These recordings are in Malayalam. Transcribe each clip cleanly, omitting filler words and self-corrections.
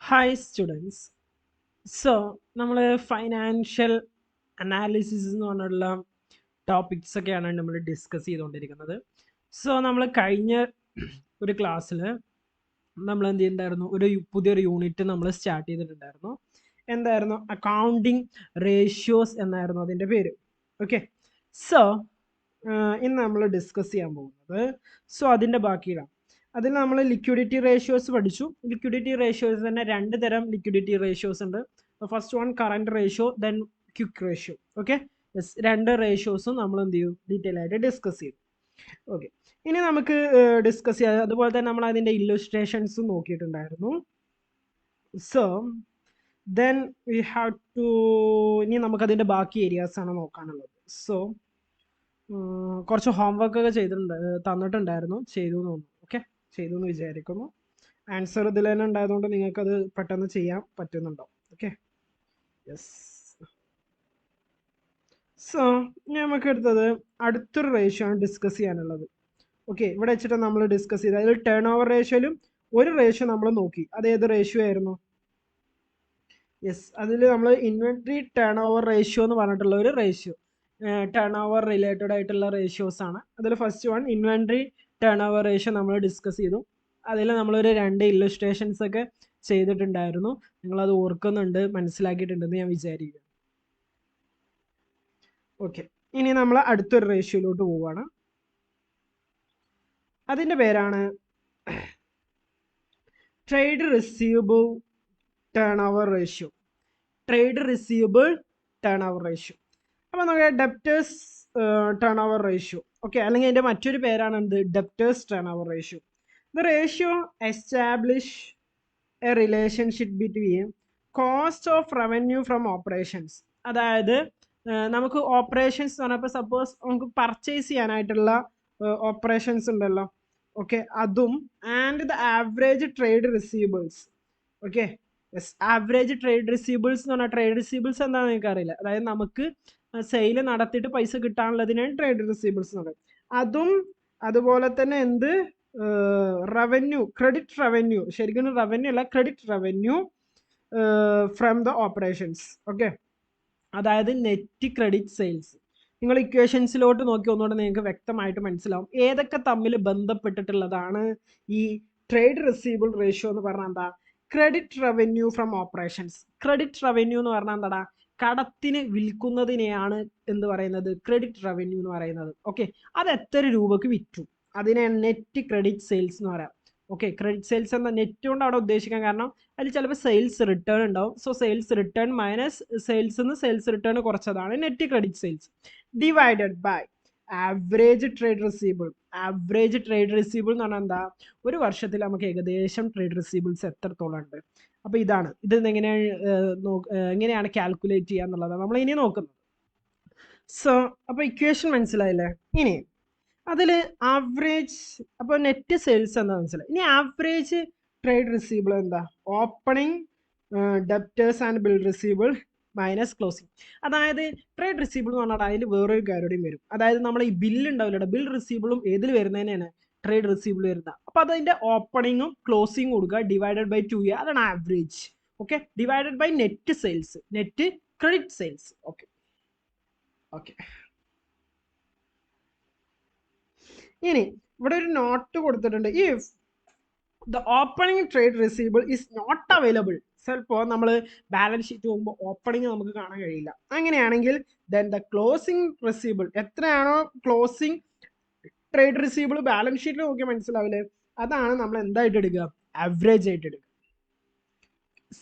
Hi students. So നമ്മൾ ഫൈനാൻഷ്യൽ അനാലിസിസ് എന്ന് പറഞ്ഞുള്ള ടോപ്പിക്സ് ഒക്കെയാണ് നമ്മൾ ഡിസ്കസ് ചെയ്തുകൊണ്ടിരിക്കുന്നത്. സോ നമ്മൾ കഴിഞ്ഞ ഒരു ക്ലാസ്സിൽ നമ്മൾ എന്ത് ചെയ്യുന്നുണ്ടായിരുന്നു, പുതിയൊരു യൂണിറ്റ് നമ്മൾ സ്റ്റാർട്ട് ചെയ്തിട്ടുണ്ടായിരുന്നു. എന്തായിരുന്നു? അക്കൗണ്ടിങ് റേഷ്യോസ് എന്നായിരുന്നു അതിൻ്റെ പേര്. ഓക്കെ. സോ ഇന്ന് നമ്മൾ ഡിസ്കസ് ചെയ്യാൻ പോകുന്നത് അതിൻ്റെ ബാക്കിയിലാണ്. അതിൽ നമ്മൾ ലിക്വിഡിറ്റി റേഷ്യോസ് പഠിച്ചു. ലിക്വിഡിറ്റി റേഷ്യോസ് തന്നെ രണ്ട് തരം ലിക്വിഡിറ്റി റേഷ്യോസ് ഉണ്ട്. First one current ratio, then quick ratio. Okay, രണ്ട് റേഷ്യോസും നമ്മൾ എന്ത് ചെയ്യും, ഡീറ്റെയിൽ ആയിട്ട് ഡിസ്കസ് ചെയ്യും. ഓക്കെ, ഇനി നമുക്ക് ഡിസ്കസ് ചെയ്യാം. അതുപോലെ തന്നെ നമ്മൾ അതിൻ്റെ ഇല്ലുസ്ട്രേഷൻസും നോക്കിയിട്ടുണ്ടായിരുന്നു. So then we have to, ഇനി നമുക്കതിൻ്റെ ബാക്കി ഏരിയാസ് ആണ് നോക്കാനുള്ളത്. സോ കുറച്ച് ഹോംവർക്ക് ഒക്കെ തന്നിട്ടുണ്ടായിരുന്നു, ചെയ്തു എന്ന് തോന്നുന്നു. ഓക്കെ, ചെയ്തു എന്ന് വിചാരിക്കുന്നു. ആൻസർ ഇതിൽ തന്നെ ഉണ്ടായതുകൊണ്ട് നിങ്ങൾക്കത് പെട്ടെന്ന് ചെയ്യാൻ പറ്റുന്നുണ്ടോ? Okay, yes. സോ നമുക്ക് എടുത്തത് അടുത്തൊരു റേഷ്യോ ആണ് ഡിസ്കസ് ചെയ്യാനുള്ളത്. ഓക്കെ, ഇവിടെ വെച്ചിട്ട് നമ്മൾ ഡിസ്കസ് ചെയ്ത് അതിൽ ടേൺ ഓവർ റേഷ്യോയിലും ഒരു റേഷ്യോ നമ്മൾ നോക്കി. അത് ഏത് റേഷ്യോ ആയിരുന്നു? യെസ്, അതിൽ നമ്മൾ ഇൻവെന്ററി ടേൺ ഓവർ റേഷ്യോ എന്ന് പറഞ്ഞിട്ടുള്ള ഒരു റേഷ്യോ, ടേൺ ഓവർ റിലേറ്റഡ് ആയിട്ടുള്ള റേഷ്യോസ് ആണ്. അതിൽ first one inventory turnover ratio നമ്മൾ ഡിസ്കസ് ചെയ്തു. അതിൽ നമ്മളൊരു രണ്ട് ഇല്ലുസ്ട്രേഷൻസ് ഒക്കെ ചെയ്തിട്ടുണ്ടായിരുന്നു. നിങ്ങളത് ഓർക്കുന്നുണ്ട്, മനസ്സിലാക്കിയിട്ടുണ്ടെന്ന് ഞാൻ വിചാരിക്കുന്നു. ഓക്കെ, ഇനി നമ്മൾ അടുത്തൊരു റേഷ്യോയിലോട്ട് പോവുകയാണ്. അതിൻ്റെ പേരാണ് trade receivable turnover ratio. Trade receivable turnover ratio. അപ്പോൾ നമുക്ക് debtors turn over ratio. Okay, അല്ലെങ്കിൽ അതിൻ്റെ മറ്റൊരു പേരാണ് എന്ത്? Debtors turn over ratio. The ratio establish A relationship between cost of revenue from operations. അതായത് നമുക്ക് ഓപ്പറേഷൻസ് എന്ന് പറഞ്ഞപ്പോൾ സപ്പോസ് നമുക്ക് പർച്ചേസ് ചെയ്യാനായിട്ടുള്ള ഓപ്പറേഷൻസ് ഉണ്ടല്ലോ. ഓക്കെ, അതും and the average trade receivables. Okay, yes, average trade receivables എന്ന് പറഞ്ഞാൽ ട്രേഡ് റിസീവബിൾസ് എന്താണെന്ന് നിങ്ങൾക്ക് അറിയില്ല. അതായത് നമുക്ക് സെയിൽ നടത്തിയിട്ട് പൈസ കിട്ടാനുള്ളതിനാണ് ട്രേഡ് റിസീവബിൾസ് എന്ന് പറയുന്നത്. അതും അതുപോലെ തന്നെ എന്ത് റവന്യൂ, ക്രെഡിറ്റ് റവന്യൂ, ശരിക്കും റവന്യൂ അല്ല, credit revenue from the operations. Okay, അതായത് നെറ്റ് ക്രെഡിറ്റ് സെയിൽസ്. നിങ്ങൾ ഇക്വേഷൻസിലോട്ട് നോക്കി ഒന്നുകൂടെ നിങ്ങൾക്ക് വ്യക്തമായിട്ട് മനസ്സിലാവും ഏതൊക്കെ തമ്മിൽ ബന്ധപ്പെട്ടിട്ടുള്ളതാണ് ഈ ട്രേഡ് റിസീവബിൾ റേഷ്യോ എന്ന് പറഞ്ഞാൽ. എന്താ? Credit revenue from operations. Credit revenue എന്ന് പറഞ്ഞാൽ എന്താ? കടത്തിന് വിൽക്കുന്നതിനെയാണ് എന്ത് പറയുന്നത്? ക്രെഡിറ്റ് റവന്യൂ എന്ന് പറയുന്നത്. ഓക്കെ, അത് എത്ര രൂപക്ക് വിറ്റു, അതിനെ നെറ്റ് ക്രെഡിറ്റ് സെയിൽസ് എന്ന് പറയാം. ഓക്കെ, ക്രെഡിറ്റ് സെയിൽസ് എന്ന നെറ്റ് കൊണ്ട് അവിടെ ഉദ്ദേശിക്കാൻ കാരണം അതിൽ ചിലപ്പോൾ സെയിൽസ് റിട്ടേൺ ഉണ്ടാവും. So sales return minus sales നിന്ന് സെയിൽസ് റിട്ടേൺ കുറച്ചതാണ് net credit sales, divided by average trade receivable. Average trade receivable എന്ന് പറഞ്ഞാൽ എന്താ? ഒരു വർഷത്തിൽ നമുക്ക് ഏകദേശം ട്രേഡ് റിസീവബിൾസ് എത്രത്തോളം ഉണ്ട്. അപ്പോൾ ഇതാണ്, ഇത് എങ്ങനെയാണ് കാൽക്കുലേറ്റ് ചെയ്യുക എന്നുള്ളതാണ് നമ്മൾ ഇനി നോക്കുന്നത്. സോ അപ്പോൾ ഇക്വേഷൻ മനസ്സിലായില്ലേ? ഇനി അതിൽ ആവറേജ്, അപ്പോൾ നെറ്റ് സെയിൽസ് എന്താ മനസ്സിലായി. ഇനി ആവറേജ് ട്രേഡ് റിസീവബിൾ എന്താ? Opening debtors and bill receivable minus closing. അതായത് ട്രേഡ് റിസീവബിൾ എന്ന് പറഞ്ഞാൽ അതിൽ വേറൊരു കാര്യവും വരും. അതായത് നമ്മൾ ഈ ബില്ല് ഉണ്ടാവില്ല, ബിൽ റിസീവബിളും ഏതിൽ വരുന്നതിനാണ്? ട്രേഡ് റിസീവബിൾ വരുന്നത്. അപ്പോൾ അതിൻ്റെ ഓപ്പണിങ്ങും ക്ലോസിംഗ് കൊടുക്കുക, ഡിവൈഡഡ് ബൈ 2 അതാണ് average. Okay, divided by net sales, net credit sales. Okay okay, ഇനി ഇവിടെ ഒരു നോട്ട് കൊടുത്തിട്ടുണ്ട്. If the opening trade receivable is not available. ചിലപ്പോൾ നമ്മൾ ബാലൻസ് ഷീറ്റ് പോകുമ്പോൾ ഓപ്പണിംഗ് നമുക്ക് കാണാൻ കഴിയില്ല. അങ്ങനെയാണെങ്കിൽ ദെൻ ദ ക്ലോസിംഗ് റിസീവബിൾ, എത്രയാണോ ക്ലോസിംഗ് ട്രേഡ് റിസീവബിൾ ബാലൻസ് ഷീറ്റിൽ നോക്കിയാൽ മനസ്സിലാവില്ലേ, അതാണ് നമ്മൾ എന്തായിട്ട് എടുക്കുക? ആവറേജ് ആയിട്ട് എടുക്കുക.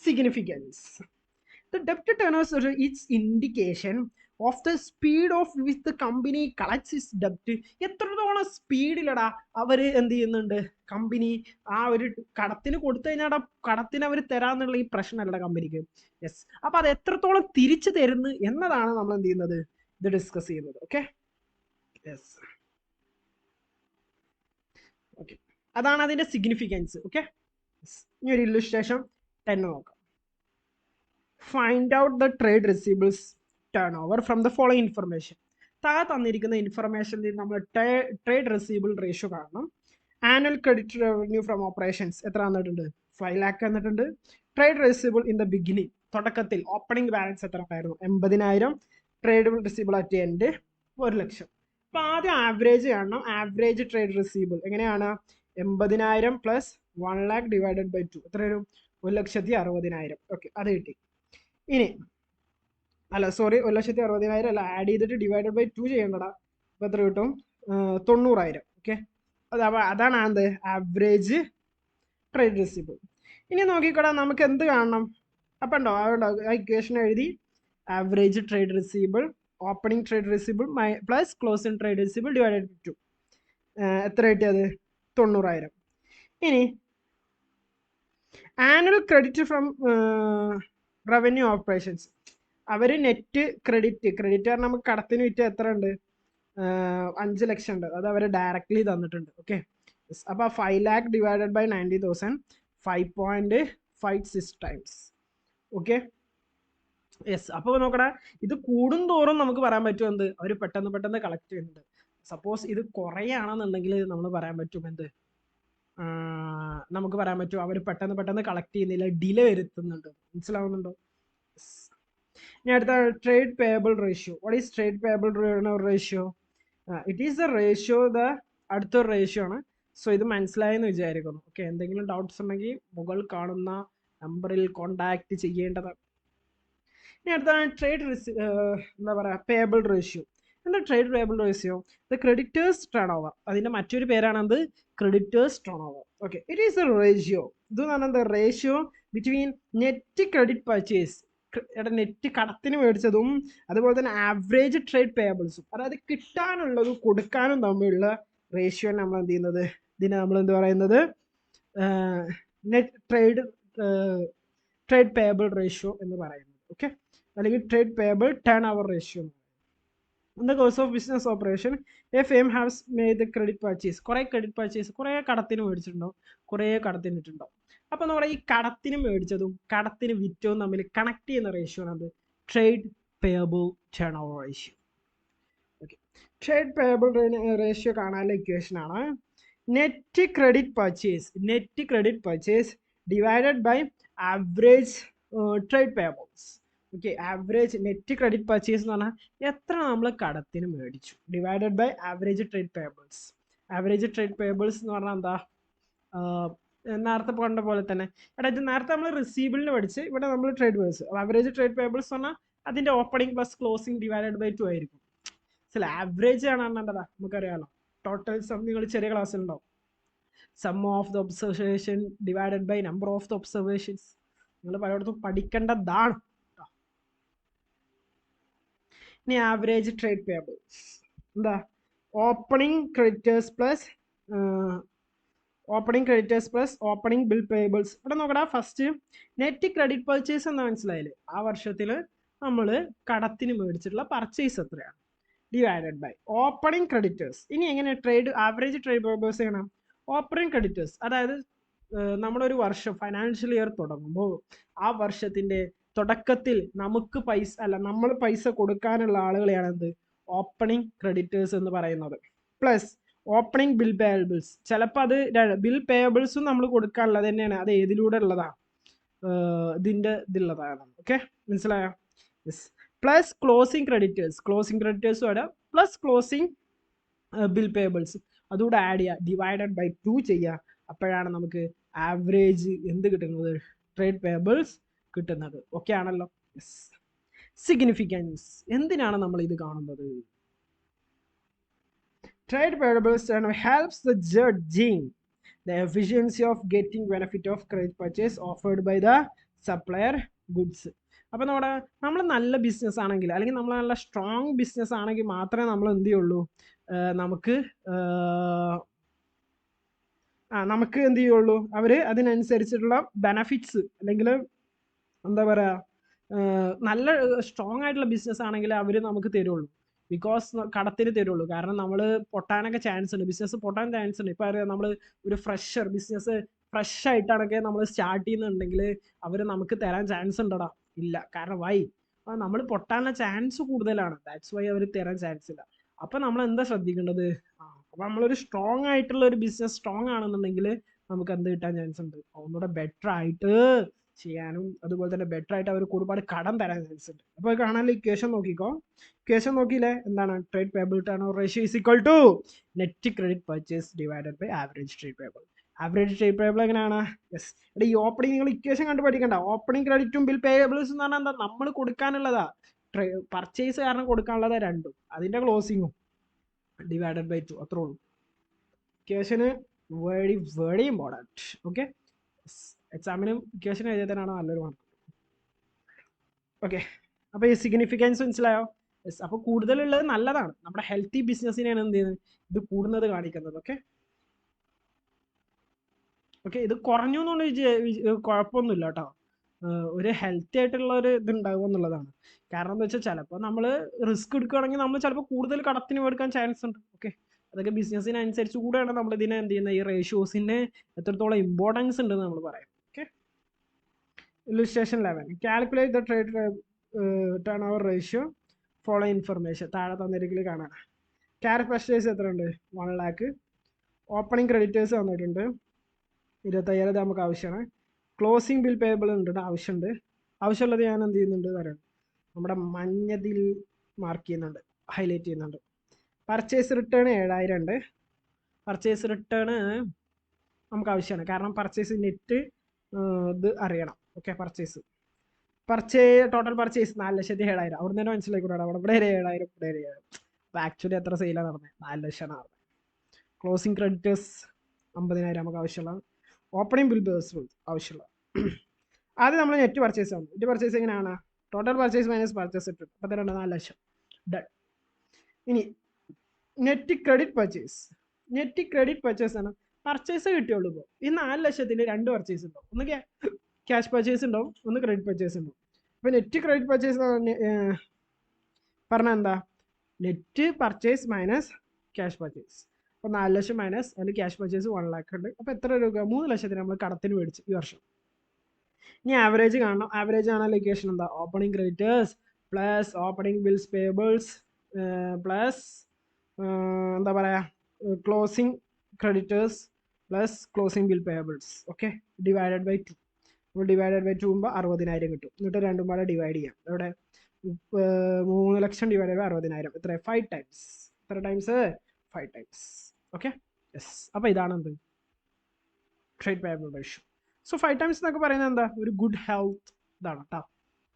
Significance, the ഡെപ്റ്റ് turners it's indication of the speed off with the company collects it's ഡെപ്റ്റ്. എത്രത്തോളം സ്പീഡിലടാ അവർ എന്ത് ചെയ്യുന്നുണ്ട്, കമ്പനി ആ ഒരു കടത്തിന് കൊടുത്തു കഴിഞ്ഞാൽ കടത്തിന് അവർ തരാന്നുള്ള ഈ പ്രശ്നമല്ല കമ്പനിക്ക്. യെസ്, അപ്പൊ അത് എത്രത്തോളം തിരിച്ചു തരുന്നു എന്നതാണ് നമ്മൾ എന്ത് ചെയ്യുന്നത്, ഇത് ഡിസ്കസ് ചെയ്യുന്നത്. ഓക്കെ, യെസ്, ഓക്കെ, അതാണ് അതിന്റെ സിഗ്നിഫിക്കൻസ്. ഓക്കെ, ഇനി ഒരു ഇല്ലുസ്ട്രേഷൻ 10 നോക്കാം. Find out the trade receivables turn over from the following information. താഴെ തന്നിരിക്കുന്ന ഇൻഫർമേഷനിൽ നമ്മൾ ട്രേഡ് റിസീവബിൾ റേഷ്യോ കാണണം. Annual credit revenue from operations എത്ര തന്നിട്ടുണ്ട്? 5 lakh തന്നിട്ടുണ്ട്. Trade receivable in the beginning, തുടക്കത്തിൽ ഓപ്പണിംഗ് ബാലൻസ് എത്ര ഉണ്ടായിരുന്നു? 80,000. Trade receivable at end 1,00,000. അപ്പൊ ആദ്യം ആവറേജ് കാണണം. ആവറേജ് ട്രേഡ് റിസീവബിൾ എങ്ങനെയാണ്? 80,000 പ്ലസ് 1,00,000 ഡിവൈഡഡ് ബൈ 2 എത്ര വരും? 1,60,000. ഓക്കെ, അത് കിട്ടി. ഇനി അല്ല സോറി, 1,60,000 അല്ല, ആഡ് ചെയ്തിട്ട് ഡിവൈഡഡ് ബൈ 2 ചെയ്യണ്ടടാ. അപ്പൊ എത്ര കിട്ടും? 90,000. ഓക്കെ, അതാണ് എന്ത് ആവറേജ് ട്രേഡ് റിസീവബിൾ. ഇനി നോക്കിക്കോടാ, നമുക്ക് എന്ത് കാണണം? അപ്പം ഉണ്ടോ അതുണ്ടോ ആ ഇക്വേഷൻ എഴുതി. Average trade receivable, opening trade receivable plus closing trade receivable divided by 2 എത്ര കിട്ടിയത്? 90,000. ഇനി annual credit from revenue operations, അവർ നെറ്റ് ക്രെഡിറ്റ് പറഞ്ഞാൽ നമുക്ക് കടത്തിന് വിറ്റ എത്ര ഉണ്ട്? 5 ലക്ഷം ഉണ്ട്. അത് അവർ ഡയറക്ട്ലി തന്നിട്ടുണ്ട്. ഓക്കെ, അപ്പോൾ 5 lakh divided by 90,000 5.56 times. Okay, yes. അപ്പോൾ നോക്കടാ, ഇത് കൂടും തോറും നമുക്ക് പറയാൻ പറ്റും എന്ത്? അവർ പെട്ടെന്ന് കളക്ട് ചെയ്യുന്നുണ്ട്. സപ്പോസ് ഇത് കുറയാണെന്നുണ്ടെങ്കിൽ നമ്മൾ പറയാൻ പറ്റും എന്ത്? നമുക്ക് പറയാൻ പറ്റും അവർ പെട്ടെന്ന് കളക്ട് ചെയ്യുന്നില്ല, ഡിലേ വരുത്തുന്നുണ്ട്. മനസ്സിലാവുന്നുണ്ടോ? ഇനി അടുത്ത trade payable ratio. What is trade payable ratio? It is the ratio, അടുത്തൊരു റേഷ്യോ ആണ്. സോ ഇത് മനസ്സിലായെന്ന് വിചാരിക്കുന്നു. ഓക്കെ, എന്തെങ്കിലും ഡൗട്ട്സ് ഉണ്ടെങ്കിൽ മുകൾ കാണുന്ന നമ്പറിൽ കോണ്ടാക്ട് ചെയ്യേണ്ടതാണ്. ഇനി അടുത്താണ് ട്രേഡ് എന്താ പറയുക പേയബിൾ റേഷ്യോ. എന്താ trade payable ratio? The creditors turnover, അതിൻ്റെ മറ്റൊരു പേരാണെന്ത്? Creditors turnover. Okay, it is a ratio. ഇത് എന്ന് പറഞ്ഞാൽ ratio between net credit purchase, net കടത്തിന് മേടിച്ചതും അതുപോലെ തന്നെ ആവറേജ് ട്രേഡ് പേയബിൾസും, അതായത് കിട്ടാനുള്ളതും കൊടുക്കാനും തമ്മിലുള്ള റേഷ്യോ നമ്മൾ എന്ത് ചെയ്യുന്നത്? ഇതിനെ നമ്മൾ എന്ത് പറയുന്നത്? നെറ്റ് ട്രേഡ് പേയബിൾ റേഷ്യോ എന്ന് പറയുന്നത്. ഓക്കെ, അല്ലെങ്കിൽ trade payable turnover ratio. In the course of business operation, a firm has made the credit purchase. കുറേ ക്രെഡിറ്റ് പർച്ചേസ്, കുറേ കടത്തിന് മേടിച്ചിട്ടുണ്ടാവും, കുറേ കടത്തിന് ഇട്ടുണ്ടാവും. അപ്പോൾ നമ്മുടെ ഈ കടത്തിന് മേടിച്ചതും കടത്തിന് വിറ്റവും തമ്മിൽ കണക്ട് ചെയ്യുന്ന റേഷ്യോ ആണ് trade payable turnover ratio. Okay, trade payable ratio കാണാനുള്ള ഇക്വേഷൻ ആണ് net credit purchase divided by average trade payables. Okay, average net credit purchase എന്ന് പറഞ്ഞാൽ എത്ര നമ്മൾ കടത്തിന് മേടിച്ചു divided by average trade payables. Average trade payables എന്ന് പറഞ്ഞാൽ എന്താ? നേരത്തെ പറഞ്ഞ പോലെ തന്നെ ഇത് നേരത്തെ നമ്മൾ റിസീവബിളിന് പഠിച്ച്, ഇവിടെ നമ്മൾ trade payables. Average trade payables പറഞ്ഞാൽ അതിൻ്റെ opening plus closing divided by 2 ആയിരിക്കും. ചില ആവറേജ് ആണ് എന്താ നമുക്കറിയാമല്ലോ. ടോട്ടൽ സം നിങ്ങൾ ചെറിയ ക്ലാസ്സിലുണ്ടാവും. Sum of the observation divided by number of the observations. നിങ്ങൾ പലയിടത്തും പഠിക്കേണ്ടതാണ്. ഇനി ആവറേജ് ട്രേഡ് പേയബിൾസ് എന്താ? Opening creditors plus opening bill payables. ഇവിടെ നോക്കടാ, ഫസ്റ്റ് നെറ്റ് ക്രെഡിറ്റ് പർച്ചേസ് എന്താ മനസ്സിലായില്ലേ? ആ വർഷത്തിൽ നമ്മൾ കടത്തിന് മേടിച്ചിട്ടുള്ള പർച്ചേസ് എത്രയാണ് ഡിവൈഡഡ് ബൈ ഓപ്പണിംഗ് ക്രെഡിറ്റേഴ്സ്. ഇനി എങ്ങനെ ആവറേജ് ട്രേഡ് പേയബിൾസ് ചെയ്യണം? ഓപ്പണിംഗ് ക്രെഡിറ്റേഴ്സ്, അതായത് നമ്മളൊരു വർഷം ഫൈനാൻഷ്യൽ ഇയർ തുടങ്ങുമ്പോൾ ആ വർഷത്തിൻ്റെ തുടക്കത്തിൽ നമുക്ക് നമ്മൾ പൈസ കൊടുക്കാനുള്ള ആളുകളെയാണ് എന്ത്? ഓപ്പണിംഗ് ക്രെഡിറ്റേഴ്സ് എന്ന് പറയുന്നത്. പ്ലസ് ഓപ്പണിംഗ് ബിൽ പേയബിൾസ്, ചിലപ്പോൾ അത് ബിൽ പേയബിൾസും നമ്മൾ കൊടുക്കാനുള്ളത് തന്നെയാണ്. അത് ഏതിലൂടെ ഉള്ളതാണ്? ഇതുള്ളതാണ്. ഓക്കെ, മനസ്സിലായോ? യെസ്. പ്ലസ് ക്ലോസിംഗ് ക്രെഡിറ്റേഴ്സും അവിടെ പ്ലസ് ക്ലോസിംഗ് ബിൽ പേയബിൾസ് അതുകൂടെ ആഡ് ചെയ്യുക, ഡിവൈഡഡ് ബൈ 2 ചെയ്യുക. അപ്പോഴാണ് നമുക്ക് ആവറേജ് എന്ത് കിട്ടുന്നത്? ട്രേഡ് പേയബിൾസ് കിട്ടുന്നത്. ഓക്കെ ആണല്ലോ? സിഗ്നിഫിക്കൻസ്, എന്തിനാണ് നമ്മൾ ഇത് കാണുന്നത്? Trade payables helps the judging the efficiency of getting benefit of credit purchase offered by the supplier goods. അപ്പോൾ നമ്മൾ നല്ല ബിസിനസ് ആണെങ്കിൽ, അല്ലെങ്കിൽ നമ്മൾ നല്ല സ്ട്രോങ് ബിസിനസ് ആണെങ്കിൽ മാത്രമേ നമ്മൾ എന്ത് ചെയ്യുള്ളൂ? നമുക്ക് എന്ത് ചെയ്യുള്ളൂ? അവർ അതിനനുസരിച്ചിട്ടുള്ള ബെനഫിറ്റ്സ്, അല്ലെങ്കിൽ എന്താ പറയുക, നല്ല സ്ട്രോങ് ആയിട്ടുള്ള ബിസിനസ് ആണെങ്കിൽ അവർ നമുക്ക് തരുള്ളൂ. ബിക്കോസ് കടത്തിന് തരുള്ളൂ. കാരണം നമ്മൾ പൊട്ടാനൊക്കെ ചാൻസ് ഉണ്ട്, ബിസിനസ് പൊട്ടാൻ ചാൻസ് ഉണ്ട്. ഇപ്പോൾ അറിയാം, നമ്മൾ ഒരു ബിസിനസ് ഫ്രഷ് ആയിട്ടാണൊക്കെ നമ്മൾ സ്റ്റാർട്ട് ചെയ്യുന്നുണ്ടെങ്കിൽ അവർ നമുക്ക് തരാൻ ചാൻസ് ഉണ്ടടാ? ഇല്ല. കാരണം നമ്മൾ പൊട്ടാനുള്ള ചാൻസ് കൂടുതലാണ്. ദാറ്റ്സ് വൈ അവർ തരാൻ ചാൻസ് ഇല്ല. അപ്പം നമ്മൾ എന്താ ശ്രദ്ധിക്കേണ്ടത്? അപ്പം നമ്മളൊരു സ്ട്രോങ് ആയിട്ടുള്ള ഒരു ബിസിനസ് സ്ട്രോങ് ആണെന്നുണ്ടെങ്കിൽ നമുക്ക് എന്ത് കിട്ടാൻ ചാൻസ് ഉണ്ട്? ഒന്നുകൂടെ ബെറ്റർ ആയിട്ട് ചെയ്യാനും അതുപോലെ തന്നെ ബെറ്റർ ആയിട്ട് അവർക്ക് ഒരുപാട് കടം തരാൻ ചാൻസ് ഉണ്ട്. അപ്പോൾ കാണാൻ ഇക്വേഷൻ നോക്കിക്കോ. ഇക്വേഷൻ നോക്കിയില്ലേ, എന്താണ് trade payable turnover ratio is equal to net credit purchase divided by average trade payable. Average trade payable എങ്ങനെയാണ്? യെസ്, ഇവിടെ ഈ ഓപ്പണിംഗ് നിങ്ങൾ ഇക്വേഷൻ കണ്ടു പഠിക്കണ്ട. ഓപ്പണിംഗ് ക്രെഡിറ്റും ബിൽ പേബിൾസ് എന്ന് പറഞ്ഞാൽ എന്താ, നമ്മൾ കൊടുക്കാനുള്ളതാ, പർച്ചേസ് കാരണം കൊടുക്കാനുള്ളതാ രണ്ടും, അതിൻ്റെ ക്ലോസിങ്ങും ഡിവൈഡഡ് ബൈ 2, അത്രേ ഉള്ളൂ. ഇക്വേഷന് വെരി വെരി ഇമ്പോർട്ടൻറ്റ്. ഓക്കെ, എക്സാമിനും ഇക്വേഷൻ എഴുതിയതിനാണ് നല്ലൊരു മാർക്ക്. ഓക്കെ, അപ്പോൾ ഈ സിഗ്നിഫിക്കൻസ് മനസ്സിലായോ? യെസ്, അപ്പോൾ കൂടുതലുള്ളത് നല്ലതാണ്, നമ്മുടെ ഹെൽത്തി ബിസിനസ്സിനെയാണ് എന്ത് ചെയ്യുന്നത്, ഇത് കൂടുന്നത് കാണിക്കുന്നത്. ഓക്കെ ഓക്കെ, ഇത് കുറഞ്ഞു എന്നുകൊണ്ട് കുഴപ്പമൊന്നുമില്ല കേട്ടോ. ഒരു ഹെൽത്തി ആയിട്ടുള്ള ഒരു ഇത് ഉണ്ടാകും എന്നുള്ളതാണ്. കാരണം എന്താ വെച്ചാൽ ചിലപ്പോൾ നമ്മൾ റിസ്ക് എടുക്കുകയാണെങ്കിൽ നമ്മൾ ചിലപ്പോൾ കൂടുതൽ കടത്തിന് എടുക്കാൻ ചാൻസ് ഉണ്ട്. ഓക്കെ, അതൊക്കെ ബിസിനസ്സിനനുസരിച്ച് കൂടെയാണ് നമ്മൾ ഇതിനെ എന്ത് ചെയ്യുന്നത്, ഈ റേഷ്യോസിന് എത്രത്തോളം ഇമ്പോർട്ടൻസ് ഉണ്ടെന്ന് നമ്മൾ പറയാം. Okay, illustration 11, calculate the trade turn over ratio, follow information. താഴെ തന്നിരിക്കൽ കാണാൻ. ക്യാരറ്റ് പർച്ചേസ് എത്ര ഉണ്ട്? 1 lakh. ഓപ്പണിംഗ് ക്രെഡിറ്റേഴ്സ് തന്നിട്ടുണ്ട് 25,000 നമുക്ക് ആവശ്യമാണ്. ക്ലോസിംഗ് ബിൽ പേബിൾ ഉണ്ട്, ആവശ്യമുണ്ട്. ആവശ്യമുള്ളത് ഞാൻ എന്ത് ചെയ്യുന്നുണ്ട് തരാം, നമ്മുടെ മഞ്ഞതിൽ മാർക്ക് ചെയ്യുന്നുണ്ട്, ഹൈലൈറ്റ് ചെയ്യുന്നുണ്ട്. പർച്ചേസ് റിട്ടേൺ 7,000 ഉണ്ട്. പർച്ചേസ് റിട്ടേൺ നമുക്ക് ആവശ്യമാണ്, കാരണം പർച്ചേസ് നെറ്റ് ഇത് അറിയണം. Okay, total purchase 4,07,000. അവിടെ നിന്ന് മനസ്സിലായിക്കൂടാ, അവിടെ ഇവിടെ 7,000, ഇവിടെ 7,000. അപ്പോൾ ആക്ച്വലി എത്ര സെയിലാണ് നടന്നത്? 4 ലക്ഷമാണ് നടന്നത്. ക്ലോസിംഗ് ക്രെഡിറ്റേഴ്സ് 50,000 നമുക്ക് ആവശ്യമുള്ള. ഓപ്പണിംഗ് ബിൽ പേഴ്സ് ആവശ്യമുള്ള. ആദ്യം നമ്മൾ നെറ്റ് പർച്ചേസ് ആണ്. നെറ്റ് പർച്ചേസ് എങ്ങനെയാണ്? ടോട്ടൽ പർച്ചേസ് മൈനസ് പർച്ചേസ് ഇട്ടു, അപ്പോൾ തന്നെ 4 ലക്ഷം. ഡൺ. ഇനി net credit purchase. Net credit purchase ആണ്, പർച്ചേസ് കിട്ടിയുള്ളൂ. ഇപ്പോൾ ഈ 4 ലക്ഷത്തിൽ 2 പർച്ചേസ് ഉണ്ടാവും, ഒന്ന് ക്യാഷ് പർച്ചേസ് ഉണ്ടാവും, ഒന്ന് ക്രെഡിറ്റ് പർച്ചേസ് ഉണ്ടാവും. അപ്പോൾ നെറ്റ് ക്രെഡിറ്റ് പർച്ചേസ് പറഞ്ഞാൽ എന്താ, net purchase minus cash purchase. അപ്പോൾ 4 ലക്ഷം മൈനസ് അതിൽ ക്യാഷ് പർച്ചേസ് 1 lakh ഉണ്ട്. അപ്പോൾ എത്ര രൂപ? 3 ലക്ഷത്തിന് നമ്മൾ കടത്തിന് മേടിച്ചു ഈ വർഷം. ഇനി ആവറേജ് കാണണം. ആവറേജ് കാണാൻ ലൊക്കേഷൻ എന്താ, opening creditors plus opening bills payables plus എന്താ പറയുക, closing creditors plus closing bill payables. Okay, divided by 2. അപ്പോൾ ഡിവൈഡഡ് ബൈ 2 ആകുമ്പോൾ 60,000 കിട്ടും. എന്നിട്ട് രണ്ടും പാടെ ഡിവൈഡ് ചെയ്യാം. ഇവിടെ 3 ലക്ഷം ഡിവൈഡ് ബൈ 60,000 എത്ര? 5 ടൈംസ്. എത്ര ടൈംസ്? 5 ടൈംസ്. Okay, yes. അപ്പോൾ ഇതാണ് എന്ത്, trade payable ratio. So 5 times എന്നൊക്കെ പറയുന്നത് എന്താ, ഒരു ഗുഡ് ഹെൽത്ത് ഇതാണ് കേട്ടോ,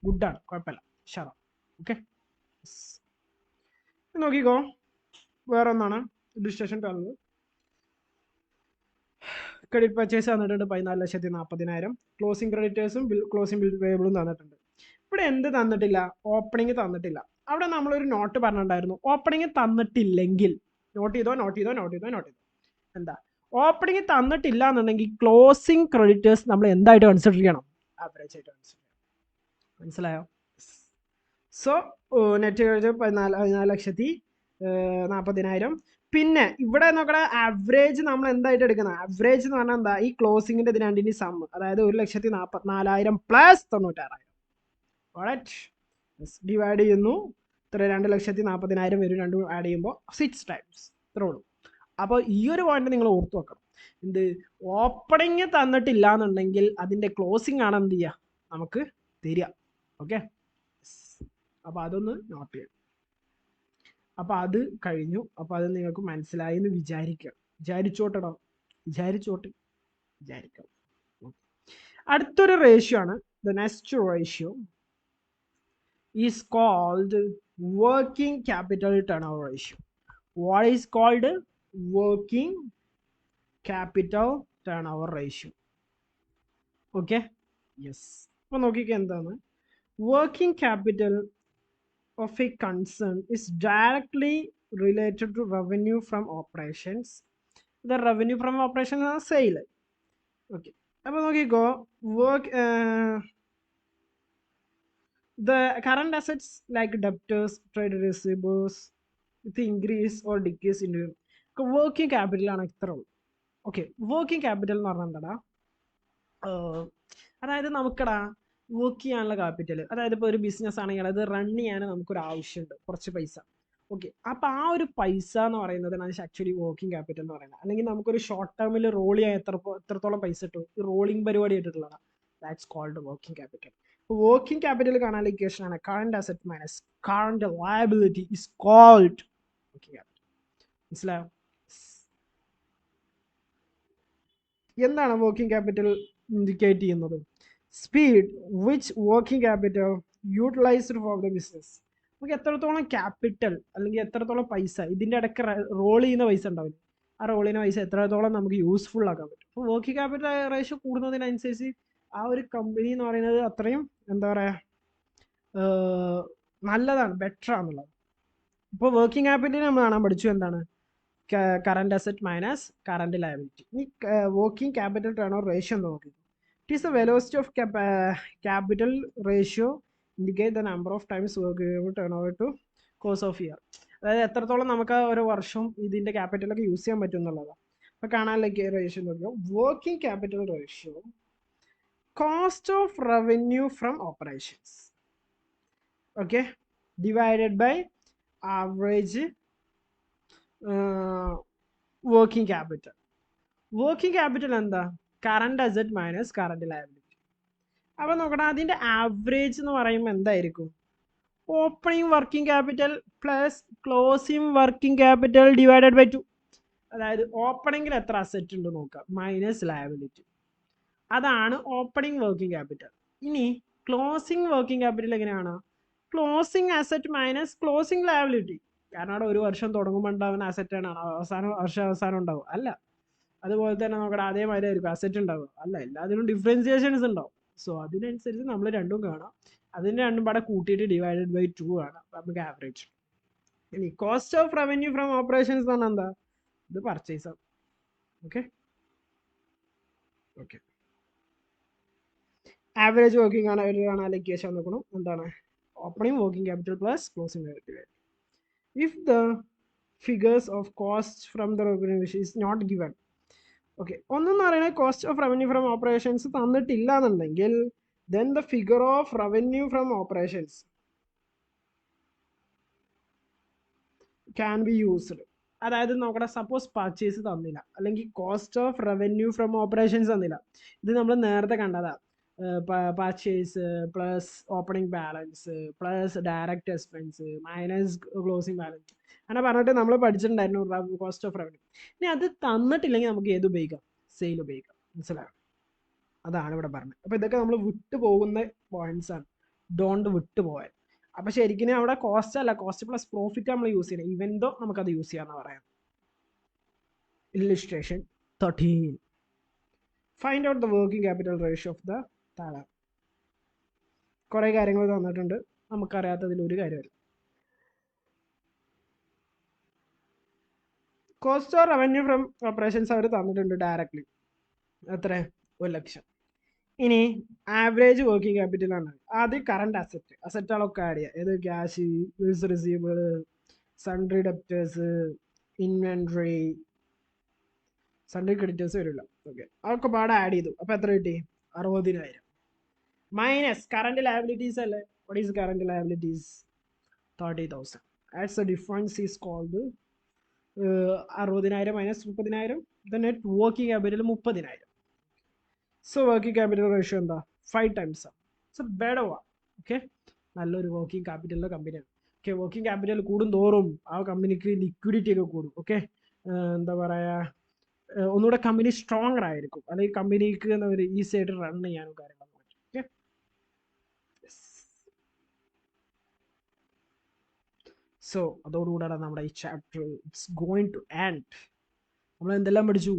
ഗുഡാണ്, കുഴപ്പമില്ല, ഷാറാണ്. ഓക്കെ, നോക്കിക്കോ. വേറെ ഒന്നാണ് ഇല്ലുസ്ട്രേഷൻ 12. ക്രെഡിറ്റ് പർച്ചേസ് തന്നിട്ടുണ്ട് 14,40,000. ക്ലോസിംഗ് ക്രെഡിറ്റേഴ്സും ക്ലോസിംഗ് ബിൽ പേബിളും തന്നിട്ടുണ്ട്. ഇവിടെ എന്ത് തന്നിട്ടില്ല? ഓപ്പണിംഗ് തന്നിട്ടില്ല. അവിടെ നമ്മളൊരു നോട്ട് പറഞ്ഞിട്ടുണ്ടായിരുന്നു, ഓപ്പണിംഗ് തന്നിട്ടില്ലെങ്കിൽ നോട്ട് ചെയ്തോ. എന്താ, ഓപ്പണിംഗ് തന്നിട്ടില്ല എന്നുണ്ടെങ്കിൽ ക്ലോസിംഗ് ക്രെഡിറ്റേഴ്സ് നമ്മൾ എന്തായിട്ട് കൺസിഡർ ചെയ്യണം? ആവറേജ് ആയിട്ട് കൺസിഡർ ചെയ്യണം. മനസ്സിലായോ? So net credit 14,40,000. പിന്നെ ഇവിടെ നോക്കണ ആവറേജ് നമ്മൾ എന്തായിട്ട് എടുക്കുന്നത്? ആവറേജ് എന്ന് പറഞ്ഞാൽ എന്താ, ഈ ക്ലോസിംഗിന്റെ ഇത് രണ്ടിൻ്റെ സം, അതായത് 1,44,000 പ്ലസ് 96,000 ഡിവൈഡ് ചെയ്യുന്നു. ഇത്ര 2,40,000 വരും, രണ്ടും ആഡ് ചെയ്യുമ്പോൾ 6 ടൈംസ്, ഇത്രേ ഉള്ളൂ. അപ്പോൾ ഈ ഒരു പോയിന്റ് നിങ്ങൾ ഓർത്ത് വെക്കണം. എന്ത്, ഓപ്പണിങ് തന്നിട്ടില്ല എന്നുണ്ടെങ്കിൽ അതിൻ്റെ ക്ലോസിംഗ് ആണ് എന്ത് ചെയ്യുക, നമുക്ക് തരിക. ഓക്കെ, അപ്പോൾ അതൊന്ന് നോട്ട് ചെയ്യാം. അപ്പോൾ അത് കഴിഞ്ഞു. അപ്പോൾ അത് നിങ്ങൾക്ക് മനസ്സിലായി എന്ന് വിചാരിക്കാം. അടുത്തൊരു റേഷ്യോ ആണ്. The next ratio is called working capital turnover ratio. What is called? Working capital turnover ratio. Okay, yes. അപ്പോൾ നോക്കിക്കോ എന്താണ് working capital of a concern is directly related to revenue from operations. The revenue from operations is sale. Okay, അപ്പോൾ നോക്കിക്കോ, the current assets like debtors, trade receivables with increase or decrease in working capital ആണ് ഇത്ര ഉള്ളൂ. ഓക്കെ, വർക്കിംഗ് ക്യാപിറ്റൽ എന്ന് പറഞ്ഞാൽ എന്താടാ, അതായത് നമുക്കടാ വർക്ക് ചെയ്യാനുള്ള ക്യാപിറ്റൽ, അതായത് ഇപ്പോൾ ഒരു ബിസിനസ് ആണെങ്കിൽ അത് റൺ ചെയ്യാൻ നമുക്കൊരു ആവശ്യമുണ്ട് കുറച്ച് പൈസ. ഓക്കെ, അപ്പോൾ ആ ഒരു പൈസ എന്ന് പറയുന്നതാണ് ആക്ച്വലി വർക്കിംഗ് ക്യാപിറ്റൽ എന്ന് പറയുന്നത്. അല്ലെങ്കിൽ നമുക്കൊരു ഷോർട്ട് ടേമിൽ റോൾ ചെയ്യാൻ എത്രത്തോളം പൈസ കിട്ടും, ഈ റോളിംഗ് പരിപാടി ആയിട്ടുള്ളതാണ്. That's called working capital. Working capital കാണാനുള്ള ഇക്വേഷൻ ആണ് current asset minus current liability is called working capital. മനസ്സിലായോ? എന്താണ് വർക്കിംഗ് ക്യാപിറ്റൽ ഇൻഡിക്കേറ്റ് ചെയ്യുന്നത്? Speed which working capital utilised for the business. നമുക്ക് എത്രത്തോളം ക്യാപിറ്റൽ അല്ലെങ്കിൽ എത്രത്തോളം പൈസ ഇതിൻ്റെ ഇടയ്ക്ക് റോൾ ചെയ്യുന്ന പൈസ ഉണ്ടാവില്ല, ആ റോൾ ചെയ്യുന്ന പൈസ എത്രത്തോളം നമുക്ക് യൂസ്ഫുൾ ആക്കാൻ പറ്റും. അപ്പോൾ വർക്കിംഗ് ക്യാപിറ്റൽ റേഷ്യോ കൂടുന്നതിനനുസരിച്ച് ആ ഒരു കമ്പനി എന്ന് പറയുന്നത് അത്രയും എന്താ പറയുക നല്ലതാണ്, ബെറ്റർ ആണെന്നുള്ളത്. ഇപ്പോൾ വർക്കിംഗ് ക്യാപിറ്റൽ നമ്മൾ കാണാൻ പഠിച്ചു എന്താണ് current asset minus current liability. Working capital turnover ratio നോക്കി. It is the velocity of capital ratio indicate the number of times working capital turnover to course of year. അതായത് എത്രത്തോളം നമുക്ക് ഒരു വർഷം ഇതിൻ്റെ ക്യാപിറ്റലൊക്കെ യൂസ് ചെയ്യാൻ പറ്റും എന്നുള്ളതാണ്. അപ്പോൾ കാണാനിലേക്ക് റേഷ്യോ നോക്കിയോ, working capital ratio cost of revenue from operations, okay, divided by average working capital. Working capital എന്താ? Current asset minus current liability. അപ്പോൾ നോക്കണം, അതിൻ്റെ ആവറേജ് എന്ന് പറയുമ്പോൾ എന്തായിരിക്കും? Opening working capital plus closing working capital divided by 2. അതായത് ഓപ്പണിംഗിൽ എത്ര അസറ്റ് ഉണ്ട് നോക്കുക മൈനസ് ലയബിലിറ്റി, അതാണ് ഓപ്പണിംഗ് വർക്കിംഗ് ക്യാപിറ്റൽ. ഇനി ക്ലോസിംഗ് വർക്കിംഗ് ക്യാപിറ്റൽ എങ്ങനെയാണ്? Closing asset minus closing liability. കാരണം അവിടെ ഒരു വർഷം തുടങ്ങുമ്പോൾ ഉണ്ടാവുന്ന അസറ്റാണ് അവസാനം ഉണ്ടാവും അല്ല. അതുപോലെ തന്നെ നോക്കണം, അതേമാതിരി ആയിരിക്കും അസറ്റ് ഉണ്ടാവുക അല്ല, എല്ലാത്തിനും ഡിഫറൻസിയേഷൻസ് ഉണ്ടാവും. സോ അതിനനുസരിച്ച് നമ്മൾ രണ്ടും കാണാം, അതിൻ്റെ രണ്ടും പാടെ കൂട്ടിയിട്ട് ഡിവൈഡഡ് ബൈ 2 ആണ് നമുക്ക് ആവറേജ്. ഇനി cost of revenue from operations എന്ന് പറഞ്ഞാൽ എന്താ? ഇത് പർച്ചേസ് ആണ്. ഓക്കെ ഓക്കെ ആവറേജ് വർക്കിംഗ് ആണ് കാണാൻ ഇക്വേഷൻ നോക്കണം. എന്താണ്? Opening working capital plus closing capital. If the figures of cost from the revenue is not given, okay, ഒന്നെന്ന് പറയുന്നത് cost of revenue from operations തന്നിട്ടില്ല എന്നുണ്ടെങ്കിൽ then the figure of revenue from operations can be used. അതായത് നോക്കട്ടെ, സപ്പോസ് പർച്ചേസ് തന്നില്ല അല്ലെങ്കിൽ cost of revenue from operations തന്നില്ല, ഇത് നമ്മൾ നേരത്തെ കണ്ടതാ, purchase plus opening balance plus direct expense minus closing balance അങ്ങനെ പറഞ്ഞിട്ട് നമ്മൾ പഠിച്ചിട്ടുണ്ടായിരുന്നു കോസ്റ്റ് ഓഫ് റവന്യൂ. ഇനി അത് തന്നിട്ടില്ലെങ്കിൽ നമുക്ക് ഏത് ഉപയോഗിക്കാം? സെയിൽ ഉപയോഗിക്കാം. മനസ്സിലായോ? അതാണ് ഇവിടെ പറഞ്ഞത്. അപ്പോൾ ഇതൊക്കെ നമ്മൾ വിട്ടു പോകുന്ന പോയിന്റ്സ് ആണ്, ഡോണ്ട് വിട്ടു പോയാൽ. അപ്പോൾ ശരിക്കും അവിടെ കോസ്റ്റ് അല്ല, കോസ്റ്റ് പ്ലസ് പ്രോഫിറ്റ് നമ്മൾ യൂസ് ചെയ്യണം, ഈവൻ ദോ നമുക്കത് യൂസ് ചെയ്യാമെന്ന് പറയാം. Illustration 13. Find out the working capital ratio of the താഴെ കുറേ കാര്യങ്ങൾ തന്നിട്ടുണ്ട്, നമുക്കറിയാത്തതിൽ ഒരു കാര്യമില്ല. Cost or revenue from operations അവർ തന്നിട്ടുണ്ട് ഡയറക്ട്ലി, എത്ര? 1 ലക്ഷം. ഇനി ആവറേജ് വർക്കിംഗ് ക്യാപിറ്റൽ ആണ്. ആദ്യം കറണ്ട് അസറ്റുകളൊക്കെ ആഡ് ചെയ്യുക. ഏത്? Cash, bills receivable, sundry debtors, inventory, sundry creditors വരില്ല. ഓക്കെ, അതൊക്കെ പാടെ ആഡ് ചെയ്തു. അപ്പോൾ എത്ര കിട്ടി? 60,000 മൈനസ് കറണ്ട് ലയബിലിറ്റീസ് അല്ലേ. What is current liabilities? 30,000. As the difference is called 60,000 minus 30,000. The net working capital 30,000. So working capital ratio എന്താ? 5 times. It's a better one. Okay, നല്ലൊരു വർക്കിംഗ് ക്യാപിറ്റലിൻ്റെ കമ്പനിയാണ്. ഓക്കെ, വർക്കിംഗ് ക്യാപിറ്റൽ കൂടും തോറും ആ കമ്പനിക്ക് ലിക്വിഡിറ്റി ഒക്കെ കൂടും. ഓക്കെ, എന്താ പറയുക, ഒന്നുകൂടെ കമ്പനി സ്ട്രോങ്ങർ ആയിരിക്കും, അല്ലെങ്കിൽ കമ്പനിക്ക് എന്താ പറയുക ഈസി ആയിട്ട് റൺ ചെയ്യാനും കാര്യങ്ങളൊക്കെ പറ്റും. ഓക്കെ, സോ അതോടുകൂടാണ് നമ്മുടെ ഈ chapter it's going to end. നമ്മൾ എന്തെല്ലാം പഠിച്ചു?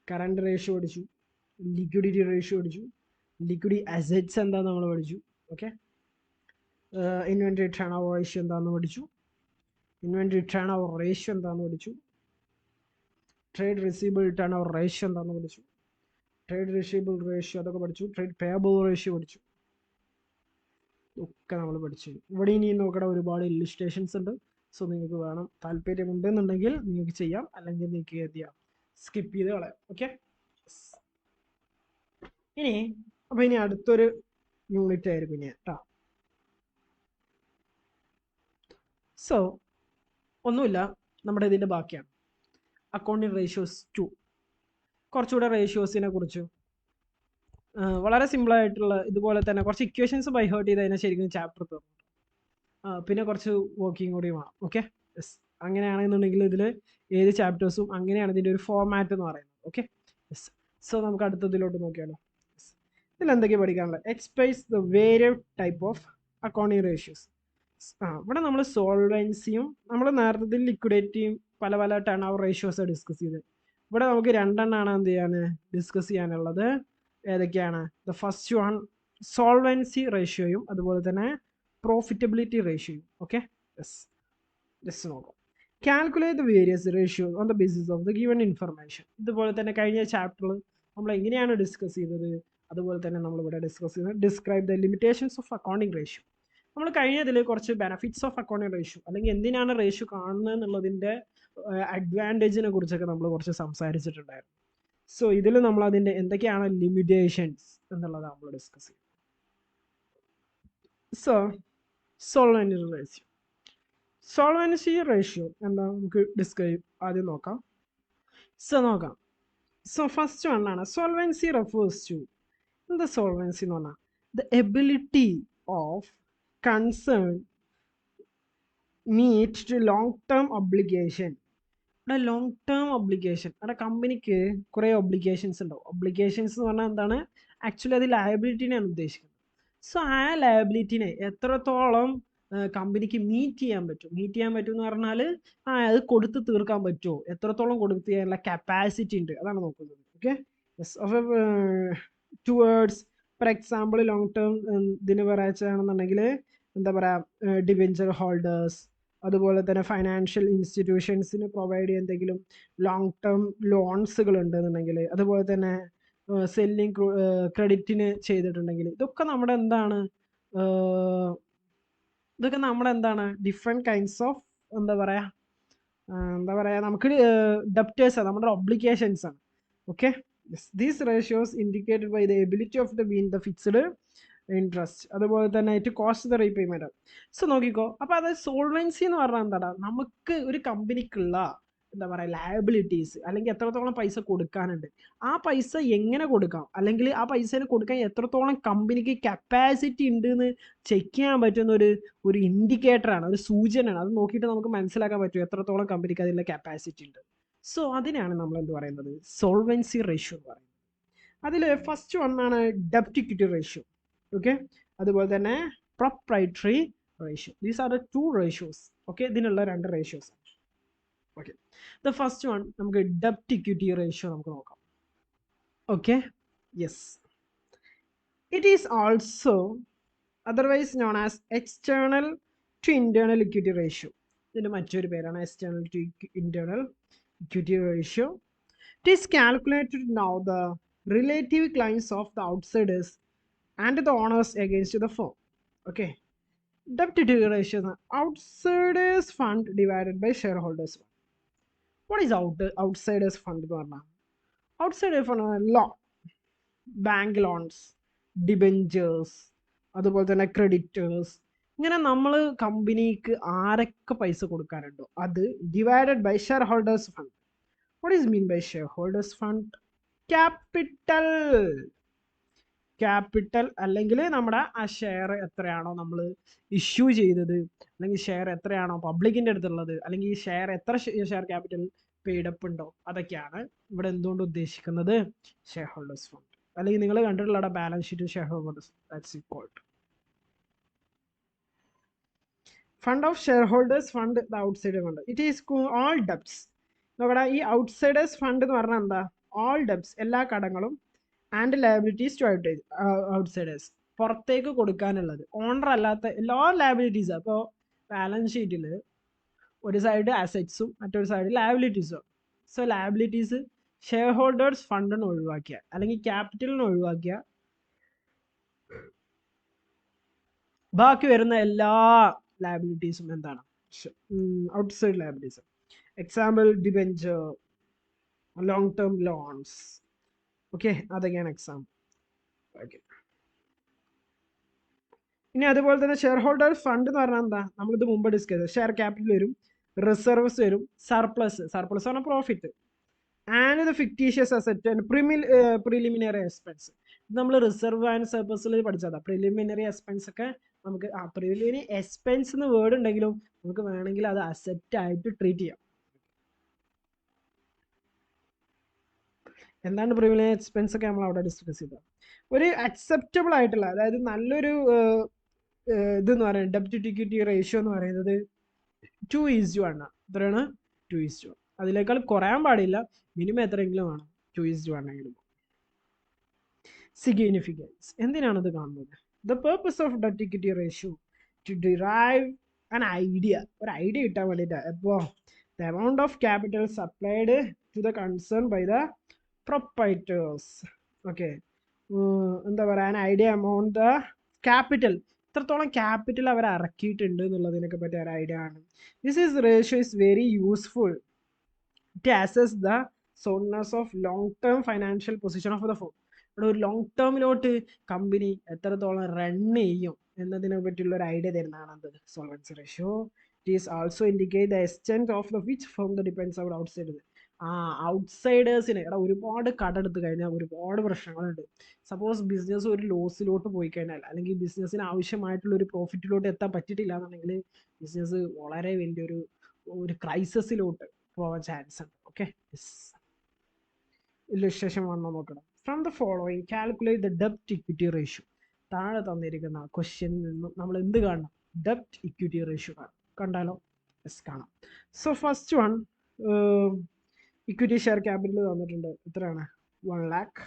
കറണ്ട് റേഷ്യോ പഠിച്ചു, ലിക്വിഡിറ്റി റേഷ്യോ പഠിച്ചു, ലിക്വിഡിറ്റി അസറ്റ്സ് എന്താണെന്ന് നമ്മൾ പഠിച്ചു. Okay, inventory turnover ratio എന്താണെന്ന് പഠിച്ചു, ഇൻവെന്ററി ടേൺ ഓവർ റേഷ്യോ എന്താണെന്ന് പഠിച്ചു, trade receivable turnover ratio എന്താണെന്ന് പഠിച്ചു, ട്രേഡ് റിസീവബിൾ റേഷ്യോ അതൊക്കെ പഠിച്ചു, ട്രേഡ് പേയബിൾ റേഷ്യോ പഠിച്ചു, ഒക്കെ നമ്മൾ പഠിച്ചു. ഇവിടെ ഇനി നോക്കണ ഒരുപാട് ഇല്ലുസ്ട്രേഷൻസ് ഉണ്ട്. സോ നിങ്ങൾക്ക് വേണം താല്പര്യമുണ്ടെന്നുണ്ടെങ്കിൽ നിങ്ങൾക്ക് ചെയ്യാം, അല്ലെങ്കിൽ നിങ്ങൾക്ക് എന്ത് ചെയ്യാം, സ്കിപ്പ് ചെയ്ത് കളയാം. ഓക്കെ, ഇനി അടുത്തൊരു യൂണിറ്റ് ആയിരിക്കും ഇനി കേട്ടോ. സോ ഒന്നുമില്ല, നമ്മുടെ ഇതിൻ്റെ ബാക്കിയാണ് അക്കൗണ്ടിങ് റേഷ്യോസ് 2. കുറച്ചുകൂടെ റേഷ്യോസിനെ കുറിച്ച് വളരെ സിമ്പിളായിട്ടുള്ള ഇതുപോലെ തന്നെ കുറച്ച് ഇക്വേഷൻസ് ബൈ ഹേർട്ട് ചെയ്ത് അതിനെ ശരിക്കും ചാപ്റ്റർ തീർന്നു. പിന്നെ കുറച്ച് വർക്കിംഗ് കൂടി വേണം. Okay, yes. അങ്ങനെയാണെന്നുണ്ടെങ്കിൽ ഇതിൽ ഏത് ചാപ്റ്റേഴ്സും അങ്ങനെയാണ് ഇതിൻ്റെ ഒരു ഫോർമാറ്റ് എന്ന് പറയുന്നത്. Okay, yes. സോ നമുക്ക് അടുത്തതിലോട്ട് നോക്കിയാലോ. ഇതിൽ എന്തൊക്കെയാണ് പഠിക്കാനുള്ളത്? Express the various type of accounting ratios. ഇവിടെ നമ്മൾ സോൾവൻസിയും നമ്മൾ നേരത്തെ ലിക്വിഡിറ്റിയും പല പല ടേൺ ഓവർ റേഷ്യോസ് ഡിസ്കസ് ചെയ്ത്. ഇവിടെ നമുക്ക് രണ്ടെണ്ണമാണ് എന്ത് ചെയ്യാൻ ഡിസ്കസ് ചെയ്യാനുള്ളത്. ഏതൊക്കെയാണ്? ദ ഫസ്റ്റ് വൺ സോൾവൻസി റേഷ്യോയും അതുപോലെ തന്നെ പ്രോഫിറ്റബിലിറ്റി റേഷ്യോയും. Okay, yes. ജസ്റ്റ് നോക്കാം. Calculate the various ratio on the basis of the given information. ഇതുപോലെ തന്നെ കഴിഞ്ഞ ചാപ്റ്ററിൽ നമ്മൾ എങ്ങനെയാണ് ഡിസ്കസ് ചെയ്തത് അതുപോലെ തന്നെ നമ്മളിവിടെ ഡിസ്കസ് ചെയ്യുന്നത് describe the limitations of accounting ratio. നമ്മൾ കഴിഞ്ഞതിൽ കുറച്ച് ബെനഫിറ്റ്സ് ഓഫ് അക്കൗണ്ടിങ് റേഷ്യോ അല്ലെങ്കിൽ എന്തിനാണ് റേഷ്യോ കാണുന്നത് എന്നുള്ളതിൻ്റെ അഡ്വാൻറ്റേജിനെ കുറിച്ചൊക്കെ നമ്മൾ കുറച്ച് സംസാരിച്ചിട്ടുണ്ടായിരുന്നു. സോ ഇതിൽ നമ്മൾ അതിൻ്റെ എന്തൊക്കെയാണ് ലിമിറ്റേഷൻസ് എന്നുള്ളതാണ് നമ്മൾ ഡിസ്കസ് ചെയ്യുന്നത്. So solvency ratio. Solvency ratio എന്താ നമുക്ക് ഡിസ്ക്രൈബ് ആദ്യം നോക്കാം. നോക്കാം. ഫസ്റ്റ് വൺ ആണ് സോൾവൻസി റെഫേഴ്സ് ടു. എന്താ സോൾവൻസി എന്ന് പറഞ്ഞാൽ the ability of concern meet to long term obligation. ഇവിടെ ലോങ് ടേം ഒബ്ലിഗേഷൻ, അവിടെ കമ്പനിക്ക് കുറേ ഒബ്ലിഗേഷൻസ് ഉണ്ടാവും. ഒബ്ലിഗേഷൻസ് എന്ന് പറഞ്ഞാൽ എന്താണ്? ആക്ച്വലി അത് ലയബിലിറ്റിനെയാണ് ഉദ്ദേശിക്കുന്നത്. സോ ആ ലയബിലിറ്റിനെ എത്രത്തോളം കമ്പനിക്ക് മീറ്റ് ചെയ്യാൻ പറ്റും എന്ന് പറഞ്ഞാൽ അത് കൊടുത്ത് തീർക്കാൻ പറ്റുമോ, എത്രത്തോളം കൊടുത്ത് ചെയ്യാനുള്ള കപ്പാസിറ്റി ഉണ്ട്, അതാണ് നോക്കുന്നത്. Okay, towards for example long term ഇതിന് പറയുകയാണെന്നുണ്ടെങ്കിൽ എന്താ പറയുക, ഡിബെഞ്ചർ ഹോൾഡേഴ്സ് അതുപോലെ തന്നെ ഫൈനാൻഷ്യൽ ഇൻസ്റ്റിറ്റ്യൂഷൻസിന് പ്രൊവൈഡ് ചെയ്യുന്ന എന്തെങ്കിലും ലോങ് ടേം ലോൺസുകൾ ഉണ്ടെന്നുണ്ടെങ്കിൽ, അതുപോലെ തന്നെ സെല്ലിങ് ക്രെഡിറ്റിന് ചെയ്തിട്ടുണ്ടെങ്കിൽ, ഇതൊക്കെ നമ്മുടെ എന്താണ് ഡിഫറെൻറ്റ് കൈൻഡ്സ് ഓഫ് എന്താ പറയുക നമുക്ക് ഡെപ്റ്റേഴ്സാണ്, നമ്മുടെ ഒബ്ലിഗേഷൻസ് ആണ്. Okay, these ratios indicated by the ability of the been the fixed interest അതുപോലെ തന്നെ it cost the repayment. So നോക്കിക്കോ, അപ്പോൾ അത് സോൾവൻസി എന്ന് പറഞ്ഞാൽ എന്താണ്? നമുക്ക് ഒരു കമ്പനിക്കുള്ള എന്താ പറയുക ലയബിലിറ്റീസ് അല്ലെങ്കിൽ എത്രത്തോളം പൈസ കൊടുക്കാനുണ്ട്, ആ പൈസ എങ്ങനെ കൊടുക്കാം അല്ലെങ്കിൽ ആ പൈസയിൽ കൊടുക്കാൻ എത്രത്തോളം കമ്പനിക്ക് കപ്പാസിറ്റി ഉണ്ട് എന്ന് ചെക്ക് ചെയ്യാൻ പറ്റുന്ന ഒരു ഇൻഡിക്കേറ്ററാണ്, ഒരു സൂചനയാണ്. അത് നോക്കിയിട്ട് നമുക്ക് മനസ്സിലാക്കാൻ പറ്റും എത്രത്തോളം കമ്പനിക്ക് അതിലുള്ള കപ്പാസിറ്റി ഉണ്ട്. സോ അതിനാണ് നമ്മൾ എന്ത് പറയുന്നത് സോൾവൻസി റേഷ്യോ എന്ന് പറയുന്നത്. അതിൽ ഫസ്റ്റ് വണ്ണാണ് ഡെപ്റ്റ് ഇക്വിറ്റി റേഷ്യോ. ഓക്കെ, അതുപോലെ തന്നെ proprietary ratio. These are the two ratios. Okay, ഇതിനുള്ള രണ്ട് ratios. Okay, the first one നമുക്ക് ഡെപ്റ്റ് ഇക്വിറ്റി റേഷ്യോ നമുക്ക് നോക്കാം. Okay, yes. It is also otherwise known as external to internal equity ratio. ഇതിൻ്റെ മറ്റൊരു പേരാണ് external to internal equity ratio. It is calculated now the relative claims of the outsiders and the owners against the firm. Okay, debt equity ratio is outsiders fund divided by shareholders fund. What is outsiders fund? Outsiders fund law, bank loans, debentures, അതുപോലെ തന്നെ ക്രെഡിറ്റേഴ്സ്, ഇങ്ങനെ നമ്മൾ കമ്പനിക്ക് ആരൊക്കെ പൈസ കൊടുക്കാനുണ്ടോ അത് divided by shareholders fund. What is mean by shareholders fund? Capital അല്ലെങ്കിൽ നമ്മുടെ ആ ഷെയർ എത്രയാണോ നമ്മൾ ഇഷ്യൂ ചെയ്തത് അല്ലെങ്കിൽ ഷെയർ എത്രയാണോ പബ്ലിക്കിൻ്റെ അടുത്തുള്ളത് അല്ലെങ്കിൽ ഈ ഷെയർ എത്ര ഷെയർ ക്യാപിറ്റൽ പെയ്ഡപ്പ് ഉണ്ടോ അതൊക്കെയാണ് ഇവിടെ എന്തുകൊണ്ട് ഉദ്ദേശിക്കുന്നത് ഷെയർ ഹോൾഡേഴ്സ് ഫണ്ട്. അല്ലെങ്കിൽ നിങ്ങൾ കണ്ടിട്ടുള്ള balance sheet shareholders that's equalled fund of shareholders fund the outsider fund. It is all debts. നോക്കടാ, ഈ ഔട്ട്സൈഡേഴ്സ് ഫണ്ട് എന്ന് പറഞ്ഞാൽ എന്താ? ഓൾ ഡെപ്റ്റ്സ്, എല്ലാ കടങ്ങളും, ആൻഡ് ലയബിലിറ്റീസ് ടു ഔട്ട്സൈഡേഴ്സ്, പുറത്തേക്ക് കൊടുക്കാനുള്ളത്, ഓണർ അല്ലാത്ത എല്ലാ ലയബിലിറ്റീസും. അപ്പോൾ ബാലൻസ് ഷീറ്റിൽ ഒരു സൈഡ് അസറ്റ്സും മറ്റൊരു സൈഡ് ലയബിലിറ്റീസും. സോ ലയബിലിറ്റീസ് ഷെയർ ഹോൾഡേഴ്സ് ഫണ്ടിന് ഒഴിവാക്കിയ അല്ലെങ്കിൽ ക്യാപിറ്റലിന് ഒഴിവാക്കിയ ബാക്കി വരുന്ന എല്ലാ ലയബിലിറ്റീസും എന്താണ്? Outside liabilities. Example debenture, long term loans. Okay, അതൊക്കെയാണ് എക്സാമ്പിൾ. ഓക്കെ, ഇനി അതുപോലെ തന്നെ ഷെയർ ഹോൾഡർ ഫണ്ട് എന്ന് പറഞ്ഞാൽ എന്താ? നമ്മളിത് മുമ്പ് ഡിസ്കസ് ചെയ്തു. ഷെയർ ക്യാപിറ്റൽ വരും, റിസർവ്സ് വരും, സർപ്ലസ് പറഞ്ഞാൽ profit, and the fictitious asset and preliminary expense. നമ്മൾ റിസർവ് ആൻഡ് സർപ്ലസിൽ പഠിച്ചതാണ്. പ്രിലിമിനറി എക്സ്പെൻസ് ഒക്കെ നമുക്ക് പ്രിലിമിനറി എക്സ്പെൻസ് എന്ന് വേർഡ് ഉണ്ടെങ്കിലും നമുക്ക് വേണമെങ്കിൽ അത് അസെറ്റ് ആയിട്ട് ട്രീറ്റ് ചെയ്യാം. എന്താണ് പ്രിലിമിനറി എക്സ്പെൻസ് ഒക്കെ നമ്മൾ അവിടെ ഡിസ്കസ് ചെയ്തത്. ഒരു അക്സെപ്റ്റബിൾ ആയിട്ടുള്ള, അതായത് നല്ലൊരു ഇതെന്ന് പറയുന്നത് ഡെപ്റ്റ് ടു ഇക്വിറ്റി റേഷ്യോ എന്ന് പറയുന്നത് 2:1 ആണ്. എത്രയാണ്? 2:1. അതിനേക്കാൾ കുറയാൻ പാടില്ല, മിനിമം എത്രയെങ്കിലും വേണം, 2:1 എങ്കിലും. സിഗ്നിഫിക്കൻസ് എന്തിനാണ് ഇത് കാണുന്നത്? ദ പേർപ്പസ് ഓഫ് ഡെപ്റ്റ് equity ratio to derive an idea, ഒരു ഐഡിയ കിട്ടാൻ വേണ്ടിയിട്ട്. അപ്പോൾ the amount of capital supplied to the concern by the proprietors. Okay, എന്താ പറയുക, an idea amount the capital, എത്രത്തോളം ക്യാപിറ്റൽ അവർ ഇറക്കിയിട്ടുണ്ട് എന്നുള്ളതിനൊക്കെ പറ്റിയ ഒരു ഐഡിയ ആണ്. This is ratio is very useful to assess the soundness of long term financial position of the firm. ഇവിടെ ഒരു ലോങ് ടേമിലോട്ട് കമ്പനി എത്രത്തോളം റൺ ചെയ്യും എന്നതിനെ പറ്റിയുള്ള ഒരു ഐഡിയ തരുന്നതാണ് എന്ത്? Solvency ratio. It is also indicate the extent of the which firm the depends അവർ ഔട്ട്സൈഡ്. ഔട്ട്സൈഡേഴ്സിന് ഇവിടെ ഒരുപാട് കടെടുത്ത് കഴിഞ്ഞാൽ ഒരുപാട് പ്രശ്നങ്ങളുണ്ട്. സപ്പോസ് ബിസിനസ് ഒരു ലോസിലോട്ട് പോയി കഴിഞ്ഞാൽ, അല്ലെങ്കിൽ ബിസിനസ്സിന് ആവശ്യമായിട്ടുള്ള ഒരു പ്രോഫിറ്റിലോട്ട് എത്താൻ പറ്റിയിട്ടില്ല എന്നുണ്ടെങ്കിൽ ബിസിനസ് വളരെ വലിയൊരു ക്രൈസിസിലോട്ട് പോകാൻ ചാൻസ് ഉണ്ട്. ഓക്കെ, ഇല്ലസ്ട്രേഷൻ വന്നോ നോക്കണം. From the following calculate the ഡെപ്റ്റ് ഇക്വിറ്റി റേഷ്യോ. താഴെ തന്നിരിക്കുന്ന ക്വസ്റ്റ്യനിൽ നിന്നും നമ്മൾ എന്ത് കാണണം? ഡെപ്റ്റ് ഇക്വിറ്റി റേഷ്യോ കണ്ടാലോ? യെസ്, കാണാം. So first one, equity share capital തന്നിട്ടുണ്ട്, എത്രയാണ്? 1 lakh.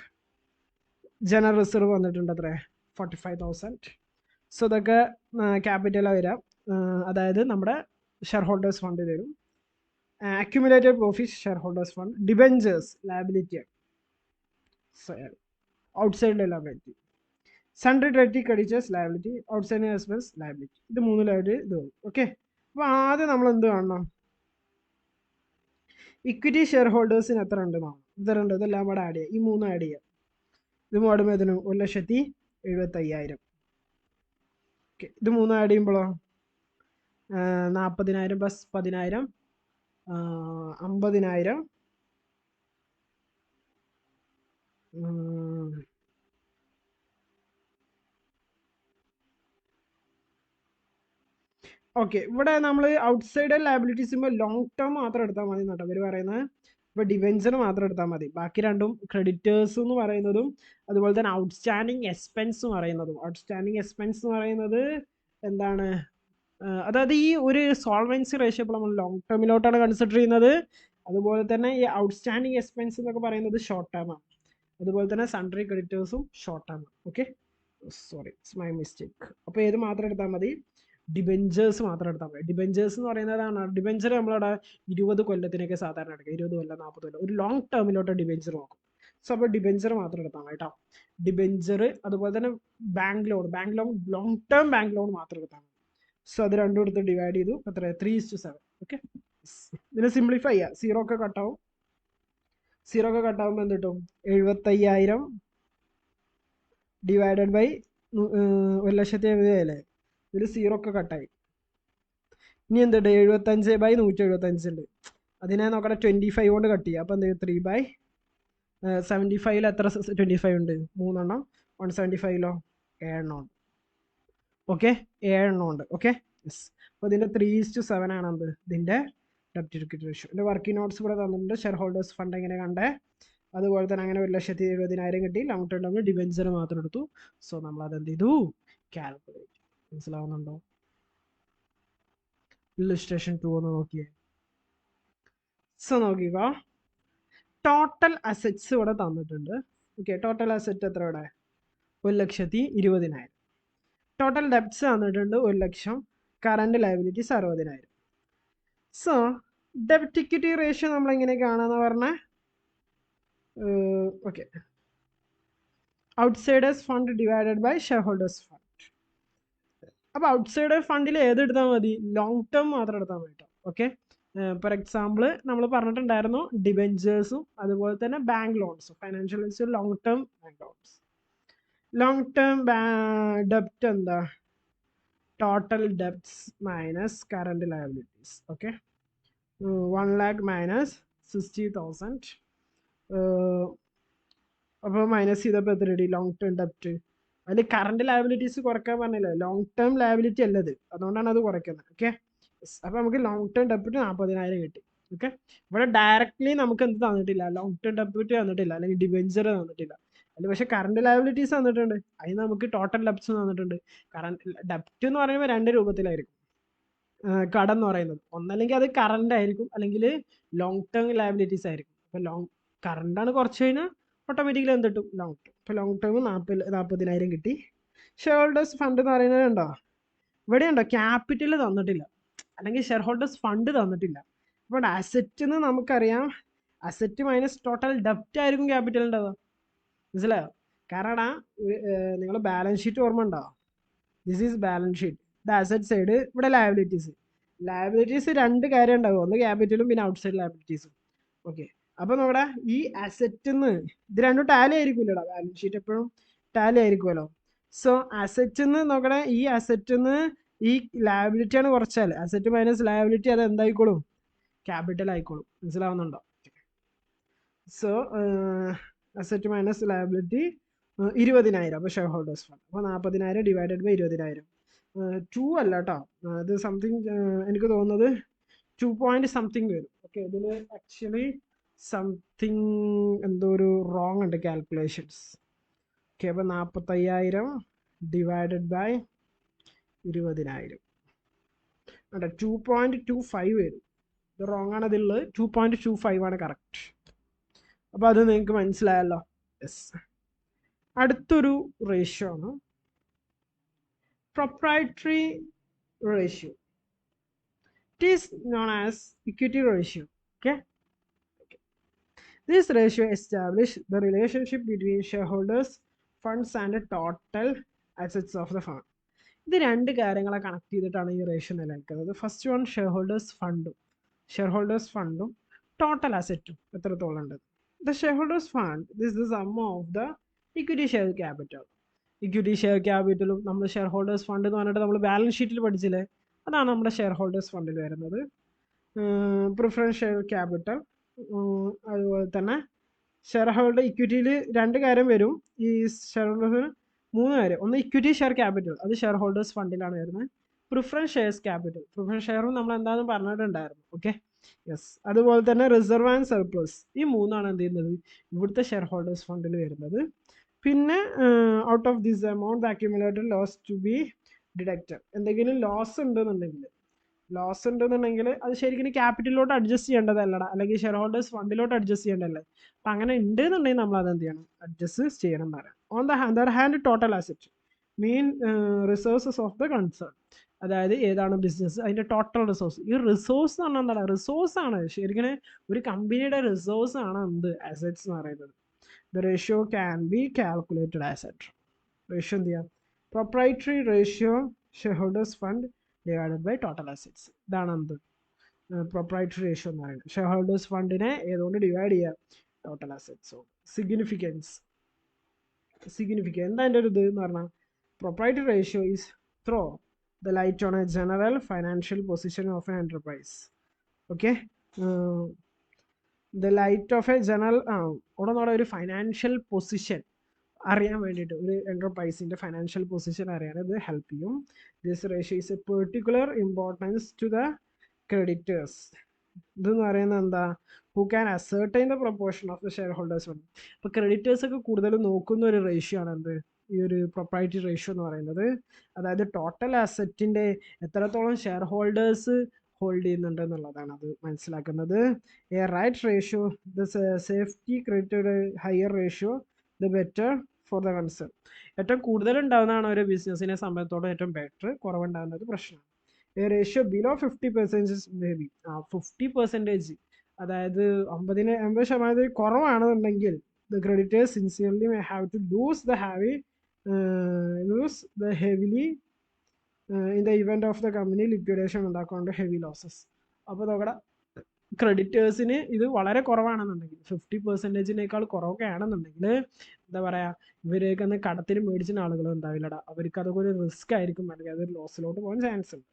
ജനറൽ റിസർവ് വന്നിട്ടുണ്ട് എത്ര? 45,000. സോ ഇതൊക്കെ ക്യാപിറ്റലാണ് വരാം, അതായത് നമ്മുടെ ഷെയർ ഹോൾഡേഴ്സ് ഫണ്ട് വരും. Accumulated profit share holders fund. Debentures liability, outside liability. Sundry debt creditors liability, outside expense liability. ഇത് മൂന്നിലായിട്ട് ഇത് വരും. ഓക്കെ, അപ്പോൾ ആദ്യം നമ്മൾ എന്ത് കാണണം? ഇക്വിറ്റി ഷെയർ ഹോൾഡേഴ്സിന് എത്ര ഉണ്ടെന്നാണ്. ഇതരുണ്ട്, ഇതെല്ലാം കൂടെ ആഡ് ചെയ്യുക. ഈ മൂന്ന് ആഡ് ചെയ്യുക. ഇത് മൂടുമ്പോൾ ഇതിന് 1,75,000. ഓക്കെ, ഇത് മൂന്ന് ആഡ് ചെയ്യുമ്പോഴോ 40,000 പ്ലസ് 10,000 50,000. ഓക്കെ, ഇവിടെ നമ്മൾ ഔട്ട്സൈഡ് ലയബിലിറ്റീസ് ലോങ് ടേം മാത്രം എടുത്താൽ മതി കേട്ടോ അവർ പറയുന്നത്. ഇപ്പോൾ ഡിവെഞ്ചർ മാത്രം എടുത്താൽ മതി. ബാക്കി രണ്ടും ക്രെഡിറ്റേഴ്സ് എന്ന് പറയുന്നതും അതുപോലെ തന്നെ ഔട്ട്സ്റ്റാൻഡിങ് എക്സ്പെൻസ് എന്ന് പറയുന്നതും. ഔട്ട്സ്റ്റാൻഡിങ് എക്സ്പെൻസ് എന്ന് പറയുന്നത് എന്താണ്? അതായത് ഈ ഒരു സോൾവൻസി റേഷ്യോ ഇപ്പോൾ നമ്മൾ ലോങ് ടേമിലോട്ടാണ് കൺസിഡർ ചെയ്യുന്നത്. അതുപോലെ തന്നെ ഈ ഔട്ട്സ്റ്റാൻഡിങ് എക്സ്പെൻസ് എന്നൊക്കെ പറയുന്നത് ഷോർട്ട് ടേം ആണ്. അതുപോലെ തന്നെ സൺഡ്രി ക്രെഡിറ്റേഴ്സും ഷോർട്ട് ടേം ആണ്. Okay, sorry, it's my mistake. അപ്പോൾ ഏത് മാത്രം എടുത്താൽ മതി? ഡിബെഞ്ചേഴ്സ് മാത്രം എടുത്താൽ മതി. ഡിബെഞ്ചേഴ്സ് എന്ന് പറയുന്നതാണ്, ഡിബെഞ്ചർ നമ്മളവിടെ 20 കൊല്ലത്തിനൊക്കെ സാധാരണ എടുക്കുക. 20 കൊല്ലം 40 കൊല്ലം ഒരു ലോങ് ടേമിലോട്ട് ഡിബെഞ്ചർ നോക്കും. സോ അപ്പോൾ ഡിബെഞ്ചർ മാത്രം എടുത്താൽ മതി കേട്ടോ. ഡിബെഞ്ചർ അതുപോലെ തന്നെ bank loan long term bank loan മാത്രം എടുത്താൽ മതി. സോ അത് രണ്ടും എടുത്ത് ഡിവൈഡ് ചെയ്തു. എത്ര? 3:7. ഓക്കെ, ഇതിനെ സിംപ്ലിഫൈ ചെയ്യുക. 0 ഒക്കെ കട്ടാവും. 0 ഒക്കെ കട്ടാവുമ്പോൾ എന്ത് കിട്ടും? 75,000 ഡിവൈഡഡ് ബൈ 1,70,000 അല്ലേ? ഇതിൽ 0 ഒക്കെ കട്ടായി. ഇനി എന്തുണ്ട്? 75/175 ഉണ്ട്. അതിനെ നോക്കട്ടെ, 25 കൊണ്ട് കട്ട് ചെയ്യുക. അപ്പോൾ എന്ത്? 3/75 എത്ര 25 ഉണ്ട്? 3 എണ്ണം. 175 7 ഉണ്ട്. ഓക്കെ, 7 ഉണ്ട്. Okay, yes. അപ്പോൾ ഇതിൻ്റെ 3:7 ആണ് എന്ത്? ഇതിൻ്റെ ഡെപ്റ്റ് ഇക്വിറ്റി റേഷ്യോ. ഇതിൻ്റെ വർക്കിംഗ് നോട്ട്സ് ഇവിടെ തന്നിട്ടുണ്ട്. ഷെയർ ഹോൾഡേഴ്സ് ഫണ്ട് എങ്ങനെ കണ്ടേ? അതുപോലെ തന്നെ അങ്ങനെ 1,70,000 കിട്ടി. ലോങ് ടേം നമ്മൾ ഡിബെഞ്ചർ മാത്രം എടുത്തു. സോ നമ്മൾ അതെന്ത് ചെയ്തു? കാൽക്കുലേറ്റ്. മനസ്സിലാവുന്നുണ്ടോ? ഇല്ലസ്ട്രേഷൻ 2 ഒന്ന് നോക്കിയേ. സോ നോക്കിക്കോ, ടോട്ടൽ അസറ്റ്സ് ഇവിടെ തന്നിട്ടുണ്ട്. ഓക്കെ, ടോട്ടൽ അസറ്റ് എത്ര ഇവിടെ? 1,20,000. ടോട്ടൽ ഡെപ്റ്റ്സ് തന്നിട്ടുണ്ട് 1,00,000. Current liabilities 60,000. സോ ഡെപ്റ്റ് ഇക്വിറ്റി റേഷ്യോ നമ്മൾ എങ്ങനെ കാണാന്ന് പറഞ്ഞാൽ, okay, outsiders fund divided by shareholders fund. അപ്പോൾ ഔട്ട്സൈഡർ ഫണ്ടിൽ ഏത് എടുത്താൽ മതി? ലോങ് ടേം മാത്രം എടുത്താൽ മതി കേട്ടോ. ഓക്കെ, ഫോർ എക്സാമ്പിൾ നമ്മൾ പറഞ്ഞിട്ടുണ്ടായിരുന്നു ഡിബെഞ്ചേഴ്സും അതുപോലെ തന്നെ ബാങ്ക് ലോൺസും. Financial institute long term bank loans. Long term ഡെപ്റ്റ് എന്താ? Total debts minus current liabilities. Okay, 1 lakh minus 60,000. അപ്പോൾ മൈനസ് ചെയ്തപ്പോൾ എത്ര കിട്ടി? ലോങ് ടേം ഡെപ്റ്റ്. അതിൽ കറണ്ട് ലയബിലിറ്റീസ് കുറയ്ക്കാൻ പറഞ്ഞില്ല, ലോങ് ടേം ലയബിലിറ്റി അല്ലത്, അതുകൊണ്ടാണ് അത് കുറയ്ക്കുന്നത്. ഓക്കെ, അപ്പോൾ നമുക്ക് ലോങ് ടേം ഡെപ്റ്റ് 40,000 കിട്ടി. ഓക്കെ, ഇവിടെ ഡയറക്റ്റ്ലി നമുക്ക് എന്ത് തന്നിട്ടില്ല, ലോങ് ടേം ഡെപ്റ്റ് തന്നിട്ടില്ല, അല്ലെങ്കിൽ ഡിബെഞ്ചർ തന്നിട്ടില്ല. അതിൽ പക്ഷേ കറണ്ട് ലയബിലിറ്റീസ് തന്നിട്ടുണ്ട്. അതിന് നമുക്ക് ടോട്ടൽ ഡെപ്റ്റ്സ് തന്നിട്ടുണ്ട്. കറണ്ട് ഡെപ്റ്റ് എന്ന് പറയുമ്പോൾ 2 രൂപത്തിലായിരിക്കും കടം എന്ന് പറയുന്നത്. ഒന്നല്ലെങ്കിൽ അത് കറണ്ട് ആയിരിക്കും, അല്ലെങ്കിൽ ലോങ് ടേം ലയബിലിറ്റീസ് ആയിരിക്കും. അപ്പോൾ കറണ്ടാണ് കുറച്ച് കഴിഞ്ഞാൽ ഓട്ടോമാറ്റിക്കലി എന്ത് കിട്ടും? Long term. ഇപ്പോൾ ലോങ് ടേം 40,000 കിട്ടി. ഷെയർ ഹോൾഡേഴ്സ് ഫണ്ട് എന്ന് പറയുന്നത് ഉണ്ടോ, ഇവിടെ ഉണ്ടോ ക്യാപിറ്റൽ തന്നിട്ടില്ല, അല്ലെങ്കിൽ ഷെയർ ഹോൾഡേഴ്സ് ഫണ്ട് തന്നിട്ടില്ല. അപ്പോൾ അസറ്റ് എന്ന് നമുക്കറിയാം, അസറ്റ് മൈനസ് ടോട്ടൽ ഡെപ്റ്റ് ആയിരിക്കും ക്യാപിറ്റൽ ഉണ്ടാവുക. മനസ്സിലായോ? കാരണം നിങ്ങൾ ബാലൻസ് ഷീറ്റ് ഓർമ്മ ഉണ്ടോ? This is balance sheet, the asset side, ഇവിടെ ലയബിലിറ്റീസ്. ലയബിലിറ്റീസ് 2 കാര്യം ഉണ്ടാവും, ഒന്ന് ക്യാപിറ്റലും പിന്നെ ഔട്ട് സൈഡ് ലയബിലിറ്റീസും. ഓക്കെ, അപ്പോൾ നമ്മുടെ ഈ അസറ്റിന്ന് ഇത് രണ്ടും ടാലി ആയിരിക്കുമല്ലോ, ബാലൻസ് ഷീറ്റ് എപ്പോഴും ടാലി ആയിരിക്കുമല്ലോ. സോ അസറ്റിന്ന് നോക്കണേ, ഈ അസറ്റിന്ന് ഈ ലയബിലിറ്റിയാണ് കുറച്ചാൽ, അസറ്റ് മൈനസ് ലയബിലിറ്റി അത് എന്തായിക്കോളും? ക്യാപിറ്റൽ ആയിക്കോളും. മനസ്സിലാവുന്നുണ്ടോ? So asset minus liability 20,000. അപ്പോൾ ഷെയർ ഹോൾഡേഴ്സ് ഫണ്ട്, അപ്പോൾ 40,000 ഡിവൈഡഡ് ബൈ 20,000. 2 അല്ല കേട്ടോ, ഇത് സംതിങ് എനിക്ക് തോന്നുന്നത് 2 പോയിന്റ് സംതിങ് വരും. ഓക്കെ, ഇതിൽ ആക്ച്വലി സംതിങ് എന്തോ ഒരു റോങ് ഉണ്ട് കാൽക്കുലേഷൻസ്. ഓക്കെ, അപ്പോൾ 45,000 ഡിവൈഡഡ് ബൈ 20,000 അതെ 2.25 വരും. ഇത് റോങ് ആണ്, ഇതിലുള്ളത് 2.25 ആണ് കറക്റ്റ്. അപ്പോൾ അത് നിങ്ങൾക്ക് മനസ്സിലായല്ലോ. യെസ്, അടുത്തൊരു റേഷ്യോ ആണ് proprietary ratio. It is known as equity ratio. Okay, this ratio establishes the relationship between shareholders funds and the total assets of the firm. ഇത് 2 കാര്യങ്ങളെ കണക്ട് ചെയ്തിട്ടാണ് ഈ റേഷ്യോ നിലനിൽക്കുന്നത്. ഫസ്റ്റ് വൺ ഷെയർ ഹോൾഡേഴ്സ് ഫണ്ടും ടോട്ടൽ അസറ്റും എത്രത്തോളം ഉണ്ട്. The shareholders fund this the sum of the equity share capital. Equity share ക്യാപിറ്റലും നമ്മൾ ഷെയർ ഹോൾഡേഴ്സ് ഫണ്ട് എന്ന് പറഞ്ഞിട്ട് നമ്മൾ ബാലൻസ് ഷീറ്റിൽ പഠിച്ചില്ലേ, അതാണ് നമ്മുടെ ഷെയർ ഹോൾഡേഴ്സ് ഫണ്ടിൽ വരുന്നത്. പ്രിഫറൻസ് ഷെയർ ക്യാപിറ്റൽ, അതുപോലെ തന്നെ ഷെയർ ഹോൾഡർ ഇക്വിറ്റിയിൽ 2 കാര്യം വരും. ഈ ഷെയർ ഹോൾഡേഴ്സിന് 3 കാര്യം. ഒന്ന് ഇക്വിറ്റി ഷെയർ ക്യാപിറ്റൽ, അത് ഷെയർ ഹോൾഡേഴ്സ് ഫണ്ടിലാണ് വരുന്നത്. പ്രിഫറൻസ് ഷെയർസ് ക്യാപിറ്റൽ, പ്രിഫറൻസ് ഷെയറും നമ്മൾ എന്താണെന്ന് പറഞ്ഞിട്ടുണ്ടായിരുന്നു. Okay, yes. അതുപോലെ തന്നെ റിസർവ് ആൻഡ് സർപ്ലസ്, ഈ 3 എന്ത് ചെയ്യുന്നത് ഇവിടുത്തെ ഷെയർ ഹോൾഡേഴ്സ് ഫണ്ടിൽ വരുന്നത്. പിന്നെ out of this amount the accumulated loss to be deducted. എന്തെങ്കിലും ലോസ് ഉണ്ടെന്നുണ്ടെങ്കിൽ അത് ശരിക്കും ക്യാപിറ്റലിലോട്ട് അഡ്ജസ്റ്റ് ചെയ്യേണ്ടതല്ലടാ, അല്ലെങ്കിൽ ഷെയർ ഹോൾഡേഴ്സ് ഫണ്ടിലോട്ട് അഡ്ജസ്റ്റ് ചെയ്യേണ്ടതല്ലേ. അപ്പം അങ്ങനെ ഉണ്ടെന്നുണ്ടെങ്കിൽ നമ്മൾ അത് എന്ത് ചെയ്യണം? അഡ്ജസ്റ്റ് ചെയ്യണം എന്ന് പറയാം. On the other hand total asset mean resources of the concern. അതായത് ഏതാണ് ബിസിനസ്, അതിൻ്റെ ടോട്ടൽ റിസോഴ്സ്. ഈ റിസോഴ്സ് എന്ന് പറഞ്ഞാൽ എന്താണ്? റിസോഴ്സ് ആണ് ശരിക്കും ഒരു കമ്പനിയുടെ റിസോഴ്സ് ആണ് എന്ത് അസറ്റ്സ് എന്ന് പറയുന്നത്. The ratio can be calculated asset. Ratio എന്ത് ചെയ്യാം? Proprietary ratio shareholders fund divided by total assets. ഇതാണ് എന്ത് പ്രൊപ്രൈറ്ററി റേഷ്യോ എന്ന് പറയുന്നത്. ഷെയർ ഹോൾഡേഴ്സ് ഫണ്ടിനെ ഏതുകൊണ്ട് ഡിവൈഡ് ചെയ്യുക? Total assets. സിഗ്നിഫിക്കൻസ് എന്താ എൻ്റെ ഒരു ഇത് എന്ന് പറഞ്ഞാൽ, proprietary ratio is throw the light on a general financial position of an enterprise. Okay, the light of a general ഉടനോടെ ഒരു ഫൈനാൻഷ്യൽ പൊസിഷൻ അറിയാൻ വേണ്ടിയിട്ട്, ഒരു എൻ്റർപ്രൈസിൻ്റെ ഫൈനാൻഷ്യൽ പൊസിഷൻ അറിയാൻ ഇത് ഹെൽപ്പ് ചെയ്യും. This ratio is a particular importance to the creditors. ഇതെന്ന് പറയുന്നത് എന്താ? Who can ascertain the proportion of the shareholders fund. അപ്പോൾ ക്രെഡിറ്റേഴ്സൊക്കെ കൂടുതൽ നോക്കുന്ന ഒരു റേഷ്യോ ആണ് എന്ത്? ഈ ഒരു പ്രൊപ്രൈറ്ററി റേഷ്യോ എന്ന് പറയുന്നത്. അതായത് ടോട്ടൽ അസറ്റിൻ്റെ എത്രത്തോളം ഷെയർ ഹോൾഡേഴ്സ് ഹോൾഡ് ചെയ്യുന്നുണ്ട് എന്നുള്ളതാണ് അത് മനസ്സിലാക്കുന്നത്. A right ratio, the safety credited higher ratio the better for the concern. ഏറ്റവും കൂടുതൽ ഉണ്ടാകുന്നതാണ് ഒരു ബിസിനസ്സിനെ സംബന്ധിച്ചോളം ഏറ്റവും ബെറ്റർ, കുറവുണ്ടാകുന്നത് പ്രശ്നമാണ്. A ratio below 50% may be 50%, അതായത് 50% കുറവാണെന്നുണ്ടെങ്കിൽ the creditors sincerely may have to lose the heavily in the event of the company liquidation ഉണ്ടാക്കാണ്ട് ഹെവി ലോസസ്. അപ്പോൾ നോക്കട ക്രെഡിറ്റേഴ്സിന് ഇത് വളരെ കുറവാണെന്നുണ്ടെങ്കിൽ, 50%-നേക്കാൾ കുറവൊക്കെ ആണെന്നുണ്ടെങ്കിൽ എന്താ പറയുക, ഇവരെയൊക്കെ ഒന്ന് കടത്തിന് മേടിച്ചിന് ആളുകൾ ഉണ്ടാവില്ലടാ, അവർക്ക് അതൊക്കെ ഒരു റിസ്ക് ആയിരിക്കും, അല്ലെങ്കിൽ അതൊരു ലോസിലോട്ട് പോകാൻ ചാൻസ് ഉണ്ട്.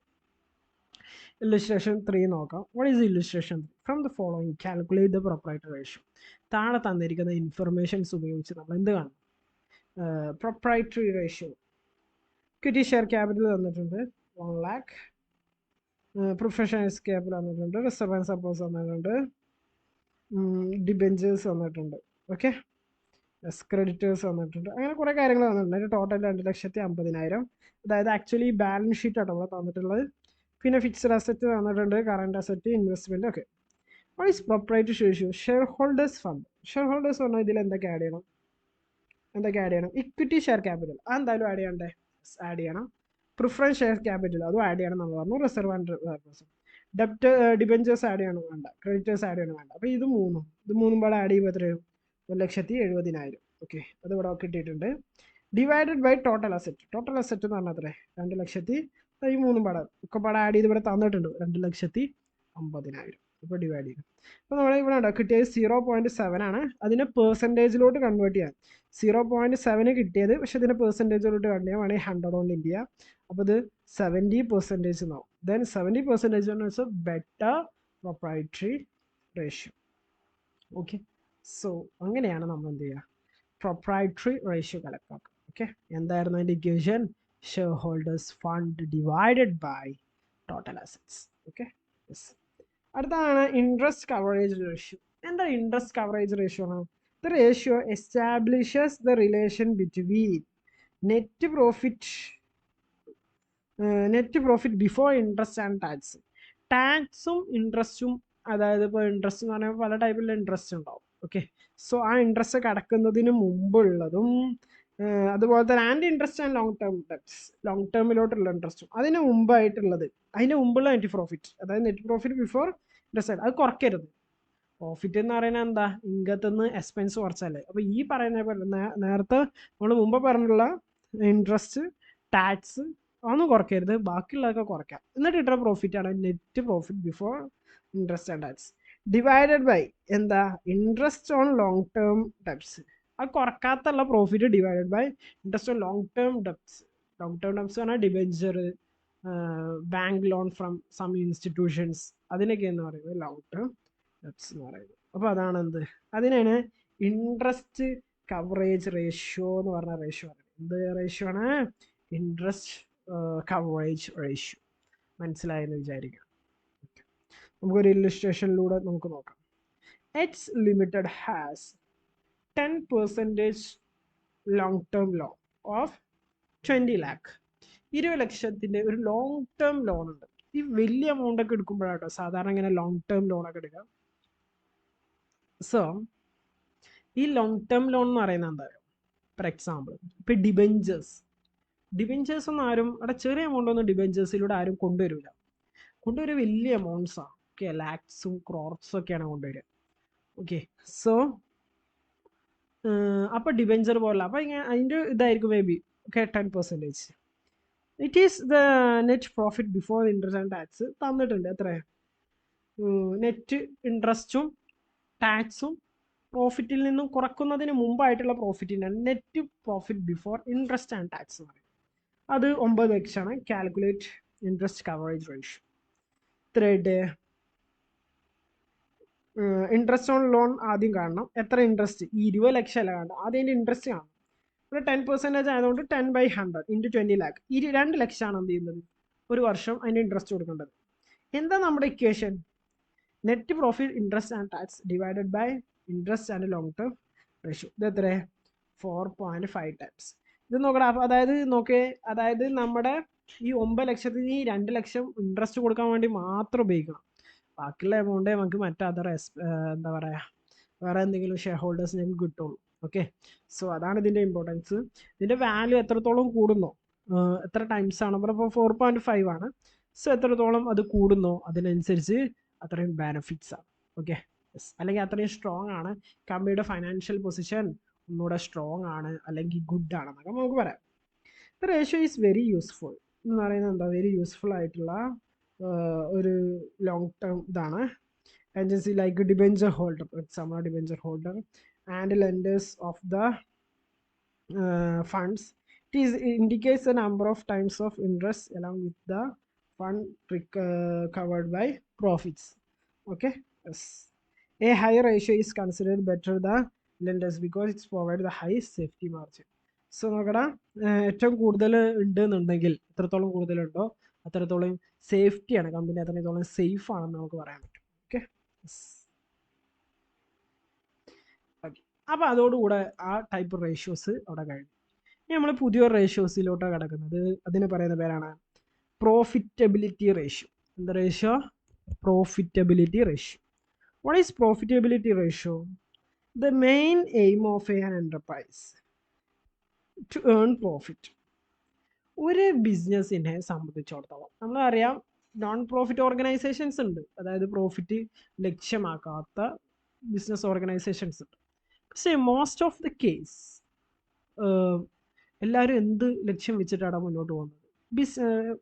ഇല്ലുസ്ട്രേഷൻ 3 നോക്കാം. What is illustration? From the following calculate the proprietary ratio. താഴെ തന്നിരിക്കുന്ന ഇൻഫർമേഷൻസ് ഉപയോഗിച്ച് നമ്മൾ എന്ത് കാണും? Proprietary ratio. Equity share capital തന്നിട്ടുണ്ട് 1 lakh. പ്രൊഫഷണൽസ് ക്യാപിറ്റൽ തന്നിട്ടുണ്ട്. റിസർവ് ആൻഡ് സപ്പോസ് തന്നിട്ടുണ്ട്. ഡിബെഞ്ചേഴ്സ് തന്നിട്ടുണ്ട്. ഓക്കെ, ക്രെഡിറ്റേഴ്സ് വന്നിട്ടുണ്ട്. അങ്ങനെ കുറേ കാര്യങ്ങൾ തന്നിട്ടുണ്ട്. അതിൻ്റെ ടോട്ടൽ 2,50,000. അതായത് ആക്ച്വലി ബാലൻസ് ഷീറ്റ് ആട്ടോ ഇവിടെ തന്നിട്ടുള്ളത്. പിന്നെ ഫിക്സഡ് അസറ്റ് തന്നിട്ടുണ്ട്, current asset, investment. Okay, what is proprietary ratio? Shareholders fund. Share holders പറഞ്ഞാൽ ഇതിൽ എന്തൊക്കെ ആഡ് ചെയ്യണം? ഇക്വിറ്റി ഷെയർ ക്യാപിറ്റൽ അതെന്തായാലും ആഡ് ചെയ്യണ്ടേ? ആഡ് ചെയ്യണം. പ്രിഫറൻസ് ഷെയർ ക്യാപിറ്റൽ അതും ആഡ് ചെയ്യണം നമ്മൾ പറഞ്ഞു. റിസർവ് ആൻഡ് ഡെപ്റ്റ് ഡിബെഞ്ചേഴ്സ് ആഡ് ചെയ്യണം വേണ്ട, ക്രെഡിറ്റേഴ്സ് ആഡ് ചെയ്യണം വേണ്ട. അപ്പോൾ ഇത് മൂന്നും പാടെ ആഡ് ചെയ്യുമ്പോൾ എത്രയും 1,70,000. ഓക്കെ, അത് ഇവിടെ കിട്ടിയിട്ടുണ്ട്. Divided by total asset. Total asset എന്ന് പറഞ്ഞാൽ അത്രേ 2,00,000. ഈ മൂന്നും പാടെ ഒക്കെ പാടെ ആഡ് ചെയ്ത് ഇവിടെ തന്നിട്ടുണ്ട് 2,50,000. ഇപ്പോൾ ഡിവൈഡ് ചെയ്യും. അപ്പോൾ നമ്മൾ ഇവിടെ കിട്ടിയത് 0.7 ആണ്. അതിനെ പെർസെൻറ്റേജിലോട്ട് കൺവേർട്ട് ചെയ്യാൻ 0.7 കിട്ടിയത്, പക്ഷേ ഇതിനെ പെർസെൻറ്റേജിലോട്ട് കൺവേർട്ട് ചെയ്യാൻ വേണമെങ്കിൽ 100 കൊണ്ട് ഇന്ത്യ. അപ്പോൾ ഇത് 70% എന്നാവും. ദെൻ 70% എന്ന് വെച്ചാൽ better proprietary ratio. Okay, so അങ്ങനെയാണ് നമ്മൾ എന്ത് ചെയ്യുക? പ്രൊപ്രൈറ്ററി റേഷ്യോ കണക്കാക്കുക. ഓക്കെ, എന്തായിരുന്നു അതിൻ്റെ equation? Shareholders fund divided by total assets. Okay, yes. അടുത്താണ് ഇൻട്രസ്റ്റ് കവറേജ് റേഷ്യോ. എന്താ ഇൻട്രസ്റ്റ് കവറേജ് റേഷ്യോ ആണ്? The ratio establishes the relation between net profit before interest and tax. ടാക്സും ഇൻട്രസ്റ്റും, അതായത് ഇപ്പോൾ ഇൻട്രസ്റ്റ് എന്ന് പറയുമ്പോൾ പല ടൈപ്പിലുള്ള ഇൻട്രസ്റ്റ് ഉണ്ടാവും. ഓക്കെ, സോ ആ ഇൻട്രസ്റ്റ് കടക്കുന്നതിന് മുമ്പുള്ളതും അതുപോലെ തന്നെ and interest and long term debts, long ടേമിലോട്ടുള്ള ഇൻട്രസ്റ്റും അതിന് മുമ്പായിട്ടുള്ളത്, അതിന് മുമ്പുള്ള നെറ്റ് പ്രോഫിറ്റ്, അതായത് നെറ്റ് പ്രോഫിറ്റ് ബിഫോർ ഇൻട്രസ്റ്റ്, അത് കുറയ്ക്കരുത്. പ്രോഫിറ്റ് എന്ന് പറയുന്നത് എന്താ? ഇൻകത്തിൽ നിന്ന് എക്സ്പെൻസ് കുറച്ചല്ലേ. അപ്പോൾ ഈ പറയുന്ന പോലെ നേരത്തെ നമ്മൾ മുമ്പ് പറഞ്ഞിട്ടുള്ള ഇൻട്രസ്റ്റ്, ടാക്സ് അതൊന്നും കുറയ്ക്കരുത്, ബാക്കിയുള്ളതൊക്കെ കുറയ്ക്കാം. എന്നിട്ട് ഇട്ട പ്രോഫിറ്റ് ആണ് net profit before interest and tax divided by എന്താ? Interest on long term debts. അത് കുറക്കാത്തുള്ള profit divided by interest on long term debts. Long term debts പറഞ്ഞാൽ debenture, bank loan from some institutions, അതിനൊക്കെ എന്ന് പറയുന്നത് ലോങ് ടേം ഡെപ്റ്റ്സ് എന്ന് പറയുന്നത്. അപ്പോൾ അതാണ് എന്ത്? അതിനാണ് ഇൻട്രസ്റ്റ് കവറേജ് റേഷ്യോ എന്ന് പറഞ്ഞ റേഷ്യോ ആണ്. എന്ത് റേഷ്യോ ആണ്? Interest coverage ratio. മനസ്സിലായെന്ന് വിചാരിക്കുക. നമുക്കൊരു ഇല്ലുസ്ട്രേഷനിലൂടെ നമുക്ക് നോക്കാം. X limited has 10% long term loan of 20 lakh. 20 ലക്ഷത്തിൻ്റെ ഒരു ലോങ് ടേം ലോൺ ഉണ്ട്. ഈ വലിയ എമൗണ്ട് ഒക്കെ എടുക്കുമ്പോഴാട്ടോ സാധാരണ ഇങ്ങനെ ലോങ് ടേം ലോണൊക്കെ എടുക്കാം. സോ ഈ ലോങ് ടേം ലോൺ എന്ന് പറയുന്നത് എന്താ? ഫോർ എക്സാമ്പിൾ ഇപ്പം ഡിബെഞ്ചേഴ്സ് ഒന്നും ആരും അവിടെ ചെറിയ എമൗണ്ട് ഒന്നും ഡിബെഞ്ചേഴ്സിലൂടെ ആരും കൊണ്ടുവരില്ല. കൊണ്ടുവരും വലിയ എമൗണ്ട്സാണ്. ഓക്കെ, ലാക്സും ക്രോർസും ഒക്കെയാണ് കൊണ്ടുവരിക. ഓക്കെ, സോ അപ്പോൾ ഡിബെഞ്ചർ പോലെ അപ്പോൾ ഇങ്ങനെ അതിൻ്റെ ഇതായിരിക്കും may be. Okay, 10%. It is the net profit before interest and tax തന്നിട്ടുണ്ട്. എത്ര? നെറ്റ് ഇൻട്രസ്റ്റും ടാക്സും പ്രോഫിറ്റിൽ നിന്നും കുറക്കുന്നതിന് മുമ്പായിട്ടുള്ള പ്രോഫിറ്റിനാണ് net profit before interest and tax എന്ന് പറയും. അത് 9x ആണ്. Calculate interest coverage ratio. Thread interest on loan ആദ്യം കാണണം. എത്ര ഇൻട്രസ്റ്റ്? 20 ലക്ഷം അല്ല കാണണം, ആദ്യം അതിൻ്റെ ഇൻട്രസ്റ്റ് കാണണം. ഇവിടെ 10% ആയതുകൊണ്ട് 10/100 × 20 lakh 2 ലക്ഷമാണ് എന്ത് ചെയ്യുന്നത്? ഒരു വർഷം അതിൻ്റെ ഇൻട്രസ്റ്റ് കൊടുക്കേണ്ടത്. എന്താ നമ്മുടെ equation? Net profit interest and tax divided by interest and long term ratio. ഇത് എത്ര? 4.5 times. ഇത് നോക്കടാ. അപ്പോൾ അതായത് നമ്മുടെ ഈ 9 ലക്ഷത്തിന് ഈ 2 ലക്ഷം ഇൻട്രസ്റ്റ് കൊടുക്കാൻ വേണ്ടി മാത്രം ഉപയോഗിക്കണം. ബാക്കിയുള്ള എമൗണ്ടേ നമുക്ക് മറ്റേ എന്താ പറയുക, വേറെ എന്തെങ്കിലും ഷെയർ ഹോൾഡേഴ്സ് ഞങ്ങൾക്ക് കിട്ടുള്ളൂ. ഓക്കെ, സോ അതാണ് ഇതിൻ്റെ ഇമ്പോർട്ടൻസ്. ഇതിൻ്റെ വാല്യൂ എത്രത്തോളം കൂടുന്നോ, എത്ര ടൈംസ് ആണ് ഇപ്പോൾ 4.5 ആണ്. സോ എത്രത്തോളം അത് കൂടുന്നോ അതിനനുസരിച്ച് അത്രയും ബെനിഫിറ്റ്സ് ആണ്. Okay, yes. അല്ലെങ്കിൽ അത്രയും സ്ട്രോങ് ആണ് കമ്പനിയുടെ ഫൈനാൻഷ്യൽ പൊസിഷൻ, ഒന്നുകൂടെ സ്ട്രോങ് ആണ് അല്ലെങ്കിൽ ഗുഡ് ആണെന്നൊക്കെ നമുക്ക് പറയാം. The ratio is very useful എന്ന് പറയുന്നത് എന്താ? വെരി യൂസ്ഫുൾ ആയിട്ടുള്ള ഒരു ലോങ് ടേം ഇതാണ്. Agency like debenture holder, for example debenture holder and lenders of the funds. It indicates the number of times of interest along with the fund covered by profits. Okay, yes. A higher ratio is considered better the lenders because it's provide the high safety margin. So നോക്കടാ, ഏറ്റവും കൂടുതൽ ഉണ്ട് എന്നുണ്ടെങ്കിൽ എത്രത്തോളം കൂടുതലുണ്ടോ അത്രത്തോളം സേഫ്റ്റിയാണ്, കമ്പനി അത്രത്തോളം സേഫ് ആണെന്ന് നമുക്ക് പറയാൻ പറ്റും. Okay, okay. അപ്പോൾ അതോടുകൂടെ ആ ടൈപ്പ് റേഷ്യോസ് അവിടെ കഴിഞ്ഞു. ഇനി നമ്മൾ പുതിയൊരു റേഷ്യോസിലോട്ടാണ് കിടക്കുന്നത്. അതിന് പറയുന്ന പേരാണ് പ്രോഫിറ്റബിലിറ്റി റേഷ്യോ. എന്താ ratio? Profitability ratio. What is profitability ratio? The main aim of an enterprise to earn profit. ഒരു ബിസിനസ്സിനെ സംബന്ധിച്ചിടത്തോളം നമ്മളറിയാം നോൺ പ്രോഫിറ്റ് ഓർഗനൈസേഷൻസ് ഉണ്ട്, അതായത് പ്രോഫിറ്റ് ലക്ഷ്യമാക്കാത്ത ബിസിനസ് ഓർഗനൈസേഷൻസ് ഉണ്ട്. പക്ഷേ മോസ്റ്റ് ഓഫ് ദ കേസ് എല്ലാവരും എന്ത് ലക്ഷ്യം വെച്ചിട്ടാണ് മുന്നോട്ട് പോകുന്നത്?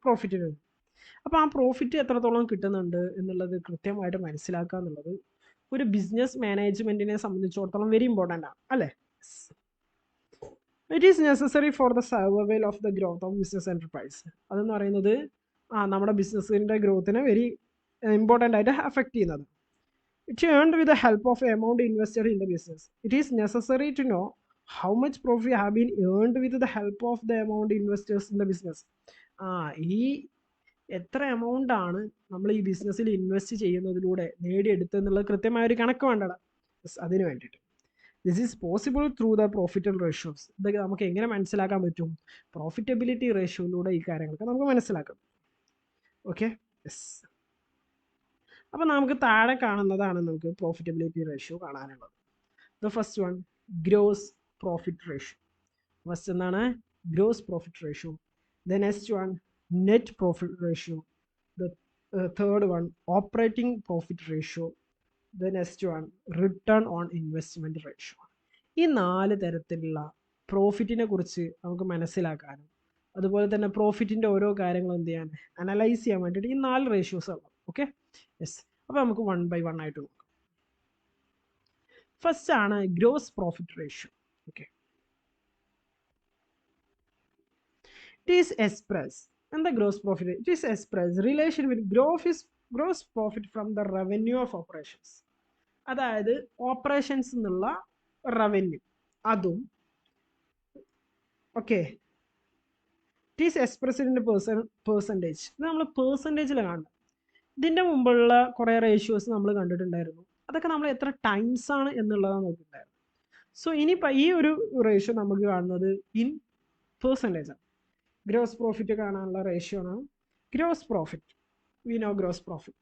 പ്രോഫിറ്റിന്. അപ്പോൾ ആ പ്രോഫിറ്റ് എത്രത്തോളം കിട്ടുന്നുണ്ട് എന്നുള്ളത് കൃത്യമായിട്ട് മനസ്സിലാക്കുക എന്നുള്ളത് ഒരു ബിസിനസ് മാനേജ്മെൻറ്റിനെ സംബന്ധിച്ചിടത്തോളം വെരി ഇമ്പോർട്ടൻ്റ് ആണ്, അല്ലേ? It is necessary for the survival of the growth of business enterprise. അതെന്ന് പറയുന്നത് നമ്മുടെ ബിസിനസ്സിൻ്റെ ഗ്രോത്തിനെ വെരി ഇമ്പോർട്ടൻ്റ് ആയിട്ട് അഫക്റ്റ് ചെയ്യുന്നത്. It earned with the help of amount invested in the business. It is necessary to know how much profit have been earned with the help of the amount investors in the business. ഈ എത്ര എമൗണ്ട് ആണ് നമ്മൾ ഈ ബിസിനസ്സിൽ ഇൻവെസ്റ്റ് ചെയ്യുന്നതിലൂടെ നേടിയെടുത്തെന്നുള്ളത് കൃത്യമായ ഒരു കണക്ക് വേണ്ടടാ. അതിന് വേണ്ടിയിട്ട് this is possible through the profitable ratios. ഇതൊക്കെ നമുക്ക് എങ്ങനെ മനസ്സിലാക്കാൻ പറ്റും? പ്രോഫിറ്റബിലിറ്റി റേഷ്യോയിലൂടെ ഈ കാര്യങ്ങളൊക്കെ നമുക്ക് മനസ്സിലാക്കാം. Okay, yes. അപ്പോൾ നമുക്ക് താഴെ കാണുന്നതാണ് നമുക്ക് പ്രോഫിറ്റബിലിറ്റി റേഷ്യോ കാണാനുള്ളത്. The first one, gross profit ratio. First എന്താണ്? Gross profit ratio. The next one, net profit ratio. The third one, operating profit ratio. The next one, return on investment ratio. ഈ 4 തരത്തിലുള്ള പ്രോഫിറ്റിനെ കുറിച്ച് നമുക്ക് മനസ്സിലാക്കാനും അതുപോലെ തന്നെ പ്രോഫിറ്റിൻ്റെ ഓരോ കാര്യങ്ങളും എന്ത് ചെയ്യാൻ, അനലൈസ് ചെയ്യാൻ വേണ്ടിയിട്ട് ഈ 4 റേഷ്യോസ് ആണ്. Okay, yes. അപ്പോൾ നമുക്ക് 1 by 1 ആയിട്ട് നോക്കാം. ഫസ്റ്റ് ആണ് gross profit ratio. Okay, it is express. And the gross profit, it is expressed relation with gross profit from the revenue of operations. അതായത് ഓപ്പറേഷൻസ് എന്നുള്ള റവന്യൂ അതും. Okay, it is expressed in percentage. ഇത് നമ്മൾ പെർസെൻറ്റേജിൽ കാണണം. ഇതിൻ്റെ മുമ്പുള്ള കുറേ റേഷ്യോസ് നമ്മൾ കണ്ടിട്ടുണ്ടായിരുന്നു. അതൊക്കെ നമ്മൾ എത്ര ടൈംസ് ആണ് എന്നുള്ളതാണ് നോക്കിയിട്ടുണ്ടായിരുന്നു. സോ ഇനിയിപ്പോൾ ഈ ഒരു റേഷ്യോ നമുക്ക് കാണുന്നത് ഇൻ പെർസെൻറ്റേജ് ആണ്. ഗ്രോസ് പ്രോഫിറ്റ് കാണാനുള്ള റേഷ്യോ ആണ് gross profit. We know gross profit.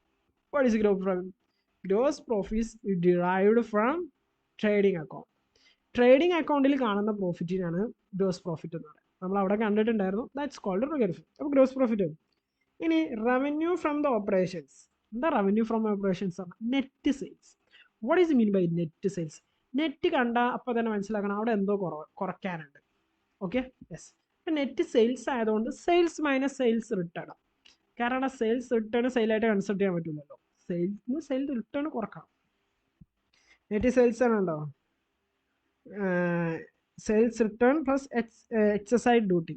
What is gross profit? Gross profit is derived from trading account. Trading അക്കൗണ്ടിൽ കാണുന്ന പ്രോഫിറ്റിനാണ് ഗ്രോസ് പ്രോഫിറ്റ് എന്ന് പറയുന്നത്. നമ്മൾ അവിടെ കണ്ടിട്ടുണ്ടായിരുന്നു. That's called revenue. അപ്പോൾ ഗ്രോസ് പ്രോഫിറ്റ്. ഇനി റവന്യൂ ഫ്രം ദ ഓപ്പറേഷൻസ്. എന്താ റവന്യൂ ഫ്രം ഓപ്പറേഷൻസ് ആണ്? Net sales. What is mean by net sales? Net കണ്ട അപ്പോൾ തന്നെ മനസ്സിലാക്കണം അവിടെ എന്തോ കുറയ്ക്കാനുണ്ട്. Okay, yes. ഇപ്പം നെറ്റ് സെയിൽസ് ആയതുകൊണ്ട് സെയിൽസ് മൈനസ് സെയിൽസ് റിട്ടേൺ. കാരണം സെയിൽസ് റിട്ടേൺ സെയിലായിട്ട് കൺസിഡർ ചെയ്യാൻ പറ്റില്ലല്ലോ. സെയിൽ റിട്ടേൺ കുറക്കണം. നെറ്റ് സെയിൽസ് ആണ് ഉണ്ടോ? Sales return plus excise duty.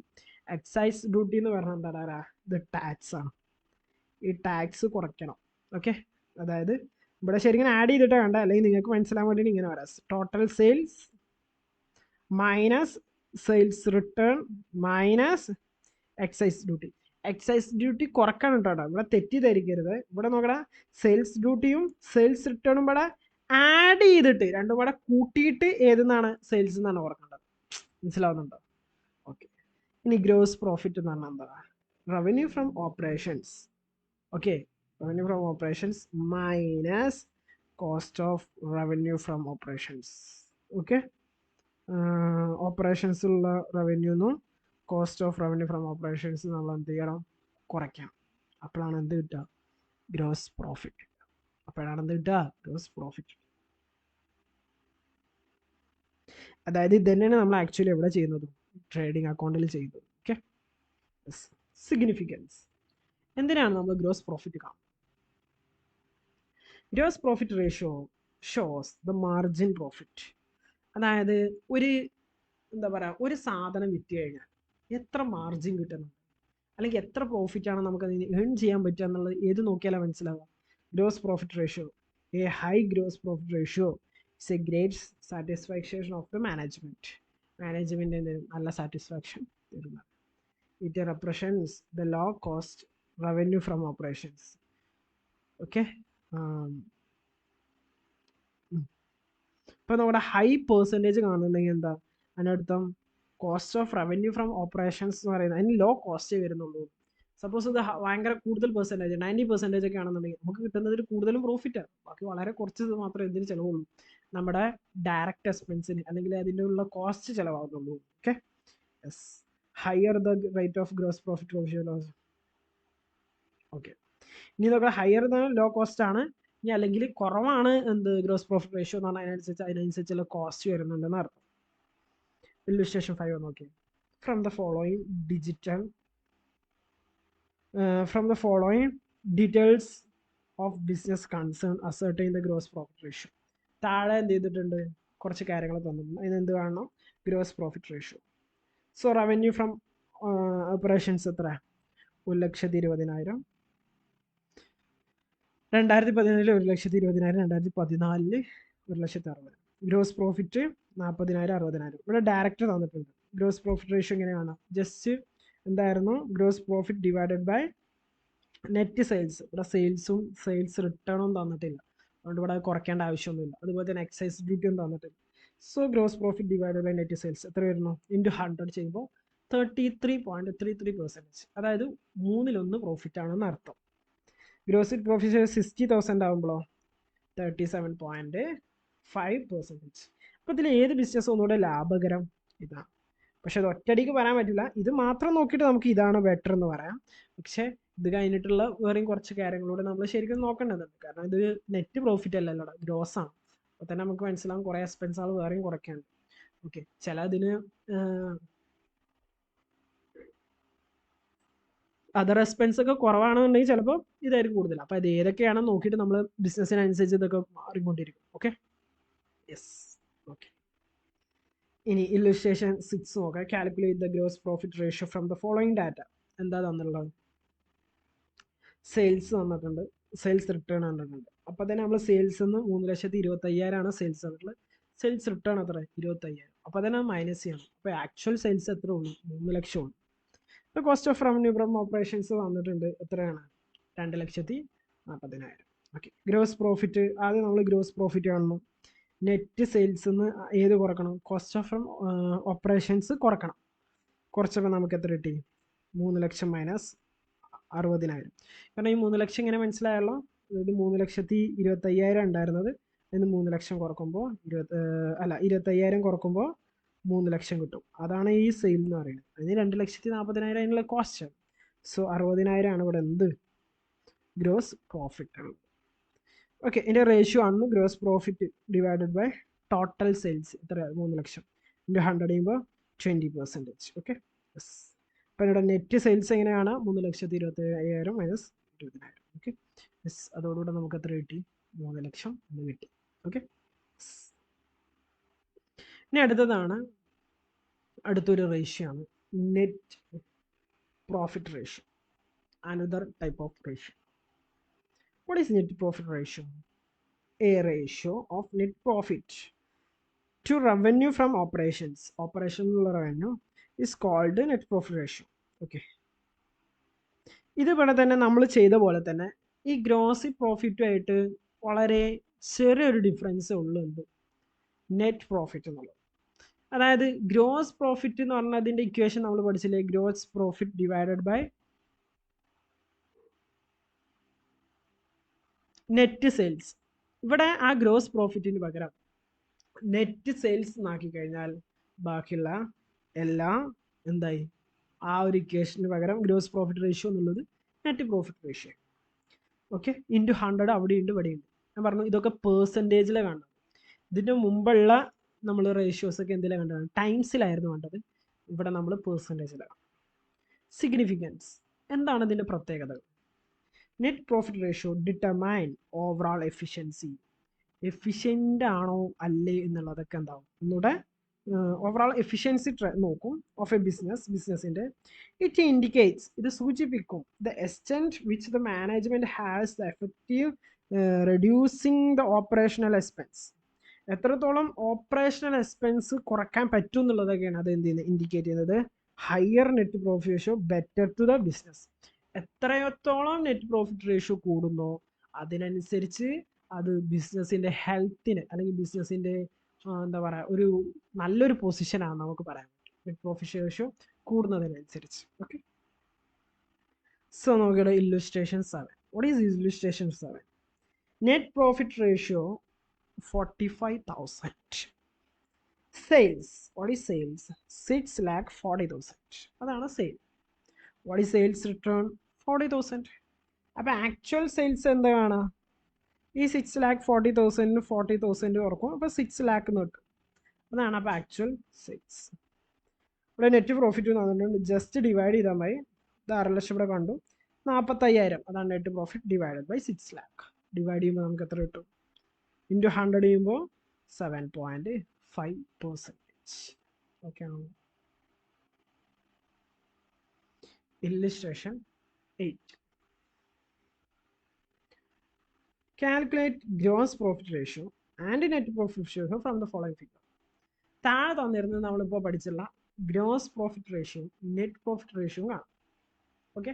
Excise duty എന്ന് പറഞ്ഞാൽ എന്താ? ഇത് ടാക്സ് ആണ്. ഈ ടാക്സ് കുറയ്ക്കണം. ഓക്കെ, അതായത് ഇവിടെ ശരിക്കും ആഡ് ചെയ്തിട്ട് വേണ്ട, അല്ലെങ്കിൽ നിങ്ങൾക്ക് മനസ്സിലാൻ വേണ്ടിയിട്ട് ഇങ്ങനെ വരാം. Total sales minus sales return minus excise duty. Excise duty കുറക്കണം കേട്ടോ. ഇവിടെ തെറ്റിദ്ധരിക്കരുത്. ഇവിടെ നോക്കടാ, സെയിൽസ് ഡ്യൂട്ടിയും സെയിൽസ് റിട്ടേണും ഇവിടെ ആഡ് ചെയ്തിട്ട് രണ്ടും കൂടെ കൂട്ടിയിട്ട് ഏതെന്നാണ് സെയിൽസ് എന്നാണ് ഓർക്കേണ്ടത്. മനസ്സിലാവുന്നുണ്ടോ? ഓക്കെ. ഇനി ഗ്രോസ് പ്രോഫിറ്റ് എന്ന് പറഞ്ഞാൽ എന്താ? Revenue from operations. Okay, revenue from operations minus cost of revenue from operations. Okay, ഓപ്പറേഷൻസിലുള്ള റവന്യൂന്നും cost of revenue from operations നമ്മൾ എന്ത് ചെയ്യണം? കുറയ്ക്കണം. അപ്പോഴാണ് എന്ത് കിട്ടുക? Gross profit. അപ്പോഴാണ് എന്ത് കിട്ടുക? Gross profit. അതായത് ഇത് തന്നെയാണ് നമ്മൾ ആക്ച്വലി എവിടെ ചെയ്യുന്നത്? ട്രേഡിംഗ് അക്കൗണ്ടിൽ ചെയ്യുന്നത്. Okay, significance. എന്തിനാണ് നമ്മൾ ഗ്രോസ് പ്രോഫിറ്റ് കാണുന്നത്? Gross profit ratio shows the margin profit. അതായത് ഒരു എന്താ പറയുക, ഒരു സാധനം വിറ്റ് കഴിഞ്ഞാൽ എത്ര മാർജിൻ കിട്ടുന്നുണ്ട്, അല്ലെങ്കിൽ എത്ര പ്രോഫിറ്റാണ് നമുക്ക് അതിന് ഏൺ ചെയ്യാൻ പറ്റുക എന്നുള്ളത് ഏത് നോക്കിയാലും മനസ്സിലാവുക. Gross profit ratio, a high gross profit ratio is a great satisfaction of the management. മാനേജ്മെൻറ്റിന് നല്ല സാറ്റിസ്ഫാക്ഷൻ തരുന്നത്. It represents the low cost revenue from operations. Okay, ഇപ്പോൾ നമ്മുടെ ഹൈ പെർസെൻറ്റേജ് കാണുന്നുണ്ടെങ്കിൽ എന്താ അതിനർത്ഥം cost of revenue from operations എന്ന് പറയുന്നത് അതിന് ലോ കോസ്റ്റേ വരുന്നുള്ളൂ. സപ്പോസ് ഇത് ഭയങ്കര കൂടുതൽ പെർസെൻറ്റേജ് 90% ഒക്കെ ആണെന്നുണ്ടെങ്കിൽ നമുക്ക് കിട്ടുന്നതിൽ കൂടുതലും പ്രോഫിറ്റാണ്, ബാക്കി വളരെ കുറച്ച് മാത്രമേ എന്തിന് ചിലവുള്ളൂ, നമ്മുടെ ഡയറക്റ്റ് എക്സ്പെൻസിന് അല്ലെങ്കിൽ അതിൻ്റെ ഉള്ള കോസ്റ്റ് ചിലവാകുന്നുള്ളൂ. Okay, yes, higher the rate of gross profit ratio. Okay, ഇനി ഇതൊക്കെ ഹയർ ലോ കോസ്റ്റ് ആണ്. ഇനി അല്ലെങ്കിൽ കുറവാണ് എന്ത് ഗ്രോസ് പ്രോഫിറ്റ് റേഷ്യോ എന്ന് പറഞ്ഞാൽ അതിനനുസരിച്ചുള്ള കോസ്റ്റ് വരുന്നുണ്ടെന്ന് അർത്ഥം. ഇല്ലുസ്ട്രേഷൻ 5 നോക്കി. From the following details of business concern ascertain the gross profit ratio. താഴെ എന്ത് ചെയ്തിട്ടുണ്ട്, കുറച്ച് കാര്യങ്ങൾ തന്നിട്ടുണ്ട്. അതിനെന്ത് കാണണം, gross profit ratio. So revenue from operations എത്ര, 1,20,000. 2017 1,20,000, 2014 1,60,000. Gross profit 40,000 60,000. ഇവിടെ ഡയറക്റ്റ് തന്നിട്ടുണ്ട്. ഗ്രോസ് പ്രോഫിറ്റ് റേഷ്യോ എങ്ങനെയാണ്, ജസ്റ്റ് എന്തായിരുന്നു, gross profit divided by net sales. ഇവിടെ സെയിൽസ് റിട്ടേണും തന്നിട്ടില്ല, അതുകൊണ്ട് ഇവിടെ കുറയ്ക്കേണ്ട ആവശ്യമൊന്നുമില്ല. അതുപോലെ തന്നെ എക്സൈസ് ഡ്യൂട്ടിയും തന്നിട്ടില്ല. So gross profit divided by net sales എത്ര വരുന്നു, ഇൻറ്റു 100 ചെയ്യുമ്പോൾ 33.33%, അതായത് 1/3 പ്രോഫിറ്റ് ആണെന്ന് അർത്ഥം. Gross profit 60,000 ആകുമ്പോഴോ 37.5%. അപ്പോൾ ഇതിൽ ഏത് ബിസിനസ് ഒന്നുകൂടെ ലാഭകരം, ഇതാണ്. പക്ഷെ അത് ഒറ്റയടിക്ക് പറയാൻ പറ്റില്ല, ഇത് മാത്രം നോക്കിയിട്ട് നമുക്ക് ഇതാണ് ബെറ്റർ എന്ന് പറയാം. പക്ഷേ ഇത് കഴിഞ്ഞിട്ടുള്ള വേറെയും കുറച്ച് കാര്യങ്ങളൂടെ നമ്മൾ ശരിക്കും നോക്കേണ്ടതുണ്ട്. കാരണം ഇത് നെറ്റ് പ്രോഫിറ്റ് അല്ലല്ലോ, ഗ്രോസ് ആണ്. അപ്പോൾ തന്നെ നമുക്ക് മനസ്സിലാവും കുറേ എക്സ്പെൻസുകൾ വേറെയും കുറയ്ക്കാനുണ്ട്. ഓക്കെ, ചില അതിന് അതർ എക്സ്പെൻസ് ഒക്കെ കുറവാണെന്നുണ്ടെങ്കിൽ ചിലപ്പോൾ ഇതായിരിക്കും കൂടുതൽ. അപ്പോൾ അത് ഏതൊക്കെയാണെന്ന് നോക്കിയിട്ട് നമ്മൾ ബിസിനസ്സിനനുസരിച്ച് ഇതൊക്കെ മാറിക്കൊണ്ടിരിക്കും. Okay, yes. ഓക്കെ, ഇനി ഇല്ലുസ്ട്രേഷൻ 6 നോക്കാം. Calculate the gross profit ratio from the following data. എന്താ തന്നിട്ടുള്ളത്, സെയിൽസ് തന്നിട്ടുണ്ട്, സെയിൽസ് റിട്ടേൺ തന്നിട്ടുണ്ട്. അപ്പോൾ തന്നെ നമ്മൾ സെയിൽസ് നിന്ന് 3,25,000 ആണ് സെയിൽസ് തന്നിട്ടുള്ളത്. സെയിൽസ് റിട്ടേൺ എത്ര, 25,000. അപ്പോൾ തന്നെ മൈനസ് ചെയ്യണം. അപ്പോൾ ആക്ച്വൽ സെയിൽസ് എത്ര ഉള്ളൂ, 3,00,000 ഉള്ളൂ. Cost of revenue from operations വന്നിട്ടുണ്ട്, എത്രയാണ്, 2,40,000. ഓക്കെ, ഗ്രോസ് പ്രോഫിറ്റ് ആദ്യം നമ്മൾ ഗ്രോസ് പ്രോഫിറ്റ് കാണണം. നെറ്റ് സെയിൽസ് നിന്ന് ഏത് കുറക്കണം, കോസ്റ്റ് ഓഫ് ഫ്രം ഓപ്പറേഷൻസ് കുറക്കണം. കുറച്ചപ്പോൾ നമുക്ക് എത്ര കിട്ടി, 3,00,000 മൈനസ് 60,000. കാരണം ഈ 3,00,000 ഇങ്ങനെ മനസ്സിലായല്ലോ, അതായത് 3,25,000 ഉണ്ടായിരുന്നത് അതിന് 3,00,000 കുറക്കുമ്പോൾ 25,000 കുറക്കുമ്പോൾ 3,00,000 കിട്ടും. അതാണ് ഈ സെയിൽ എന്ന് പറയുന്നത്. അതിന് 2,40,000 അതിനുള്ള കോസ്റ്റ്. സോ 60,000 ആണ് ഇവിടെ എന്ത്, ഗ്രോസ് പ്രോഫിറ്റ് ആണ്. ഓക്കെ, ഇതിൻ്റെ റേഷ്യോ ആണ് gross profit divided by total sales എത്ര, 3,00,000 ഇൻറ്റു 100 ചെയ്യുമ്പോൾ 20%. Okay, yes. അപ്പോൾ ഇവിടെ നെറ്റ് സെയിൽസ് എങ്ങനെയാണ്, 3,25,000 മൈനസ് 20,000. Okay, yes. അതോടുകൂടെ നമുക്ക് എത്ര കിട്ടി, 3,00,000 എന്ന് കിട്ടി. ഓക്കെ, ഇനി അടുത്തൊരു റേഷ്യോ ആണ് net profit ratio. Another type of ratio. What is net profit ratio? A ratio of net profit to revenue from operations. ഓപ്പറേഷനിലുള്ള revenue is called net profit ratio. Okay, ഇതുപോലെ തന്നെ നമ്മൾ ചെയ്ത പോലെ തന്നെ ഈ ഗ്രോസ് പ്രോഫിറ്റുമായിട്ട് വളരെ ചെറിയൊരു ഡിഫറൻസ് ഉള്ളത് നെറ്റ് പ്രോഫിറ്റ് എന്നുള്ളത്. അതായത് ഗ്രോസ് പ്രോഫിറ്റ് എന്ന് പറഞ്ഞാൽ അതിൻ്റെ ഇക്വേഷൻ നമ്മൾ പഠിച്ചില്ലേ, gross profit divided by net sales. ഇവിടെ ആ ഗ്രോസ് പ്രോഫിറ്റിന് പകരം നെറ്റ് സെയിൽസ് എന്നാക്കി കഴിഞ്ഞാൽ ബാക്കിയുള്ള എല്ലാം എന്തായി, ആ ഒരു ഇക്വേഷന് പകരം ഗ്രോസ് പ്രോഫിറ്റ് റേഷ്യോ എന്നുള്ളത് net profit ratio. Okay, into 100 അവിടെയുണ്ട് ഇവിടെയുണ്ട്. ഞാൻ പറഞ്ഞു ഇതൊക്കെ പേഴ്സൻറ്റേജിലെ കാണണം. ഇതിൻ്റെ മുമ്പുള്ള നമ്മൾ റേഷ്യോസ് ഒക്കെ എന്തിലാണ് കണ്ടത്, ടൈംസിലായിരുന്നു കണ്ടത്. ഇവിടെ നമ്മൾ പേഴ്സൻറ്റേജിലാണ്. സിഗ്നിഫിക്കൻസ് എന്താണ് ഇതിൻ്റെ പ്രത്യേകതകൾ? Net profit ratio determine overall efficiency. Efficient ആണോ അല്ലേ എന്നുള്ളതൊക്കെ എന്താവും ഒന്നുകൂടെ ഓവറോൾ എഫിഷ്യൻസി നോക്കും ഓഫ് എ ബിസിനസ്സിൻ്റെ ഇറ്റ് ഇൻഡിക്കേറ്റ്സ് ഇത് സൂചിപ്പിക്കും the extent which the management has the effective reducing the operational expense എത്രത്തോളം ഓപ്പറേഷണൽ എക്സ്പെൻസ് കുറയ്ക്കാൻ പറ്റും എന്നുള്ളതൊക്കെയാണ് അത് എന്ത് ചെയ്യുന്നത് ഇൻഡിക്കേറ്റ് ചെയ്യുന്നത് higher net profit ratio better to the business എത്രത്തോളം നെറ്റ് പ്രോഫിറ്റ് റേഷ്യോ കൂടുന്നോ അതിനനുസരിച്ച് അത് ബിസിനസ്സിൻ്റെ ഹെൽത്തിന് അല്ലെങ്കിൽ ബിസിനസ്സിൻ്റെ എന്താ പറയുക ഒരു നല്ലൊരു പൊസിഷനാണ് നമുക്ക് പറയാൻ പറ്റും നെറ്റ് പ്രോഫിറ്റ് റേഷ്യോ കൂടുന്നതിനനുസരിച്ച് ഓക്കെ സോ നോക്കിയുടെ illustration 7 what is illustration 7 net profit ratio 45,000 sales what is sales 6,40,000 അതാണ് sale what is sales return 40,000 അപ്പോൾ ആക്ച്വൽ സെയിൽസ് എന്താണ് ഈ 6,40,000 40,000 കുറക്കും അപ്പോൾ 6 lakh എന്ന് കിട്ടും അതാണ് അപ്പോൾ ആക്ച്വൽ സെയിൽസ് ഇവിടെ നെറ്റ് പ്രോഫിറ്റ് എന്ന് പറഞ്ഞിട്ടുണ്ട് ജസ്റ്റ് ഡിവൈഡ് ചെയ്താൽ മതി ഇത് 6 ലക്ഷം ഇവിടെ കണ്ടു 45,000 അതാണ് net profit divided by 6 lakh divide ചെയ്യുമ്പോൾ നമുക്ക് എത്ര കിട്ടും ഇൻറ്റു 100 ചെയ്യുമ്പോൾ 7.5%. ഓക്കെ ആണോ illustration 8 calculate gross profit ratio and net profit ratio from the following figure താഴെ തന്നിരുന്നത് നമ്മളിപ്പോൾ പഠിച്ചുള്ള gross profit ratio net profit ratio കാണാം ഓക്കെ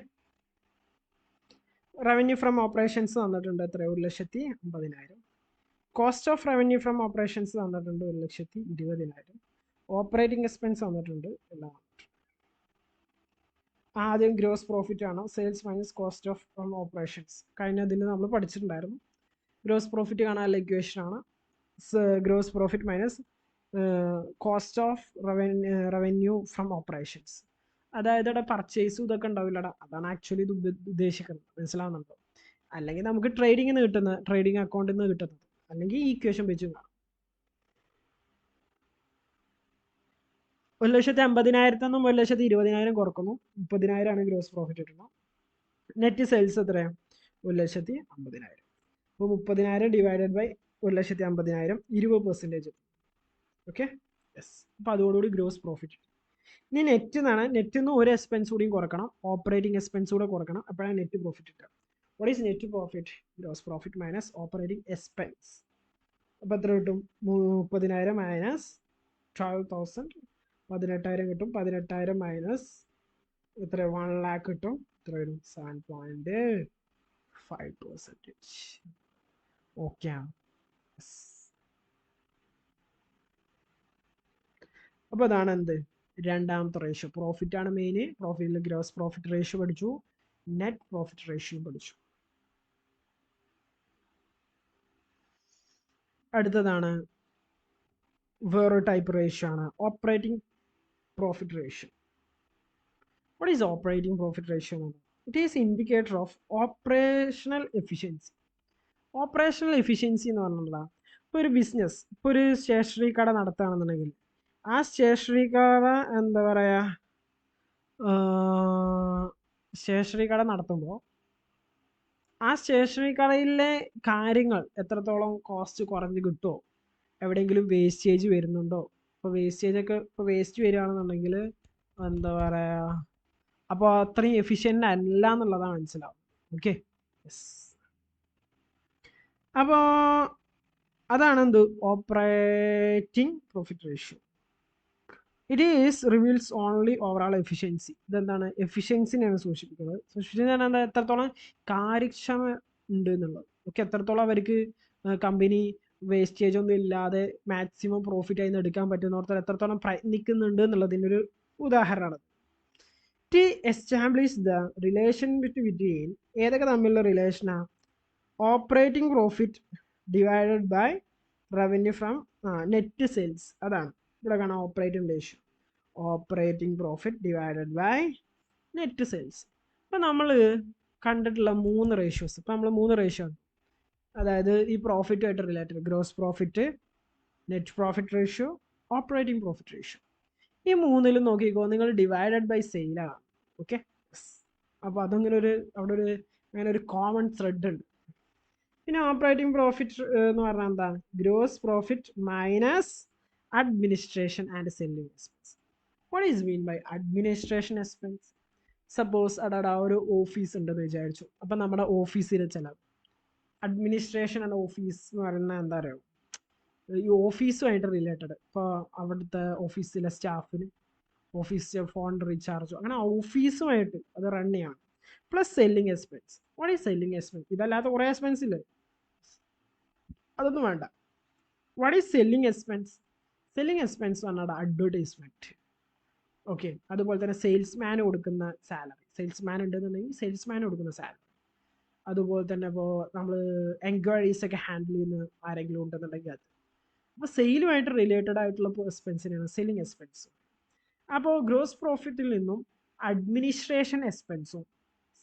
റവന്യൂ ഫ്രം ഓപ്പറേഷൻസ് തന്നിട്ടുണ്ട് എത്ര 1,50,000 cost of revenue from operations തന്നിട്ടുണ്ട് 1,20,000 ഓപ്പറേറ്റിംഗ് എക്സ്പെൻസ് തന്നിട്ടുണ്ട് എല്ലാം ആദ്യം ഗ്രോസ് പ്രോഫിറ്റ് ആണ് sales minus cost of from operations കഴിഞ്ഞതിൽ നമ്മൾ പഠിച്ചിട്ടുണ്ടായിരുന്നു ഗ്രോസ് പ്രോഫിറ്റ് കാണാനുള്ള ഇക്വേഷൻ ആണ് gross profit minus cost of revenue from operations അതായത് ഇവിടെ പർച്ചേസും ഇതൊക്കെ ഉണ്ടാവില്ലടാ അതാണ് ആക്ച്വലി ഇത് ഉദ്ദേശിക്കുന്നത് മനസ്സിലാവുന്നുണ്ടോ അല്ലെങ്കിൽ നമുക്ക് ട്രേഡിങ്ങിൽ നിന്ന് കിട്ടുന്ന ട്രേഡിംഗ് അക്കൗണ്ടിൽ നിന്ന് കിട്ടുന്നത് അല്ലെങ്കിൽ ഈ ഇക്വേഷൻ വെച്ച് കാണാം 1,50,000 നിന്നും 1,20,000 കുറക്കുന്നു 30,000 ആണ് ഗ്രോസ് പ്രോഫിറ്റ് കിട്ടുന്നത് നെറ്റ് സെയിൽസ് എത്രയാണ് 1,50,000 അപ്പോൾ 30,000 ഡിവൈഡഡ് ബൈ 1,50,000 20% ഓക്കെ യെസ് അപ്പോൾ അതോടുകൂടി ഗ്രോസ് പ്രോഫിറ്റ് ഇനി നെറ്റ് എന്നാണ് നെറ്റിൽ നിന്ന് ഒരു എക്സ്പെൻസ് കൂടിയും കുറക്കണം ഓപ്പറേറ്റിംഗ് എക്സ്പെൻസ് കൂടെ കുറക്കണം അപ്പോഴാണ് നെറ്റ് പ്രോഫിറ്റ് കിട്ടുക what is net profit gross profit minus operating expense അപ്പോൾ എത്ര കിട്ടും 30,000 മൈനസ് 12,000 18,000 കിട്ടും 18,000 മൈനസ് എത്ര 1 lakh കിട്ടും എത്ര വരും 7.5%. ഓക്കെ അപ്പോൾ അതാണ് എന്ത് രണ്ടാമത്തെ റേഷ്യോ പ്രോഫിറ്റ് ആണ് മെയിൻ പ്രോഫിറ്റിൽ ഗ്രോസ് പ്രോഫിറ്റ് റേഷ്യോ പഠിച്ചു നെറ്റ് പ്രോഫിറ്റ് റേഷ്യോ പഠിച്ചു അടുത്തതാണ് വേറൊരു ടൈപ്പ് റേഷ്യോ ആണ് operating profit ratio what is operating profit ratio it is indicator of operational efficiency operational efficiency എന്ന് പറഞ്ഞാൽ ഇപ്പോൾ ഒരു ബിസിനസ് ഇപ്പോൾ ഒരു സ്റ്റേഷനറി കട നടത്തുകയാണെന്നുണ്ടെങ്കിൽ ആ സ്റ്റേഷനറി കട എന്താ പറയുക സ്റ്റേഷനറി കട നടത്തുമ്പോൾ ആ സ്റ്റേഷനറി കടയിലെ കാര്യങ്ങൾ എത്രത്തോളം കോസ്റ്റ് കുറഞ്ഞ് കിട്ടുമോ എവിടെയെങ്കിലും വേസ്റ്റേജ് വരുന്നുണ്ടോ ഇപ്പോൾ വേസ്റ്റേജൊക്കെ ഇപ്പോൾ വേസ്റ്റ് വരികയാണെന്നുണ്ടെങ്കിൽ എന്താ പറയുക അപ്പോൾ അത്രയും എഫിഷ്യൻ്റ് അല്ല എന്നുള്ളതാണ് മനസ്സിലാവും ഓക്കെ യെസ് അപ്പോൾ അതാണ് എന്ത് operating profit ratio it is reveals only overall efficiency ഇതെന്താണ് എഫിഷ്യൻസിനെയാണ് സൂചിപ്പിക്കുന്നത് സൂക്ഷിപ്പിച്ചത് എന്താ എത്രത്തോളം കാര്യക്ഷമ ഉണ്ട് എന്നുള്ളത് ഓക്കെ എത്രത്തോളം അവർക്ക് കമ്പനി വേസ്റ്റേജ് ഒന്നും ഇല്ലാതെ മാക്സിമം പ്രോഫിറ്റ് ആയി എടുക്കാൻ പറ്റുന്നോർത്ത് എത്രത്തോളം പ്രയത്നിക്കുന്നുണ്ട് എന്നുള്ളതിൻ്റെ ഒരു ഉദാഹരണമാണ് to establish the relation between ഏതൊക്കെ തമ്മിലുള്ള റിലേഷനാണ് operating profit divided by revenue from net sales അതാണ് ഇവിടെ കാണാം operating ratio operating profit divided by net sales ഇപ്പോൾ നമ്മൾ കണ്ടിട്ടുള്ള 3 റേഷ്യോസ് ഇപ്പോൾ നമ്മൾ 3 റേഷ്യോ അതായത് ഈ പ്രോഫിറ്റുമായിട്ട് related gross profit net profit ratio operating profit ratio ഈ 3ലും നോക്കിക്കോ നിങ്ങൾ ഡിവൈഡഡ് ബൈ സെയിലാണ് ഓക്കെ അപ്പോൾ അതങ്ങനെ ഒരു അവിടെ ഒരു അങ്ങനെ ഒരു കോമൺ ത്രെഡ് ഉണ്ട് പിന്നെ ഓപ്പറേറ്റിംഗ് പ്രോഫിറ്റ് എന്ന് പറഞ്ഞാൽ എന്താ gross profit minus administration and selling expense. What is mean by administration expense? Suppose അവിടെ ഒരു ഓഫീസ് ഉണ്ടെന്ന് വിചാരിച്ചു. അപ്പം നമ്മുടെ ഓഫീസിൽ ചില അഡ്മിനിസ്ട്രേഷൻ ആൻഡ് ഓഫീസ് എന്ന് പറയുന്നത് എന്താ പറയുക, ഈ ഓഫീസുമായിട്ട് റിലേറ്റഡ്. ഇപ്പോൾ അവിടുത്തെ ഓഫീസിലെ സ്റ്റാഫിന് ഓഫീസ് ഫോൺ റീചാർജോ അങ്ങനെ ഓഫീസുമായിട്ട് അത് റൺ ചെയ്യണം. Plus selling expense. What is selling expense? ഇതല്ലാത്ത കുറേ എക്സ്പെൻസ് ഇല്ലേ, അതൊന്നും വേണ്ട. What is selling expense? Selling expense പറഞ്ഞാൽ അഡ്വർടൈസ്മെൻറ്റ്. ഓക്കെ, അതുപോലെ തന്നെ സെയിൽസ്മാന് കൊടുക്കുന്ന സാലറി, സെയിൽസ്മാൻ ഉണ്ടെന്നുണ്ടെങ്കിൽ സെയിൽസ്മാന് കൊടുക്കുന്ന സാലറി. അതുപോലെ തന്നെ ഇപ്പോൾ നമ്മൾ എൻക്വയറീസ് ഒക്കെ ഹാൻഡിൽ ചെയ്യുന്ന ആരെങ്കിലും ഉണ്ടെന്നുണ്ടെങ്കിൽ അത്. അപ്പോൾ സെയിലുമായിട്ട് റിലേറ്റഡ് ആയിട്ടുള്ള എക്സ്പെൻസിനാണ് സെല്ലിംഗ് എക്സ്പെൻസ്. അപ്പോൾ ഗ്രോസ് പ്രോഫിറ്റിൽ നിന്നും അഡ്മിനിസ്ട്രേഷൻ എക്സ്പെൻസും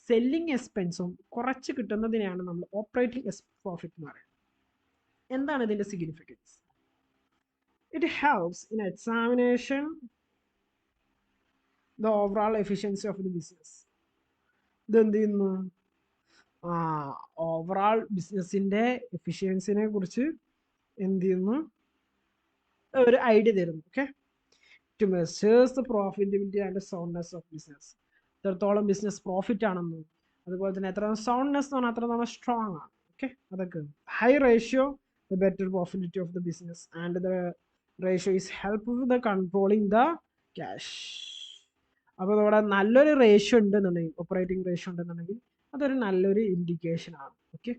സെല്ലിംഗ് എക്സ്പെൻസും കുറച്ച് കിട്ടുന്നതിനെയാണ് നമ്മൾ ഓപ്പറേറ്റിംഗ് പ്രോഫിറ്റ് എന്ന് പറയുന്നത്. എന്താണ് ഇതിൻ്റെ significance? It helps in examination the overall efficiency of the business. ഇതെന്ത് ചെയ്യുന്നു? ഓവറോൾ ബിസിനസ്സിൻ്റെ എഫിഷ്യൻസിനെ കുറിച്ച് എന്ത് ചെയ്യുന്നു? ഒരു ഐഡിയ തരുന്നു. Okay, to measures the profitability and soundness of business. എത്രത്തോളം ബിസിനസ് പ്രോഫിറ്റ് ആണെന്നും അതുപോലെ തന്നെ എത്ര സൗണ്ട്നെസ് എന്ന് പറഞ്ഞാൽ അത്രത്തോളം സ്ട്രോങ് ആണ്. ഓക്കെ, അതൊക്കെ high ratio the better profitability of the business and the ratio is help with the controlling the cash. അപ്പോൾ ഇവിടെ നല്ലൊരു റേഷ്യോ ഉണ്ടെന്നുണ്ടെങ്കിൽ, ഓപ്പറേറ്റിംഗ് റേഷ്യോ ഉണ്ടെന്നുണ്ടെങ്കിൽ അതൊരു നല്ലൊരു ഇൻഡിക്കേഷൻ ആണ്. ഓക്കെ,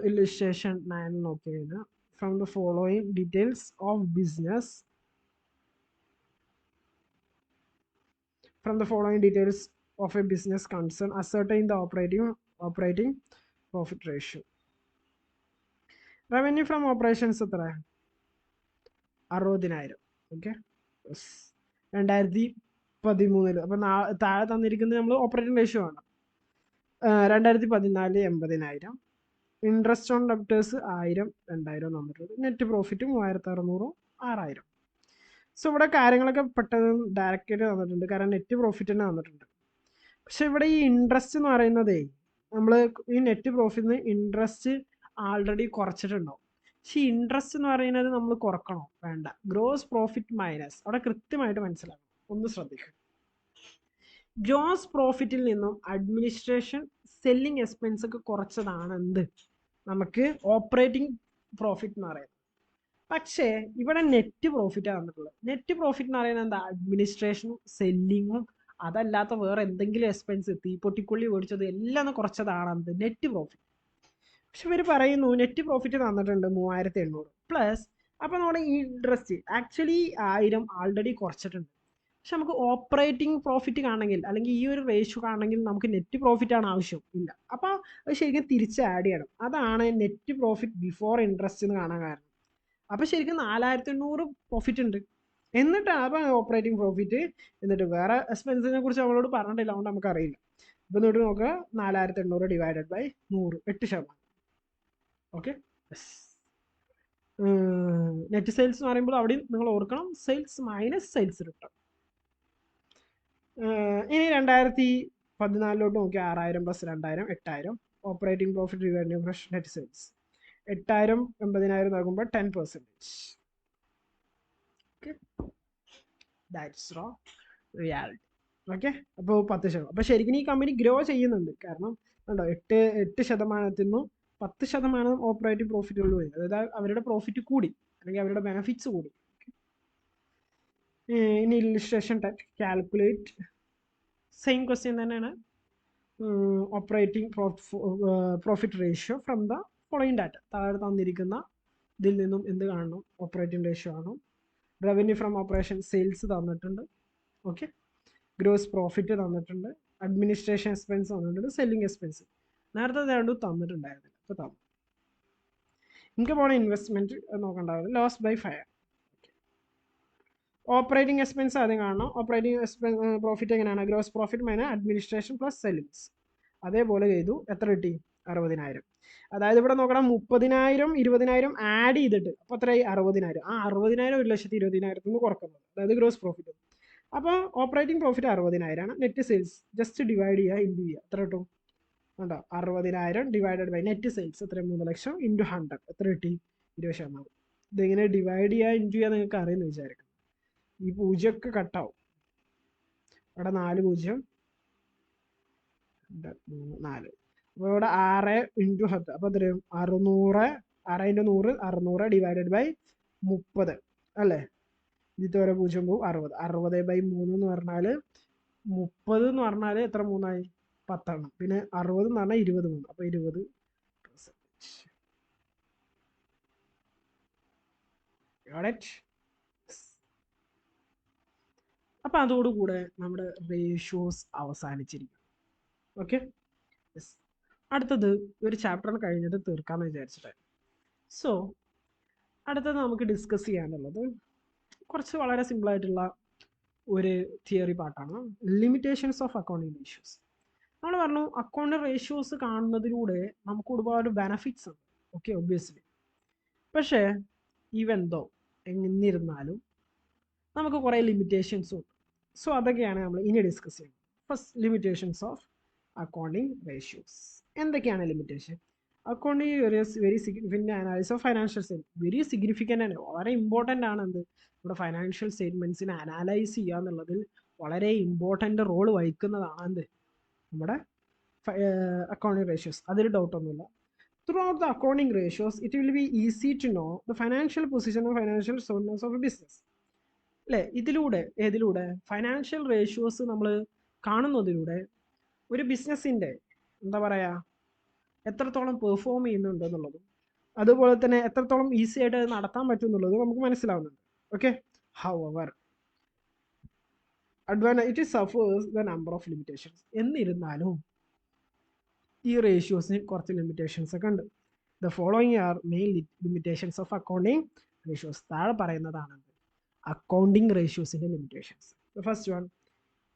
ഇല്ലുസ്ട്രേഷൻ 9 നോക്കി കഴിഞ്ഞാൽ from the following details of business, from the following details of a business concern, ascertain the operating profit ratio. Revenue from operations എത്ര? 60,000. ഓക്കെ, 2013. അപ്പം താഴെ തന്നിരിക്കുന്നത് നമ്മൾ ഓപ്പറേറ്റിംഗ് റേഷ്യോ ആണ്. 2014 80,000. ഇൻട്രസ്റ്റ് ഓൺ ഡെപ്റ്റേഴ്സ് 1000 2000 തന്നിട്ടുണ്ട്. Net profit 3600 6000. സോ ഇവിടെ കാര്യങ്ങളൊക്കെ പെട്ടെന്ന് ഡയറക്റ്റായിട്ട് തന്നിട്ടുണ്ട്, കാരണം നെറ്റ് പ്രോഫിറ്റ് തന്നെ തന്നിട്ടുണ്ട്. പക്ഷെ ഇവിടെ ഈ ഇൻട്രസ്റ്റ് എന്ന് പറയുന്നതേ, നമ്മൾ ഈ നെറ്റ് പ്രോഫിറ്റിന് ഇൻട്രസ്റ്റ് ആൾറെഡി കുറച്ചിട്ടുണ്ടാവും. പക്ഷെ ഇൻട്രസ്റ്റ് എന്ന് പറയുന്നത് നമ്മൾ കുറക്കണോ? വേണ്ട. ഗ്രോസ് പ്രോഫിറ്റ് മൈനസ്, അവിടെ കൃത്യമായിട്ട് മനസ്സിലാക്കണം, ഒന്ന് ശ്രദ്ധിക്കുക. ഗ്രോസ് പ്രോഫിറ്റിൽ നിന്നും അഡ്മിനിസ്ട്രേഷൻ സെല്ലിംഗ് എക്സ്പെൻസ് ഒക്കെ കുറച്ചതാണ് എന്ത്, നമുക്ക് ഓപ്പറേറ്റിംഗ് പ്രോഫിറ്റ് എന്ന് പറയുന്നത്. പക്ഷേ ഇവിടെ നെറ്റ് പ്രോഫിറ്റാണ് തന്നിട്ടുള്ളത്. നെറ്റ് പ്രോഫിറ്റ് എന്ന് പറയുന്നത് എന്താ? അഡ്മിനിസ്ട്രേഷനും സെല്ലിങ്ങും അതല്ലാത്ത വേറെ എന്തെങ്കിലും എക്സ്പെൻസ്, തീപ്പൊട്ടിക്കുള്ളി മേടിച്ചത് എല്ലാം കുറച്ചതാണ് എന്ത്, നെറ്റ് പ്രോഫിറ്റ്. പക്ഷെ ഇവർ പറയുന്നു നെറ്റ് പ്രോഫിറ്റ് തന്നിട്ടുണ്ട് 3800 പ്ലസ്. അപ്പോൾ നമ്മുടെ ഇൻട്രസ്റ്റ് ആക്ച്വലി 1000 ആൾറെഡി കുറച്ചിട്ടുണ്ട്. പക്ഷെ നമുക്ക് ഓപ്പറേറ്റിംഗ് പ്രോഫിറ്റ് കാണണമെങ്കിൽ, അല്ലെങ്കിൽ ഈ ഒരു റേഷ്യോ കാണണമെങ്കിൽ നമുക്ക് നെറ്റ് പ്രോഫിറ്റ് ആണ് ആവശ്യം ഇല്ല. അപ്പോൾ അത് ശരിക്കും തിരിച്ച് ആഡ് ചെയ്യണം. അതാണ് നെറ്റ് പ്രോഫിറ്റ് ബിഫോർ ഇൻട്രസ്റ്റ് എന്ന് കാണാൻ കാരണം. അപ്പോൾ ശരിക്കും 4800 പ്രോഫിറ്റ് ഉണ്ട്. എന്നിട്ടാണ് അപ്പോൾ ഓപ്പറേറ്റിംഗ് പ്രോഫിറ്റ്. എന്നിട്ട് വേറെ എക്സ്പെൻസിനെ കുറിച്ച് നമ്മളോട് പറഞ്ഞിട്ടില്ല, അതുകൊണ്ട് നമുക്കറിയില്ല. അപ്പോൾ എന്നിട്ട് നോക്കുക 4800 divided by 100, 8%. Okay, net sales എന്ന് പറയുമ്പോൾ അവിടെ നിങ്ങൾ ഓർക്കണം സെയിൽസ് മൈനസ് സെയിൽസ് റിട്ടേൺ. ഇനി 2014 നോക്കി 6000 പ്ലസ് 2000 8000. Operating profit revenue from net sales 8000 80,000 നോക്കുമ്പോൾ 10%. Okay, that's raw reality. Okay, അപ്പോൾ 10%. അപ്പോൾ ശരിക്കും ഈ കമ്പനി ഗ്രോ ചെയ്യുന്നുണ്ട്. കാരണം ഉണ്ടോ 8% നിന്നും 10% ഓപ്പറേറ്റിംഗ് പ്രോഫിറ്റ് ഉള്ളൂ. അതായത് അവരുടെ പ്രോഫിറ്റ് കൂടി, അല്ലെങ്കിൽ അവരുടെ ബെനിഫിറ്റ്സ് കൂടി. ഇനി ഇല്ലുസ്ട്രേഷൻ കാൽക്കുലേറ്റ് സെയിം ക്വസ്റ്റ്യൻ തന്നെയാണ്. Operating profit ratio from the following data. താഴെ തന്നിരിക്കുന്ന ഇതിൽ നിന്നും എന്ത് കാണണം? ഓപ്പറേറ്റിംഗ് റേഷ്യോ ആണ്. റവന്യൂ ഫ്രം ഓപ്പറേഷൻ സെയിൽസ് തന്നിട്ടുണ്ട്. ഓക്കെ, ഗ്രോസ് പ്രോഫിറ്റ് തന്നിട്ടുണ്ട്, അഡ്മിനിസ്ട്രേഷൻ എക്സ്പെൻസ് തന്നിട്ടുണ്ട്, സെല്ലിംഗ് എക്സ്പെൻസ് നേരത്തെ രണ്ടും തന്നിട്ടുണ്ടായിരുന്നില്ല, ഇപ്പോൾ തന്നു. ഇൻകം ഓൺ ഇൻവെസ്റ്റ്മെൻറ്റ് നോക്കണ്ടായിരുന്നു. Loss by fire. Operating expense ആദ്യം കാണണം. ഓപ്പറേറ്റിംഗ് പ്രോഫിറ്റ് എങ്ങനെയാണ്? Gross profit minus administration plus sellings. അതേപോലെ ചെയ്തു. എത്ര കിട്ടി? 60,000. അതായത് ഇവിടെ നോക്കണം 30,000 20,000 ആഡ് ചെയ്തിട്ട് അപ്പോൾ എത്രയായി? 60,000. ആ 60,000 1,20,000 നിന്ന് കുറക്കുന്നത്, അതായത് ഗ്രോസ് പ്രോഫിറ്റ്. അപ്പോൾ ഓപ്പറേറ്റിംഗ് പ്രോഫിറ്റ് 60,000 ആണ്. നെറ്റ് സെയിൽസ് ജസ്റ്റ് ഡിവൈഡ് ചെയ്യുക, ഇൻറ്റു ചെയ്യുക. എത്ര കിട്ടും? ഉണ്ടോ 60,000 ഡിവൈഡഡ് ബൈ നെറ്റ് സെയിൽസ് എത്ര? 3 ലക്ഷം ഇൻറ്റു 100 എത്ര കിട്ടി? 20%. ഇതെങ്ങനെ ഡിവൈഡ് ചെയ്യുക ഇൻറ്റു ചെയ്യുക നിങ്ങൾക്ക് അറിയുമെന്ന് വിചാരിക്കും. ഈ പൂജ്യമൊക്കെ കട്ടാവും. ഇവിടെ 4 0 4. അപ്പോൾ ഇവിടെ 6 ഇൻറ്റു 10. അപ്പോൾ എത്രയും 600. 6 ഇൻറ്റു 100 600 ഡിവൈഡഡ് ബൈ 30 അല്ലേ? ഇതിൽ ഓരോ 0 പോവും. 60. 60/3 എന്ന് പറഞ്ഞാൽ 30 എന്ന് പറഞ്ഞാൽ എത്ര 3 10 പിന്നെ 60 എന്ന് പറഞ്ഞാൽ 20 അപ്പോൾ 20%. അപ്പം അതോടുകൂടെ നമ്മുടെ റേഷ്യോസ് അവസാനിച്ചിരിക്കും. Okay, yes. അടുത്തത് ഒരു ചാപ്റ്റർ കഴിഞ്ഞിട്ട് തീർക്കാമെന്ന് വിചാരിച്ചിട്ട്. സോ അടുത്തത് നമുക്ക് ഡിസ്കസ് ചെയ്യാനുള്ളത് കുറച്ച് വളരെ സിമ്പിളായിട്ടുള്ള ഒരു തിയറി പാർട്ടാണ്, ലിമിറ്റേഷൻസ് ഓഫ് അക്കൗണ്ടിങ് റേഷ്യോസ്. നമ്മൾ പറഞ്ഞു അക്കൗണ്ടിങ് റേഷ്യോസ് കാണുന്നതിലൂടെ നമുക്ക് ഒരുപാട് ബെനഫിറ്റ്സ് ഉണ്ട്. Okay, obviously. പക്ഷേ ഇവെന്തോ എന്നിരുന്നാലും നമുക്ക് കുറേ ലിമിറ്റേഷൻസും ഉണ്ട്. സോ അതൊക്കെയാണ് നമ്മൾ ഇനി ഡിസ്കസ് ചെയ്യുന്നത്. First, limitations of accounting ratios. എന്തൊക്കെയാണ് limitation? Accounting very significant analysis of financial statement. Very significant ആണ്, വളരെ ഇമ്പോർട്ടൻ്റ് ആണ്. എന്ത് നമ്മുടെ ഫൈനാൻഷ്യൽ സ്റ്റേറ്റ്മെൻറ്റ്സിനെ അനാലൈസ് ചെയ്യുക എന്നുള്ളതിൽ വളരെ ഇമ്പോർട്ടൻ്റ് റോൾ വഹിക്കുന്നതാണ് എന്ത് നമ്മുടെ അക്കൗണ്ടിങ് റേഷ്യോസ്. അതിൽ ഡൗട്ടൊന്നുമില്ല. Throughout the accounting ratios, it will be easy to know the financial position and financial soundness of a business. അല്ലേ? ഏതിലൂടെ ഫൈനാൻഷ്യൽ റേഷ്യോസ് നമ്മൾ കാണുന്നതിലൂടെ ഒരു ബിസിനസ്സിൻ്റെ എന്താ പറയുക എത്രത്തോളം പെർഫോം ചെയ്യുന്നുണ്ട് എന്നുള്ളതും അതുപോലെ തന്നെ എത്രത്തോളം ഈസി ആയിട്ട് അത് നടത്താൻ പറ്റും എന്നുള്ളതും നമുക്ക് മനസ്സിലാവുന്നുണ്ട്. Okay, however it suffers the number of limitations. എന്നിരുന്നാലും ഈ റേഷ്യോസിന് കുറച്ച് ലിമിറ്റേഷൻസ് ഒക്കെ ഉണ്ട്. The following are main limitations of accounting ratios. താഴെ പറയുന്നതാണ് അക്കൗണ്ടിങ് റേഷ്യോസിൻ്റെ limitations. The first one,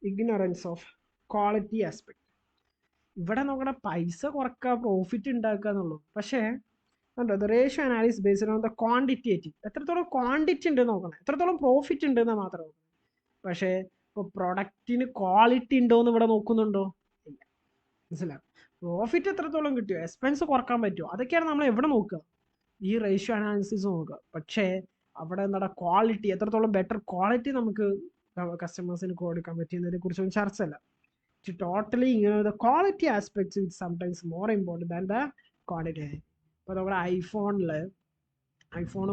ignorance of quality aspect. ഇവിടെ നോക്കണ പൈസ കുറക്കുക, പ്രോഫിറ്റ് ഉണ്ടാക്കുക എന്നുള്ളൂ. പക്ഷേ the ratio analysis based on the quantitative. എത്രത്തോളം ക്വാണ്ടിറ്റി ഉണ്ട് നോക്കണം, എത്രത്തോളം പ്രോഫിറ്റ് ഉണ്ട് എന്ന് മാത്രമേ നോക്കണം. പക്ഷേ ഇപ്പോൾ പ്രൊഡക്റ്റിന് ക്വാളിറ്റി ഉണ്ടോ എന്ന് ഇവിടെ നോക്കുന്നുണ്ടോ? ഇല്ല. മനസ്സിലാവും. പ്രോഫിറ്റ് എത്രത്തോളം കിട്ടുമോ, എക്സ്പെൻസ് കുറക്കാൻ പറ്റുമോ, അതൊക്കെയാണ് നമ്മൾ എവിടെ നോക്കുക, ഈ റേഷ്യോ അനാലിസിസ് നോക്കുക. പക്ഷേ അവിടെ എന്താണ് ക്വാളിറ്റി, എത്രത്തോളം ബെറ്റർ ക്വാളിറ്റി നമുക്ക് കസ്റ്റമേഴ്സിന് കൊടുക്കാൻ പറ്റുന്നതിനെ കുറിച്ചൊന്നും ചർച്ചയല്ല. ടോട്ടലി ഇങ്ങനെ the quality aspects which sometimes more important than the quantity. ഇപ്പോൾ നമ്മുടെ ഐഫോൺ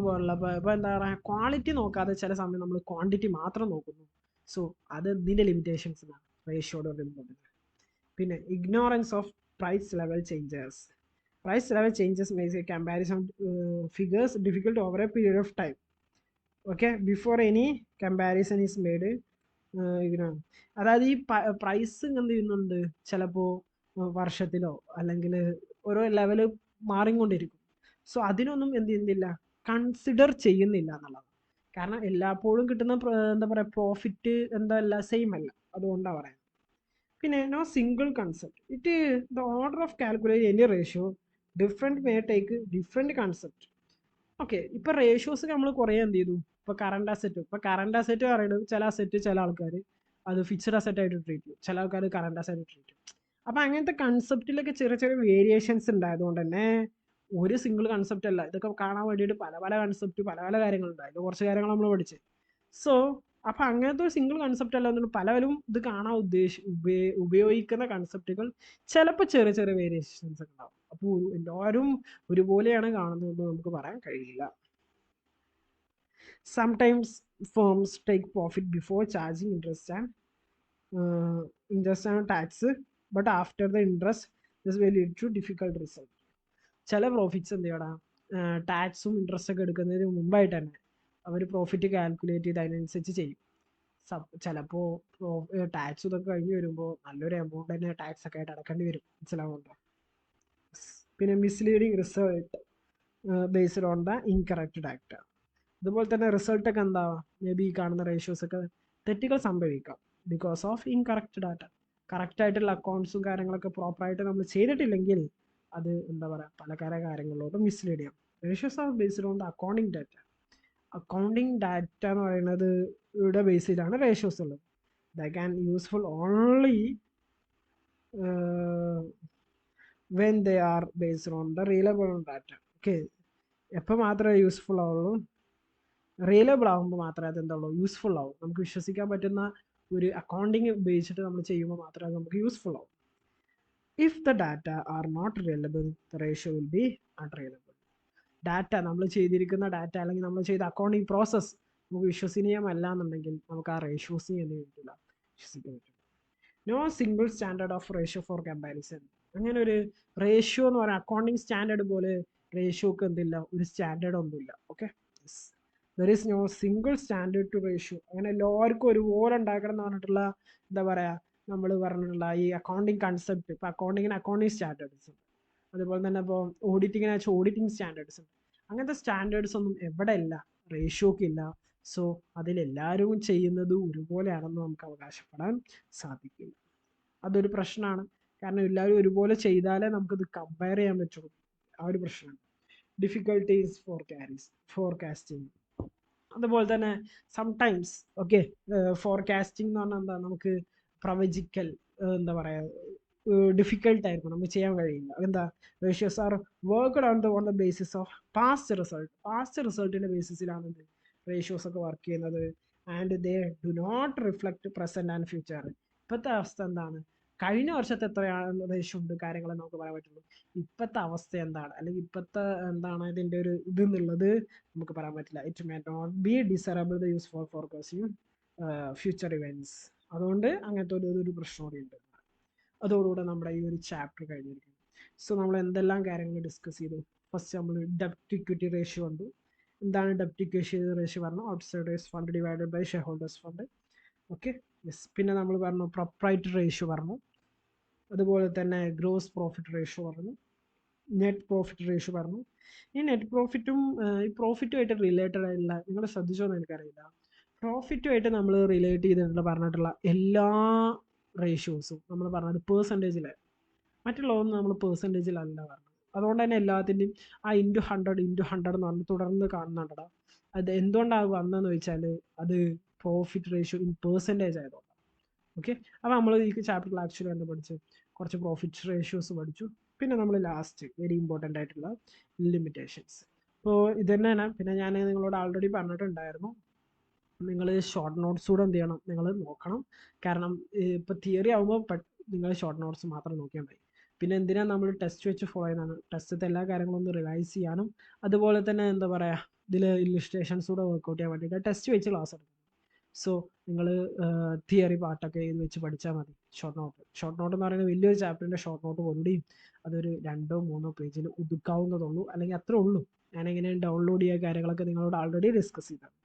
പോലുള്ള ഇപ്പോൾ എന്താ പറയുക ക്വാളിറ്റി നോക്കാതെ ചില സമയം നമ്മൾ ക്വാണ്ടിറ്റി മാത്രം നോക്കുന്നു. സോ അത് ഇതിൻ്റെ ലിമിറ്റേഷൻസ് ആണ് റേഷ്യോയുടെ ഇമ്പോർട്ടൻറ്റ്. പിന്നെ ignorance of price level changes. Price level changes makes a comparison figures difficult over a period of time. Okay, before any comparison is made ignore. അതായത് ഈ പ്രൈസ് എന്ത് ചെയ്യുന്നുണ്ട്, ചിലപ്പോൾ വർഷത്തിലോ അല്ലെങ്കിൽ ഓരോ ലെവല് മാറിക്കൊണ്ടിരിക്കും. സോ അതിനൊന്നും എന്ത് ചെയ്യുന്നില്ല, കൺസിഡർ ചെയ്യുന്നില്ല എന്നുള്ളതാണ്. കാരണം എല്ലായ്പ്പോഴും കിട്ടുന്ന എന്താ പറയുക പ്രോഫിറ്റ് എന്തല്ല സെയിം അല്ല, അതുകൊണ്ടാണ് പറയുന്നത്. പിന്നെ no single concept. It the order of calculate any ratio different may take different concept. Okay, ഇപ്പോൾ റേഷ്യോസ് നമ്മൾ കുറേ എന്ത് ചെയ്തു. ഇപ്പോൾ കറണ്ട് അസെറ്റ് പറയുന്നത് ചില അസെറ്റ് ചില ആൾക്കാർ അത് ഫിക്സഡ് അസെറ്റ് ആയിട്ട് ട്രീറ്റ് ചെയ്യും, ചില ആൾക്കാർ കറണ്ട് അസെറ്റ് ട്രീറ്റ് ചെയ്യും. അപ്പോൾ അങ്ങനത്തെ കൺസെപ്റ്റിലൊക്കെ ചെറിയ ചെറിയ വേരിയേഷൻസ് ഉണ്ടായതുകൊണ്ട് തന്നെ ഒരു സിംഗിൾ കൺസെപ്റ്റ് അല്ല, ഇതൊക്കെ കാണാൻ വേണ്ടിയിട്ട് പല പല കൺസെപ്റ്റ് പല പല കാര്യങ്ങളുണ്ട്. അതിൽ കുറച്ച് കാര്യങ്ങൾ നമ്മൾ പഠിച്ച്. സോ അപ്പോൾ അങ്ങനത്തെ ഒരു സിംഗിൾ കൺസെപ്റ്റ് അല്ല എന്നുള്ളത് പലവരും ഇത് കാണാൻ ഉപയോഗിക്കുന്ന കൺസെപ്റ്റുകൾ ചിലപ്പോൾ ചെറിയ ചെറിയ വേരിയേഷൻസ് ഒക്കെ ഉണ്ടാവും. അപ്പോൾ എല്ലാവരും ഒരുപോലെയാണ് കാണുന്നതെന്ന് നമുക്ക് പറയാൻ കഴിയില്ല. Sometimes firms take profit before charging interest and tax, but after the interest this will lead to difficult result. ചില പ്രോഫിറ്റ്സ് എന്ത് ചെയ്യണം, ടാക്സും ഇൻട്രസ്റ്റ് ഒക്കെ എടുക്കുന്നതിന് മുമ്പായിട്ട് തന്നെ അവർ പ്രോഫിറ്റ് കാൽക്കുലേറ്റ് ചെയ്ത് അതിനനുസരിച്ച് ചെയ്യും. ചിലപ്പോൾ ടാക്സ് ഇതൊക്കെ കഴിഞ്ഞ് വരുമ്പോൾ നല്ലൊരു എമൗണ്ട് തന്നെ ടാക്സ് ഒക്കെ ആയിട്ട് അടക്കേണ്ടി വരും. മനസ്സിലാവുന്നുണ്ടോ? പിന്നെ misleading result based on the incorrect data. അതുപോലെ തന്നെ റിസൾട്ടൊക്കെ എന്താ, മേ ബി ഈ കാണുന്ന റേഷ്യോസൊക്കെ തെറ്റുകൾ സംഭവിക്കാം ബിക്കോസ് ഓഫ് ഇൻകറക്റ്റ് ഡാറ്റ. കറക്റ്റായിട്ടുള്ള അക്കൗണ്ട്സും കാര്യങ്ങളൊക്കെ പ്രോപ്പറായിട്ട് നമ്മൾ ചെയ്തിട്ടില്ലെങ്കിൽ അത് എന്താ പറയുക പല കാര്യങ്ങളിലോട്ട് മിസ്ലീഡ് ചെയ്യാം. Ratios are based on the accounting data. Accounting data എന്ന് പറയുന്നത് ഇവിടെ ബേസിലാണ് റേഷ്യോസ് ഉള്ളത്. The can useful only when they are based on the reliable data. Okay, എപ്പോൾ മാത്രമേ യൂസ്ഫുൾ ആവുള്ളൂ, റിയലബിൾ ആകുമ്പോൾ മാത്രമേ അത് എന്തുള്ളൂ യൂസ്ഫുൾ ആവും. നമുക്ക് വിശ്വസിക്കാൻ പറ്റുന്ന ഒരു അക്കൗണ്ടിങ് ഉപയോഗിച്ചിട്ട് നമ്മൾ ചെയ്യുമ്പോൾ മാത്രമേ അത് നമുക്ക് യൂസ്ഫുൾ ആവും. If the data are not reliable the ratio will be unreliable. Data നമ്മൾ ചെയ്തിരിക്കുന്ന ഡാറ്റ അല്ലെങ്കിൽ നമ്മൾ ചെയ്ത അക്കൗണ്ടിങ് പ്രോസസ്സ് നമുക്ക് വിശ്വസനീയമല്ല എന്നുണ്ടെങ്കിൽ നമുക്ക് ആ റേഷ്യോസ് എന്ത് പറ്റില്ല, വിശ്വസിക്കാൻ പറ്റില്ല. No single standard of ratio for comparison. അങ്ങനെ ഒരു റേഷ്യോ എന്ന് പറയുന്ന അക്കൗണ്ടിങ് സ്റ്റാൻഡേർഡ് പോലെ റേഷ്യോക്ക് എന്തില്ല, ഒരു സ്റ്റാൻഡേർഡ് ഒന്നുമില്ല. Okay, there is no single standard to ratio. അങ്ങനെ എല്ലാവർക്കും ഒരുപോലെ ഉണ്ടാക്കണം എന്ന് പറഞ്ഞിട്ടുള്ള എന്താ പറയുക, നമ്മൾ പറഞ്ഞിട്ടുള്ള ഈ അക്കൗണ്ടിങ് കൺസെപ്റ്റ്. ഇപ്പോൾ അക്കൗണ്ടിങ്ങിന് അക്കൗണ്ടിങ് സ്റ്റാൻഡേർഡ്സ് ഉണ്ട്, അതുപോലെ തന്നെ ഇപ്പോൾ ഓഡിറ്റിങ്ങിന് വെച്ചാൽ ഓഡിറ്റിംഗ് സ്റ്റാൻഡേർഡ്സ് ഉണ്ട്. അങ്ങനത്തെ സ്റ്റാൻഡേർഡ്സ് ഒന്നും എവിടെ ഇല്ല, റേഷ്യോക്കില്ല. സോ അതിലെല്ലാവരും ചെയ്യുന്നത് ഒരുപോലെയാണെന്ന് നമുക്ക് അവകാശപ്പെടാൻ സാധിക്കില്ല. അതൊരു പ്രശ്നമാണ്. കാരണം എല്ലാവരും ഒരുപോലെ ചെയ്താലേ നമുക്കിത് കമ്പയർ ചെയ്യാൻ പറ്റുള്ളൂ. ആ ഒരു പ്രശ്നമാണ്. Difficulties forecasting. അതുപോലെ തന്നെ സംടൈംസ് ഓക്കെ, ഫോർകാസ്റ്റിംഗ് എന്ന് പറഞ്ഞാൽ എന്താ, നമുക്ക് പ്രവചിക്കൽ എന്താ പറയുക ഡിഫിക്കൽട്ടായിരിക്കും, നമുക്ക് ചെയ്യാൻ കഴിയില്ല. എന്താ, ratios are worked on the basis of past റിസൾട്ടിൻ്റെ ബേസിസിലാണ് റേഷ്യോസ് ഒക്കെ വർക്ക് ചെയ്യുന്നത്. And they do not reflect present and future. ഇപ്പോഴത്തെ അവസ്ഥ എന്താണ്, കഴിഞ്ഞ വർഷത്തെ എത്രയാണ് റേഷ്യോ ഉണ്ട് കാര്യങ്ങളെ നമുക്ക് പറയാൻ പറ്റുള്ളൂ. ഇപ്പോഴത്തെ അവസ്ഥ എന്താണ്, അല്ലെങ്കിൽ ഇപ്പോഴത്തെ എന്താണ് ഇതിൻ്റെ ഒരു ഇതെന്നുള്ളത് നമുക്ക് പറയാൻ പറ്റില്ല. It may not be desirable the use for forecasting future events. അതുകൊണ്ട് അങ്ങനത്തെ ഒരു പ്രശ്നം കൂടി ഉണ്ട്. അതോടുകൂടെ നമ്മുടെ ഈ ഒരു ചാപ്റ്റർ കഴിഞ്ഞിരിക്കും. സോ നമ്മൾ എന്തെല്ലാം കാര്യങ്ങൾ ഡിസ്കസ് ചെയ്തു. ഫസ്റ്റ് നമ്മൾ ഡെപ്റ്റ് ഇക്വിറ്റി റേഷ്യോ കണ്ടു. എന്താണ് ഡെപ്റ്റ് ഇക്വിറ്റി റേഷ്യോ പറഞ്ഞു, outsiders fund divided by shareholders fund. Okay, yes. പിന്നെ നമ്മൾ പറഞ്ഞു പ്രൊപ്രൈറ്ററി റേഷ്യോ പറഞ്ഞു, അതുപോലെ തന്നെ ഗ്രോസ് പ്രോഫിറ്റ് റേഷ്യോ പറഞ്ഞു, നെറ്റ് പ്രോഫിറ്റ് റേഷ്യോ പറഞ്ഞു. ഈ നെറ്റ് പ്രോഫിറ്റും ഈ പ്രോഫിറ്റുമായിട്ട് റിലേറ്റഡ് ആയിട്ടുള്ള, നിങ്ങൾ ശ്രദ്ധിച്ചോ എന്ന് എനിക്കറിയില്ല, പ്രോഫിറ്റുമായിട്ട് നമ്മൾ റിലേറ്റ് ചെയ്തിട്ടുള്ള പറഞ്ഞിട്ടുള്ള എല്ലാ റേഷ്യോസും നമ്മൾ പറഞ്ഞത് പേഴ്സൻറ്റേജിലാണ്. മറ്റുള്ളതൊന്നും നമ്മൾ പേഴ്സൻറ്റേജിലല്ല പറഞ്ഞത്. അതുകൊണ്ട് തന്നെ എല്ലാത്തിൻ്റെയും ആ ×100 എന്ന് പറഞ്ഞ് തുടർന്ന് കാണുന്നുണ്ടടാ. അത് എന്തുകൊണ്ടാണ് വന്നതെന്ന് വെച്ചാൽ അത് പ്രോഫിറ്റ് റേഷ്യോ ഇൻ പേഴ്സൻറ്റേജ് ആയതുകൊണ്ടാണ്. ഓക്കെ, അപ്പോൾ നമ്മൾ ഈ ചാപ്റ്ററിൽ ആക്ച്വലി എന്താ പഠിച്ചു, കുറച്ച് പ്രോഫിറ്റ് റേഷ്യോസ് പഠിച്ചു. പിന്നെ നമ്മൾ ലാസ്റ്റ് വെരി ഇമ്പോർട്ടൻ്റ് ആയിട്ടുള്ള ലിമിറ്റേഷൻസ്. അപ്പോൾ ഇത് തന്നെയാണ്. പിന്നെ ഞാൻ നിങ്ങളോട് ആൾറെഡി പറഞ്ഞിട്ടുണ്ടായിരുന്നു, നിങ്ങൾ ഷോർട്ട് നോട്ട്സ് കൂടെ എന്ത് ചെയ്യണം, നിങ്ങൾ നോക്കണം. കാരണം ഇപ്പോൾ തിയറി ആകുമ്പോൾ നിങ്ങൾ ഷോർട്ട് നോട്ട്സ് മാത്രം നോക്കിയാൽ മതി. പിന്നെ എന്തിനാണ് നമ്മൾ ടെസ്റ്റ് വെച്ച് ഫോളോ ചെയ്യുന്നതാണ്, ടെസ്റ്റത്തെ എല്ലാ കാര്യങ്ങളും ഒന്ന് റിവൈസ് ചെയ്യാനും അതുപോലെ തന്നെ എന്താ പറയുക, ഇതിൽ ഇല്ലുസ്ട്രേഷൻസ് കൂടെ വർക്കൗട്ട് ചെയ്യാൻ വേണ്ടിയിട്ട് ടെസ്റ്റ് വെച്ച് ക്ലാസ് എടുക്കും. സോ നിങ്ങൾ തിയറി പാർട്ടൊക്കെ ഇത് വെച്ച് പഠിച്ചാൽ മതി. ഷോർട്ട് നോട്ട് എന്ന് പറയുന്നത് വലിയൊരു ചാപ്റ്ററിൻ്റെ ഷോർട്ട് നോട്ട് കൊണ്ടും അതൊരു 2-3 പേജിൽ ഒതുക്കാവുന്നതുള്ളൂ, അല്ലെങ്കിൽ അത്രേ ഉള്ളൂ. ഞാനെങ്ങനെ ഡൗൺലോഡ് ചെയ്യുക കാര്യങ്ങളൊക്കെ നിങ്ങളോട് ആൾറെഡി ഡിസ്കസ് ചെയ്തതാണ്.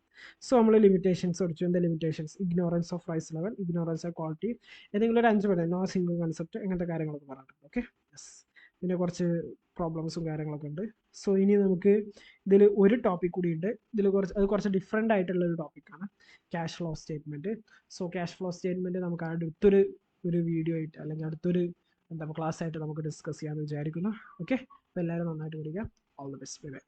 സോ നമ്മൾ ലിമിറ്റേഷൻസ് പഠിച്ചു. എന്താ limitations, ignorance of price level, ignorance of quality, ഏതെങ്കിലും ഒരു 5 നോ സിംഗിൾ കൺസെപ്റ്റ്, അങ്ങനത്തെ കാര്യങ്ങളൊക്കെ പറഞ്ഞിട്ടുണ്ട്. Okay, yes. പിന്നെ കുറച്ച് പ്രോബ്ലംസും കാര്യങ്ങളൊക്കെ ഉണ്ട്. സോ ഇനി നമുക്ക് ഇതിൽ ഒരു ടോപ്പിക് കൂടി ഉണ്ട്. ഇതിൽ കുറച്ച് ഡിഫറെൻ്റ് ആയിട്ടുള്ള ഒരു ടോപ്പിക്കാണ് cash flow statement. So cash flow statement നമുക്ക് അടുത്തൊരു വീഡിയോ ആയിട്ട് അല്ലെങ്കിൽ അടുത്തൊരു ക്ലാസ് ആയിട്ട് നമുക്ക് ഡിസ്കസ് ചെയ്യാമെന്ന് വിചാരിക്കുന്നു. ഓക്കെ, അപ്പോൾ എല്ലാവരും നന്നായിട്ട് പഠിക്കുക. All the best. Bye bye.